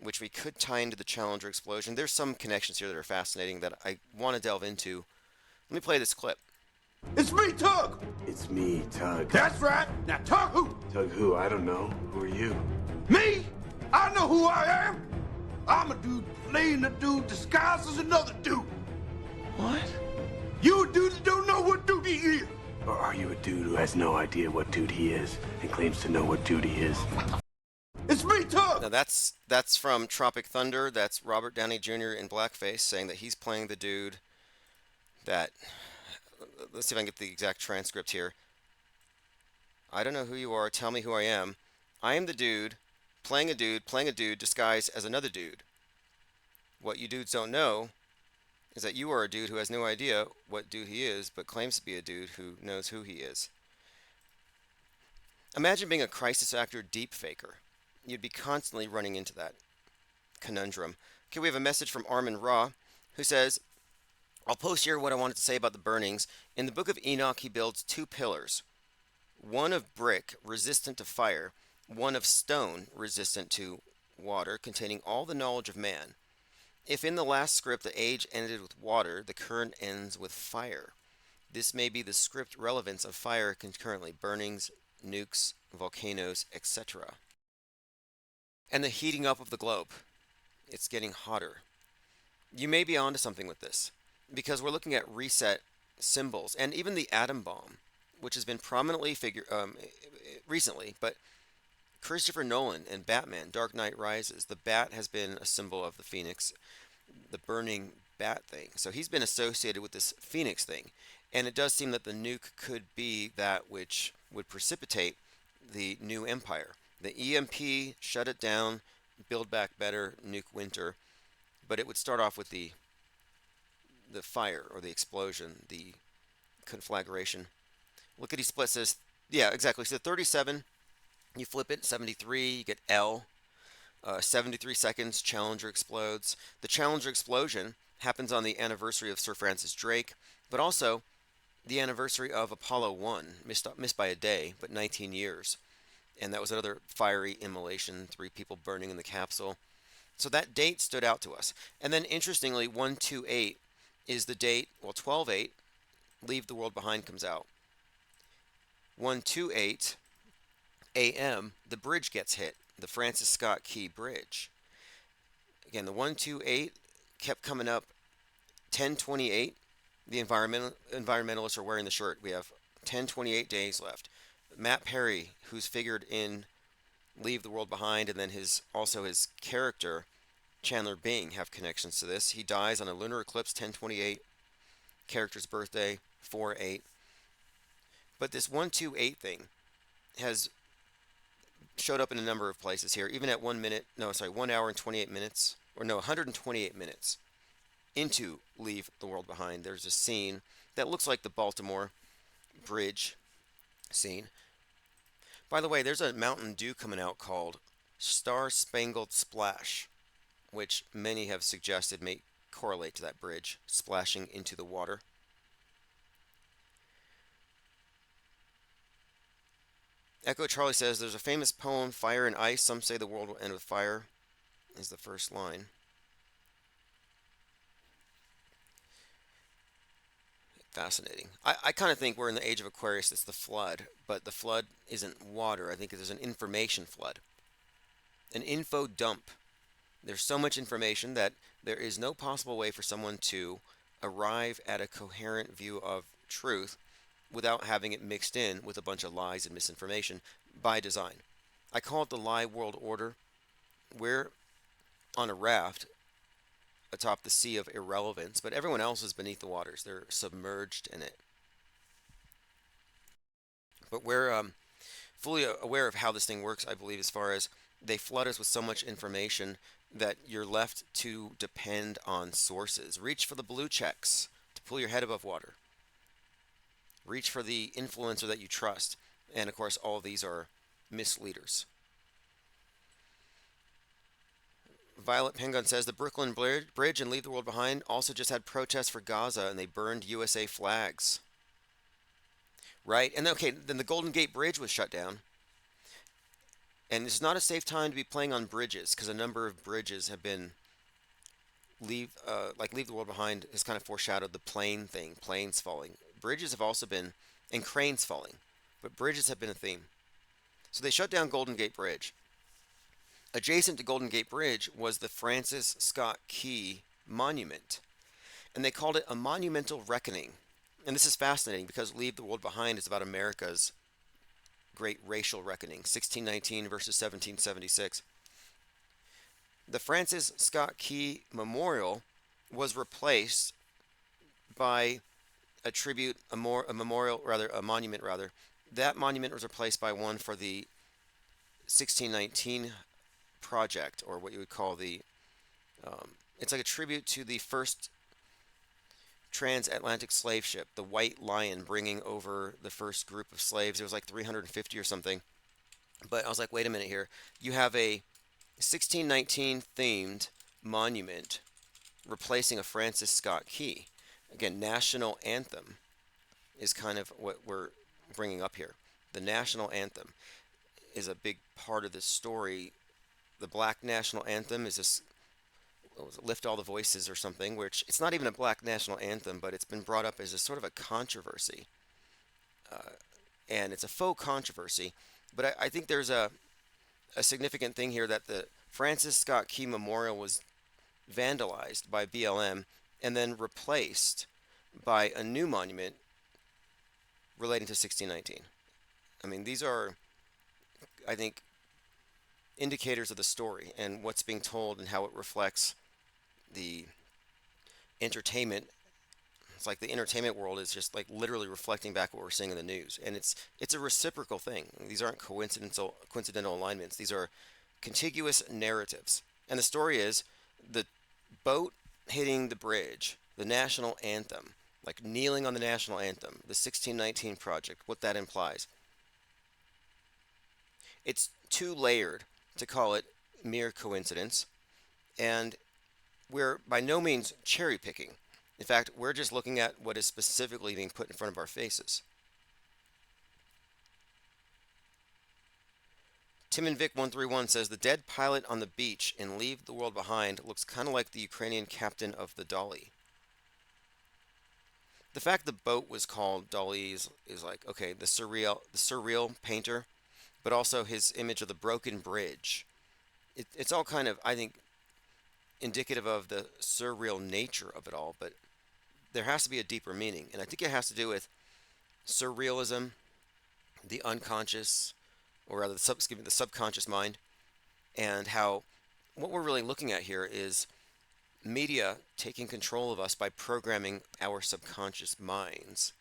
which we could tie into the Challenger explosion. There's some connections here that are fascinating that I want to delve into. Let me play this clip. It's me, Tug! It's me, Tug. That's right. Now, Tug who? Tug who? I don't know. Who are you? Me? I know who I am. I'm a dude playing a dude disguised as another dude. What? You a dude that don't know what dude he is. Or are you a dude who has no idea what dude he is and claims to know what dude he is? It's me, Tug! Now that's from Tropic Thunder. That's Robert Downey Jr. in blackface saying that he's playing the dude that. Let's see if I can get the exact transcript here. I don't know who you are. Tell me who I am. I am the dude playing a dude disguised as another dude. What you dudes don't know is that you are a dude who has no idea what dude he is, but claims to be a dude who knows who he is. Imagine being a crisis actor deep faker. You'd be constantly running into that conundrum. Okay, we have a message from Armin Ra who says, I'll post here what I wanted to say about the burnings. In the book of Enoch, he builds two pillars, one of brick, resistant to fire, one of stone, resistant to water, containing all the knowledge of man. If in the last script the age ended with water, the current ends with fire. This may be the script relevance of fire concurrently, burnings, nukes, volcanoes, etc. And the heating up of the globe. It's getting hotter. You may be onto something with this, because we're looking at reset symbols, and even the atom bomb, which has been prominently recently, but Christopher Nolan and Batman, Dark Knight Rises, the bat has been a symbol of the phoenix, the burning bat thing. So he's been associated with this phoenix thing, and it does seem that the nuke could be that which would precipitate the new empire. The EMP, shut it down, build back better, nuke winter, but it would start off with the fire or the explosion, the conflagration. Lickety Split says, yeah, exactly. So 37, You flip it, 73, you get L. 73 seconds, Challenger explodes. The Challenger explosion happens on the anniversary of Sir Francis Drake, but also the anniversary of Apollo 1, missed by a day, but 19 years. And that was another fiery immolation, 3 people burning in the capsule. So that date stood out to us. And then interestingly, 128 is the date, well, 12/8, Leave the World Behind comes out. 128 a.m., the bridge gets hit, the Francis Scott Key Bridge. Again, the 128 kept coming up. 1028, the environmentalists are wearing the shirt. We have 1028 days left. Matt Perry, who's figured in Leave the World Behind, and then also his character, Chandler Bing, have connections to this. He dies on a lunar eclipse, 1028. Character's birthday, 4/8. But this 128 thing has showed up in a number of places here, even at 1 hour and 28 minutes, 128 minutes into Leave the World Behind. There's a scene that looks like the Baltimore Bridge scene. By the way, there's a Mountain Dew coming out called Star Spangled Splash, which many have suggested may correlate to that bridge splashing into the water. Echo Charlie says, there's a famous poem, Fire and Ice. Some say the world will end with fire, is the first line. Fascinating. I kind of think we're in the age of Aquarius. It's the flood, but the flood isn't water. I think there's an information flood, an info dump. There's so much information that there is no possible way for someone to arrive at a coherent view of truth without having it mixed in with a bunch of lies and misinformation by design. I call it the lie world order. We're on a raft atop the sea of irrelevance, but everyone else is beneath the waters. They're submerged in it. But we're fully aware of how this thing works, I believe, as far as they flood us with so much information that you're left to depend on sources. Reach for the blue checks to pull your head above water. Reach for the influencer that you trust. And of course, all of these are misleaders. Violet Penguin says the Brooklyn Bridge and Leave the World Behind also just had protests for Gaza, and they burned USA flags. Right? And okay, then the Golden Gate Bridge was shut down. And it's not a safe time to be playing on bridges, because a number of bridges have been Leave the World Behind has kind of foreshadowed the plane thing, planes falling. Bridges have also been, and cranes falling, but bridges have been a theme. So they shut down Golden Gate Bridge. Adjacent to Golden Gate Bridge was the Francis Scott Key Monument, and they called it a monumental reckoning. And this is fascinating because Leave the World Behind is about America's great racial reckoning, 1619 versus 1776. The Francis Scott Key Memorial was replaced by a monument. That monument was replaced by one for the 1619 project, or what you would call it's like a tribute to the first transatlantic slave ship, the White Lion, bringing over the first group of slaves. There was like 350 or something. But I was like, wait a minute here. You have a 1619 themed monument replacing a Francis Scott Key. Again, national anthem is kind of what we're bringing up here. The national anthem is a big part of this story. The Black national anthem is this, Lift All the Voices or something, which it's not even a Black national anthem, but it's been brought up as a sort of a controversy. And it's a faux controversy. But I think there's a significant thing here that the Francis Scott Key Memorial was vandalized by BLM and then replaced by a new monument relating to 1619. I mean, these are, I think, indicators of the story and what's being told and how it reflects the entertainment. It's like the entertainment world is just like literally reflecting back what we're seeing in the news, and it's a reciprocal thing. These aren't coincidental alignments. These are contiguous narratives. And the story is the boat hitting the bridge, the national anthem, like kneeling on the national anthem, the 1619 project, what that implies. It's too layered to call it mere coincidence, and we're by no means cherry picking. In fact, we're just looking at what is specifically being put in front of our faces. Tim and Vic 131 says the dead pilot on the beach in Leave the World Behind looks kind of like the Ukrainian captain of the Dolly. The fact the boat was called Dolly is like, okay, the surreal painter, but also his image of the broken bridge. It's all kind of, I think, indicative of the surreal nature of it all, but there has to be a deeper meaning, and I think it has to do with surrealism, the unconscious, or rather the subconscious mind, and how what we're really looking at here is media taking control of us by programming our subconscious minds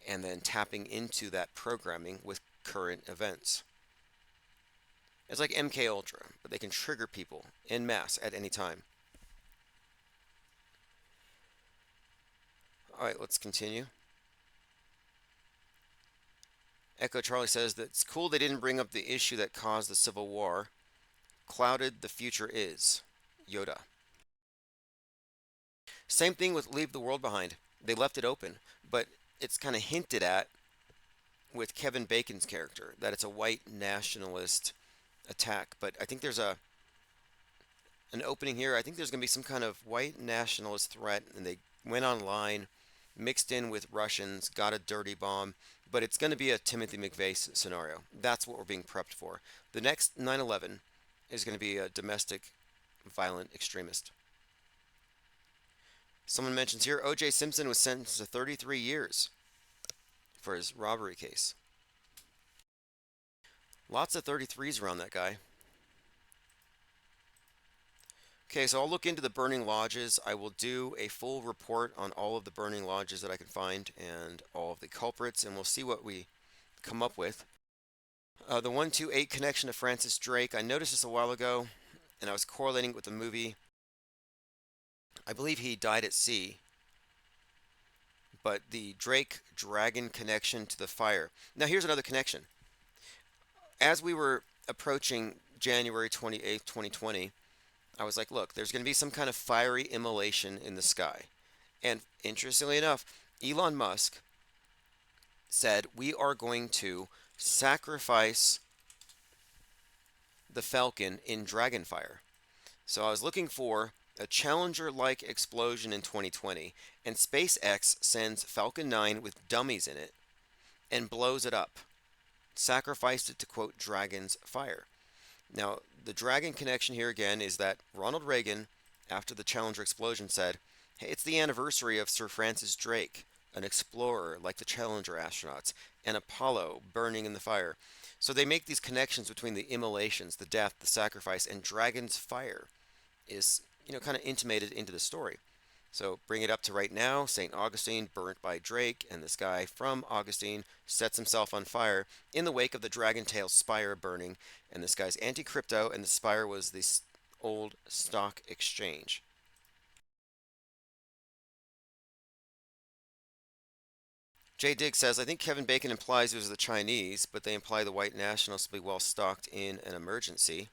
and then tapping into that programming with current events. It's like MK Ultra, but they can trigger people en masse at any time. All right, let's continue. Echo Charlie says that it's cool they didn't bring up the issue that caused the Civil War. Clouded the future is. Yoda. Same thing with Leave the World Behind. They left it open, but it's kind of hinted at with Kevin Bacon's character that it's a white nationalist attack. But I think there's an opening here. I think there's going to be some kind of white nationalist threat, and they went online, mixed in with Russians, got a dirty bomb, but it's going to be a Timothy McVeigh scenario. That's what we're being prepped for. The next 9/11 is going to be a domestic violent extremist. Someone mentions here O.J. Simpson was sentenced to 33 years for his robbery case. Lots of 33s around that guy. Okay, so I'll look into the burning lodges. I will do a full report on all of the burning lodges that I can find and all of the culprits, and we'll see what we come up with. The 128 connection to Francis Drake. I noticed this a while ago, and I was correlating it with the movie. I believe he died at sea, but the Drake dragon connection to the fire. Now here's another connection. As we were approaching January 28th, 2020, I was like, look, there's going to be some kind of fiery immolation in the sky. And interestingly enough, Elon Musk said we are going to sacrifice the Falcon in Dragonfire. So I was looking for a Challenger-like explosion in 2020, and SpaceX sends Falcon 9 with dummies in it and blows it up. Sacrificed it to, quote, Dragon's fire. Now, the Dragon connection here again is that Ronald Reagan, after the Challenger explosion, said, hey, it's the anniversary of Sir Francis Drake, an explorer like the Challenger astronauts, and Apollo burning in the fire. So they make these connections between the immolations, the death, the sacrifice, and Dragon's fire is, kind of intimated into the story. So bring it up to right now, St. Augustine burnt by Drake, and this guy from Augustine sets himself on fire in the wake of the Dragon Tail spire burning, and this guy's anti-crypto, and the spire was this old stock exchange. Jay Diggs says, I think Kevin Bacon implies it was the Chinese, but they imply the white nationalists will be well stocked in an emergency.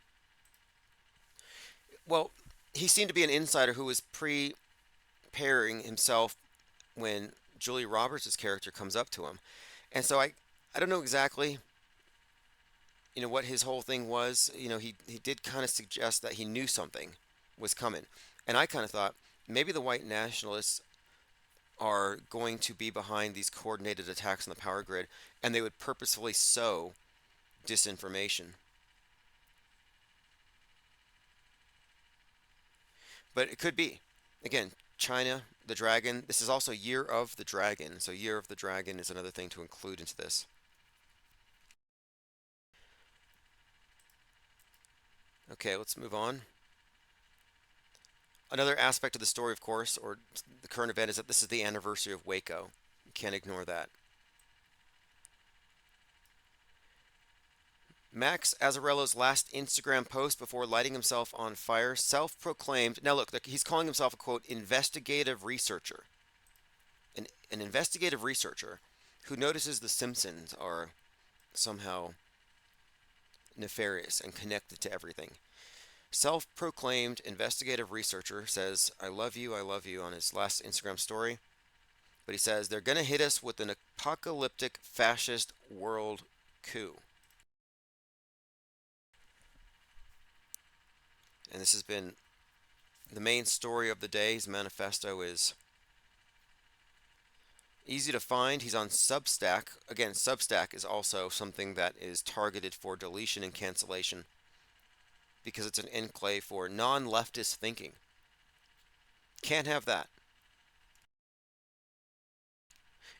Well, he seemed to be an insider who was preparing himself when Julia Roberts' character comes up to him. And so I don't know exactly, what his whole thing was. He did kind of suggest that he knew something was coming. And I kind of thought maybe the white nationalists are going to be behind these coordinated attacks on the power grid, and they would purposefully sow disinformation. But it could be. Again, China, the dragon. This is also Year of the Dragon. So Year of the Dragon is another thing to include into this. Okay, let's move on. Another aspect of the story, of course, or the current event, is that this is the anniversary of Waco. You can't ignore that. Max Azzarello's last Instagram post before lighting himself on fire, self-proclaimed. Now look, he's calling himself a, quote, investigative researcher. An investigative researcher who notices the Simpsons are somehow nefarious and connected to everything. Self-proclaimed investigative researcher says, I love you on his last Instagram story. But he says they're going to hit us with an apocalyptic fascist world coup. And this has been the main story of the day. His manifesto is easy to find. He's on Substack. Again, Substack is also something that is targeted for deletion and cancellation because it's an enclave for non-leftist thinking. Can't have that.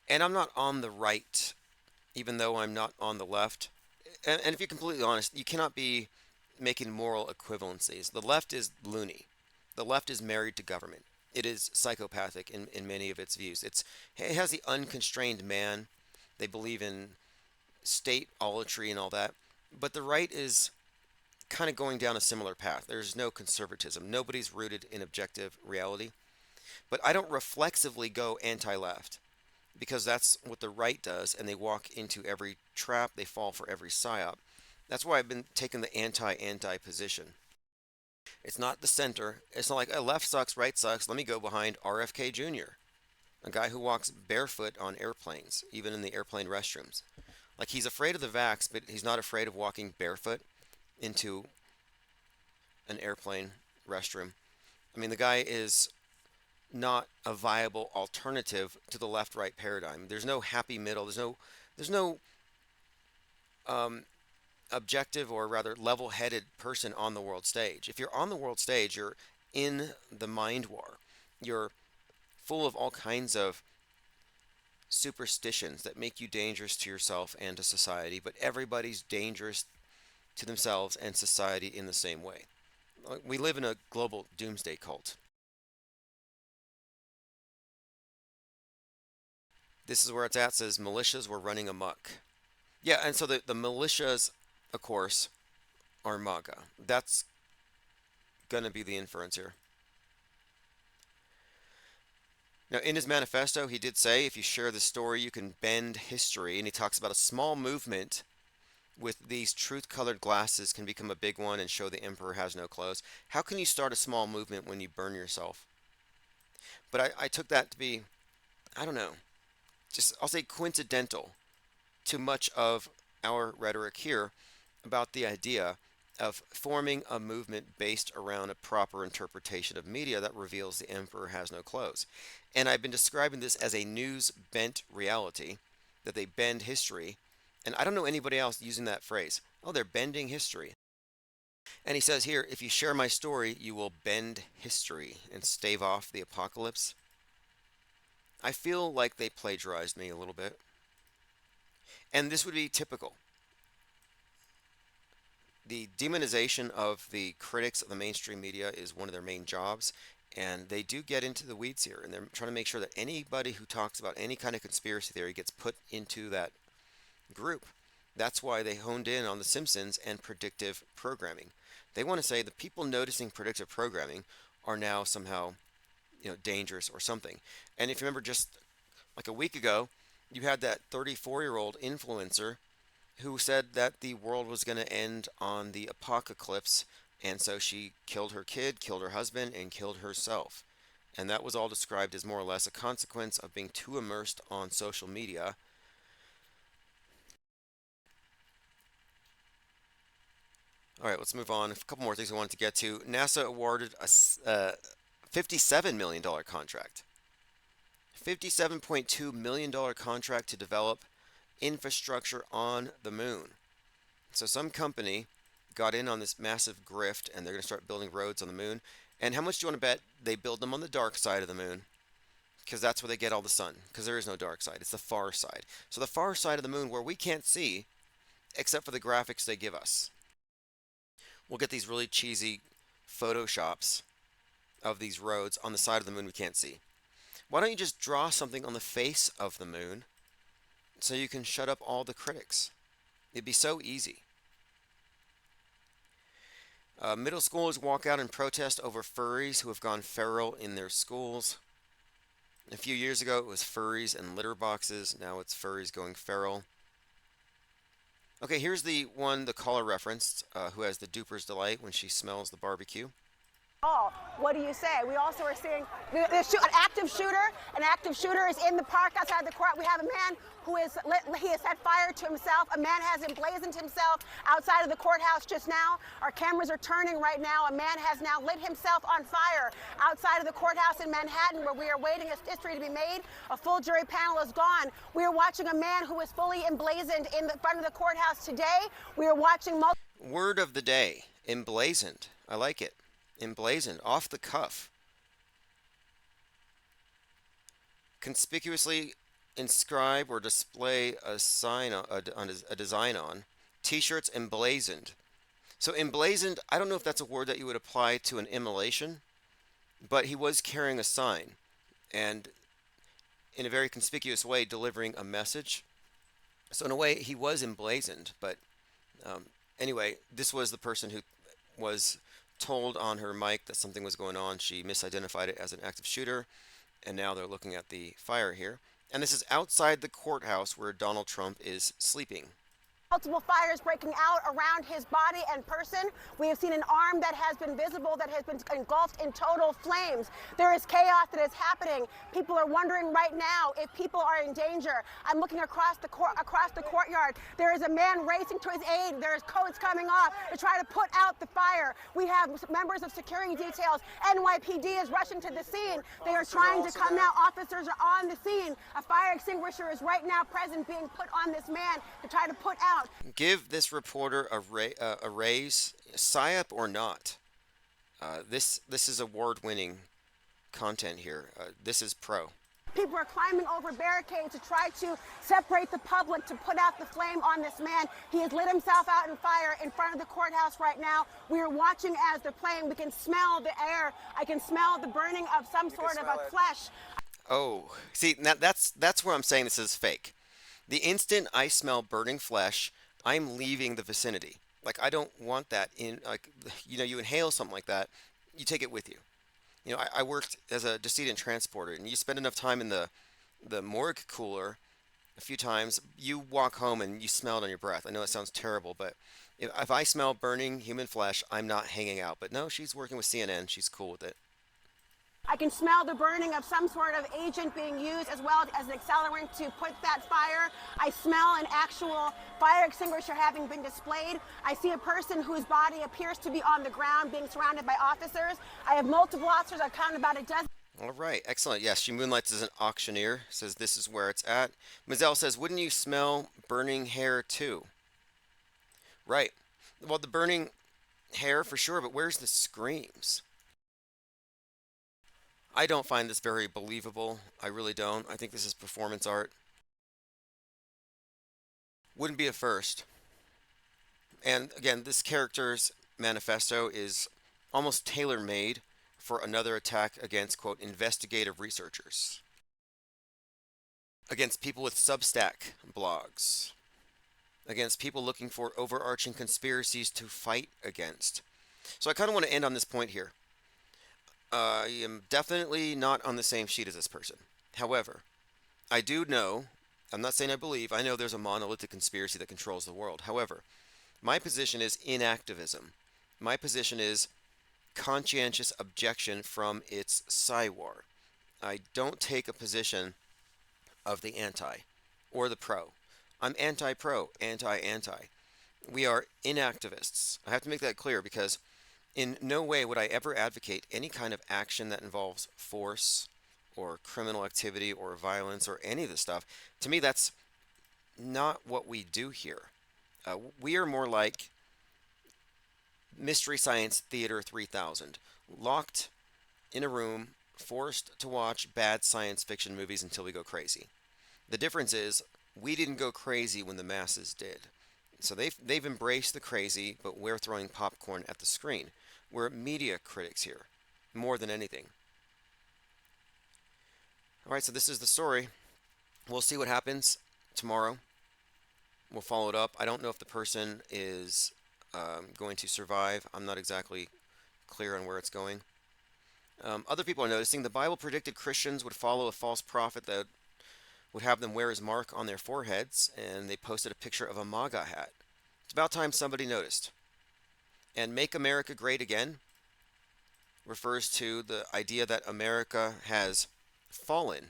And I'm not on the right, even though I'm not on the left. And if you're completely honest, you cannot be making moral equivalencies. The left is loony. The left is married to government. It is psychopathic in many of its views. It has the unconstrained man. They believe in state-olatry and all that. But the right is kind of going down a similar path. There's no conservatism. Nobody's rooted in objective reality. But I don't reflexively go anti-left because that's what the right does, and they walk into every trap. They fall for every psyop. That's why I've been taking the anti-anti position. It's not the center. It's not like, oh, left sucks, right sucks. Let me go behind RFK Jr., a guy who walks barefoot on airplanes, even in the airplane restrooms. Like, he's afraid of the vax, but he's not afraid of walking barefoot into an airplane restroom. I mean, the guy is not a viable alternative to the left-right paradigm. There's no happy middle. There's no objective, or rather level-headed person on the world stage. If you're on the world stage, you're in the mind war. You're full of all kinds of superstitions that make you dangerous to yourself and to society, but everybody's dangerous to themselves and society in the same way. We live in a global doomsday cult. This is where it's at. It says militias were running amok. Yeah, and so the militias, of course, are MAGA. That's going to be the inference here. Now, in his manifesto, he did say, if you share the story, you can bend history. And he talks about a small movement with these truth-colored glasses can become a big one and show the emperor has no clothes. How can you start a small movement when you burn yourself? But I took that to be, I don't know, just, I'll say coincidental to much of our rhetoric here about the idea of forming a movement based around a proper interpretation of media that reveals the emperor has no clothes. And I've been describing this as a news-bent reality, that they bend history. And I don't know anybody else using that phrase. Oh, they're bending history. And he says here, if you share my story, you will bend history and stave off the apocalypse. I feel like they plagiarized me a little bit. And this would be typical. The demonization of the critics of the mainstream media is one of their main jobs, and they do get into the weeds here, and they're trying to make sure that anybody who talks about any kind of conspiracy theory gets put into that group. That's why they honed in on the Simpsons and predictive programming. They want to say the people noticing predictive programming are now somehow, dangerous or something. And if you remember, just like a week ago, you had that 34-year-old influencer who said that the world was going to end on the apocalypse, and so she killed her kid, killed her husband, and killed herself. And that was all described as more or less a consequence of being too immersed on social media. All right, let's move on. A couple more things I wanted to get to. NASA awarded a $57 million contract. $57.2 million contract to develop infrastructure on the moon. So some company got in on this massive grift, and they're going to start building roads on the moon. And how much do you want to bet they build them on the dark side of the moon? Because that's where they get all the sun. Because there is no dark side. It's the far side. So the far side of the moon, where we can't see, except for the graphics they give us. We'll get these really cheesy photoshops of these roads on the side of the moon we can't see. Why don't you just draw something on the face of the moon so you can shut up all the critics? It'd be so easy. Middle schoolers walk out and protest over furries who have gone feral in their schools. A few years ago, it was furries and litter boxes. Now it's furries going feral. Okay, here's the one the caller referenced, who has the duper's delight when she smells the barbecue. Oh, what do you say? We also are seeing an active shooter. An active shooter is in the park outside the court. We have a man who is he has set fire to himself. A man has emblazoned himself outside of the courthouse just now. Our cameras are turning right now. A man has now lit himself on fire outside of the courthouse in Manhattan, where we are waiting for history to be made. A full jury panel is gone. We are watching a man who is fully emblazoned in the front of the courthouse today. We are watching Word of the day, emblazoned. I like it. Emblazoned, off the cuff. Conspicuously inscribe or display a sign a design on. T-shirts emblazoned. So emblazoned, I don't know if that's a word that you would apply to an immolation, but he was carrying a sign and in a very conspicuous way delivering a message. So in a way he was emblazoned, but anyway, this was the person who was told on her mic that something was going on. She misidentified it as an active shooter, and now they're looking at the fire here. And this is outside the courthouse where Donald Trump is sleeping. Multiple fires breaking out around his body and person. We have seen an arm that has been visible, that has been engulfed in total flames. There is chaos that is happening. People are wondering right now if people are in danger. I'm looking across the courtyard. There is a man racing to his aid. There is coats coming off to try to put out the fire. We have members of security details. NYPD is rushing to the scene. They are trying to come now. Officers are on the scene. A fire extinguisher is right now present, being put on this man to try to put out. Give this reporter a raise, psyop or not. This is award-winning content here. This is pro. People are climbing over barricades to try to separate the public to put out the flame on this man. He has lit himself out in fire in front of the courthouse right now. We are watching as they're playing. We can smell the air. I can smell the burning of some sort of a flesh. Oh, see, that's where I'm saying this is fake. The instant I smell burning flesh, I'm leaving the vicinity. Like, I don't want that in, like, you inhale something like that, you take it with you. I worked as a decedent transporter, and you spend enough time in the morgue cooler a few times, you walk home and you smell it on your breath. I know that sounds terrible, but if I smell burning human flesh, I'm not hanging out. But no, she's working with CNN. She's cool with it. I can smell the burning of some sort of agent being used as well as an accelerant to put that fire. I smell an actual fire extinguisher having been displayed. I see a person whose body appears to be on the ground being surrounded by officers. I have multiple officers. I've counted about a dozen. All right, excellent. Yes, she moonlights as an auctioneer, says this is where it's at. Mazel says, wouldn't you smell burning hair too? Right. Well, the burning hair for sure, but where's the screams? I don't find this very believable. I really don't. I think this is performance art. Wouldn't be a first. And again, this character's manifesto is almost tailor-made for another attack against, quote, investigative researchers. Against people with Substack blogs. Against people looking for overarching conspiracies to fight against. So I kind of want to end on this point here. I am definitely not on the same sheet as this person. However, I do know, I'm not saying I believe, I know there's a monolithic conspiracy that controls the world. However, my position is inactivism. My position is conscientious objection from its psywar. I don't take a position of the anti or the pro. I'm anti-pro, anti-anti. We are inactivists. I have to make that clear because in no way would I ever advocate any kind of action that involves force or criminal activity or violence or any of this stuff. To me, that's not what we do here. We are more like Mystery Science Theater 3000, locked in a room, forced to watch bad science fiction movies until we go crazy. The difference is we didn't go crazy when the masses did. So they've embraced the crazy, but we're throwing popcorn at the screen. We're media critics here, more than anything. All right, so this is the story. We'll see what happens tomorrow. We'll follow it up. I don't know if the person is going to survive. I'm not exactly clear on where it's going. Other people are noticing the Bible predicted Christians would follow a false prophet that would have them wear his mark on their foreheads, and they posted a picture of a MAGA hat. It's about time somebody noticed. And Make America Great Again refers to the idea that America has fallen.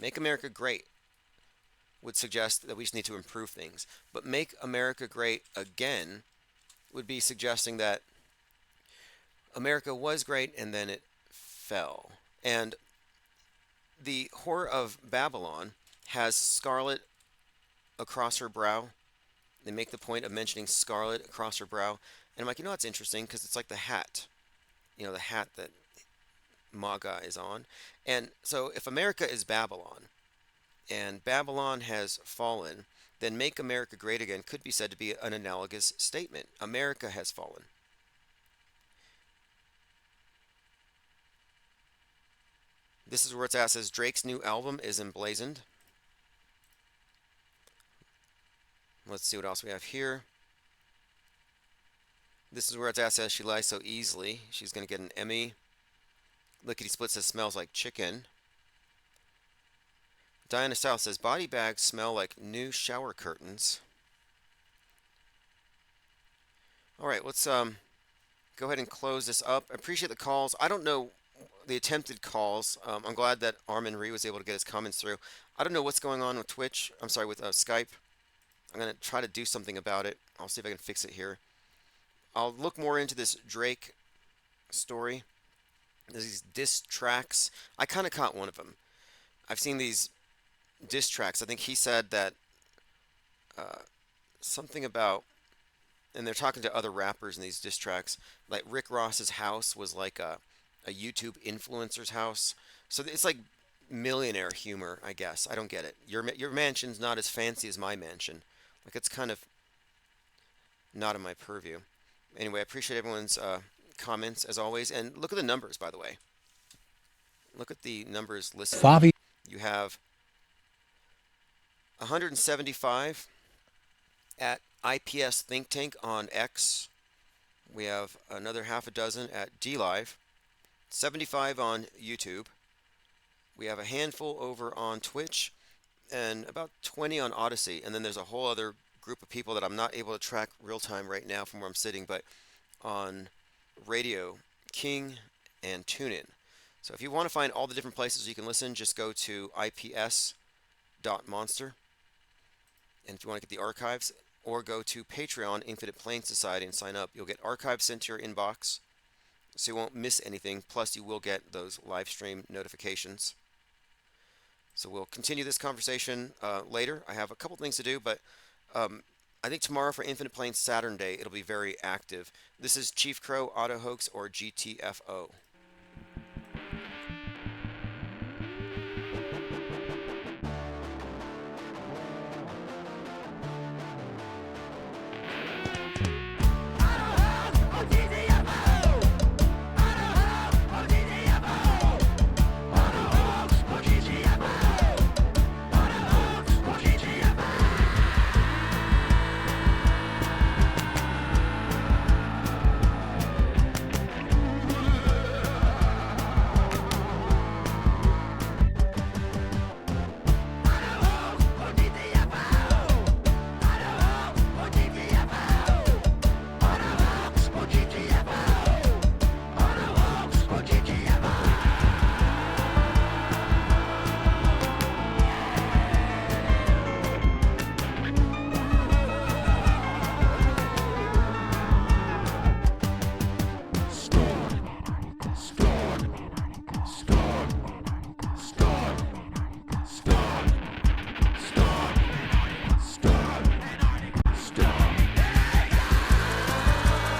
Make America Great would suggest that we just need to improve things. But Make America Great Again would be suggesting that America was great and then it fell. And the whore of Babylon has scarlet across her brow. They make the point of mentioning scarlet across her brow. And I'm like, it's interesting because it's like the hat. The hat that MAGA is on. And so if America is Babylon and Babylon has fallen, then Make America Great Again could be said to be an analogous statement. America has fallen. This is where it's at. It says Drake's new album is emblazoned. Let's see what else we have here. This is where it's at. It says she lies so easily. She's going to get an Emmy. Lickety Split says smells like chicken. Diana South says body bags smell like new shower curtains. All right, let's go ahead and close this up. I appreciate the calls. I don't know the attempted calls. I'm glad that Armin Ree was able to get his comments through. I don't know what's going on with Twitch. I'm sorry, with Skype. I'm going to try to do something about it. I'll see if I can fix it here. I'll look more into this Drake story. There's these diss tracks. I kind of caught one of them. I've seen these diss tracks. I think he said that something about, and they're talking to other rappers in these diss tracks, like Rick Ross's house was like a YouTube influencer's house. So it's like millionaire humor, I guess. I don't get it. Your mansion's not as fancy as my mansion. Like, it's kind of not in my purview. Anyway, I appreciate everyone's comments as always, and look at the numbers, by the way. Look at the numbers listed. Favi. You have 175 at IPS Think Tank on X. We have another half a dozen at DLive. 75 on YouTube. We have a handful over on Twitch and about 20 on Odyssey. And then there's a whole other group of people that I'm not able to track real time right now from where I'm sitting, but on Radio King and TuneIn. So if you want to find all the different places you can listen, just go to ips.monster. And if you want to get the archives, or go to Patreon, Infinite Plane Society, and sign up. You'll get archives sent to your inbox, so you won't miss anything. Plus, you will get those live stream notifications. So we'll continue this conversation later. I have a couple things to do, but I think tomorrow for Infinite Plane Saturn Day, it'll be very active. This is Chief Crow, Auto Hoax, or GTFO.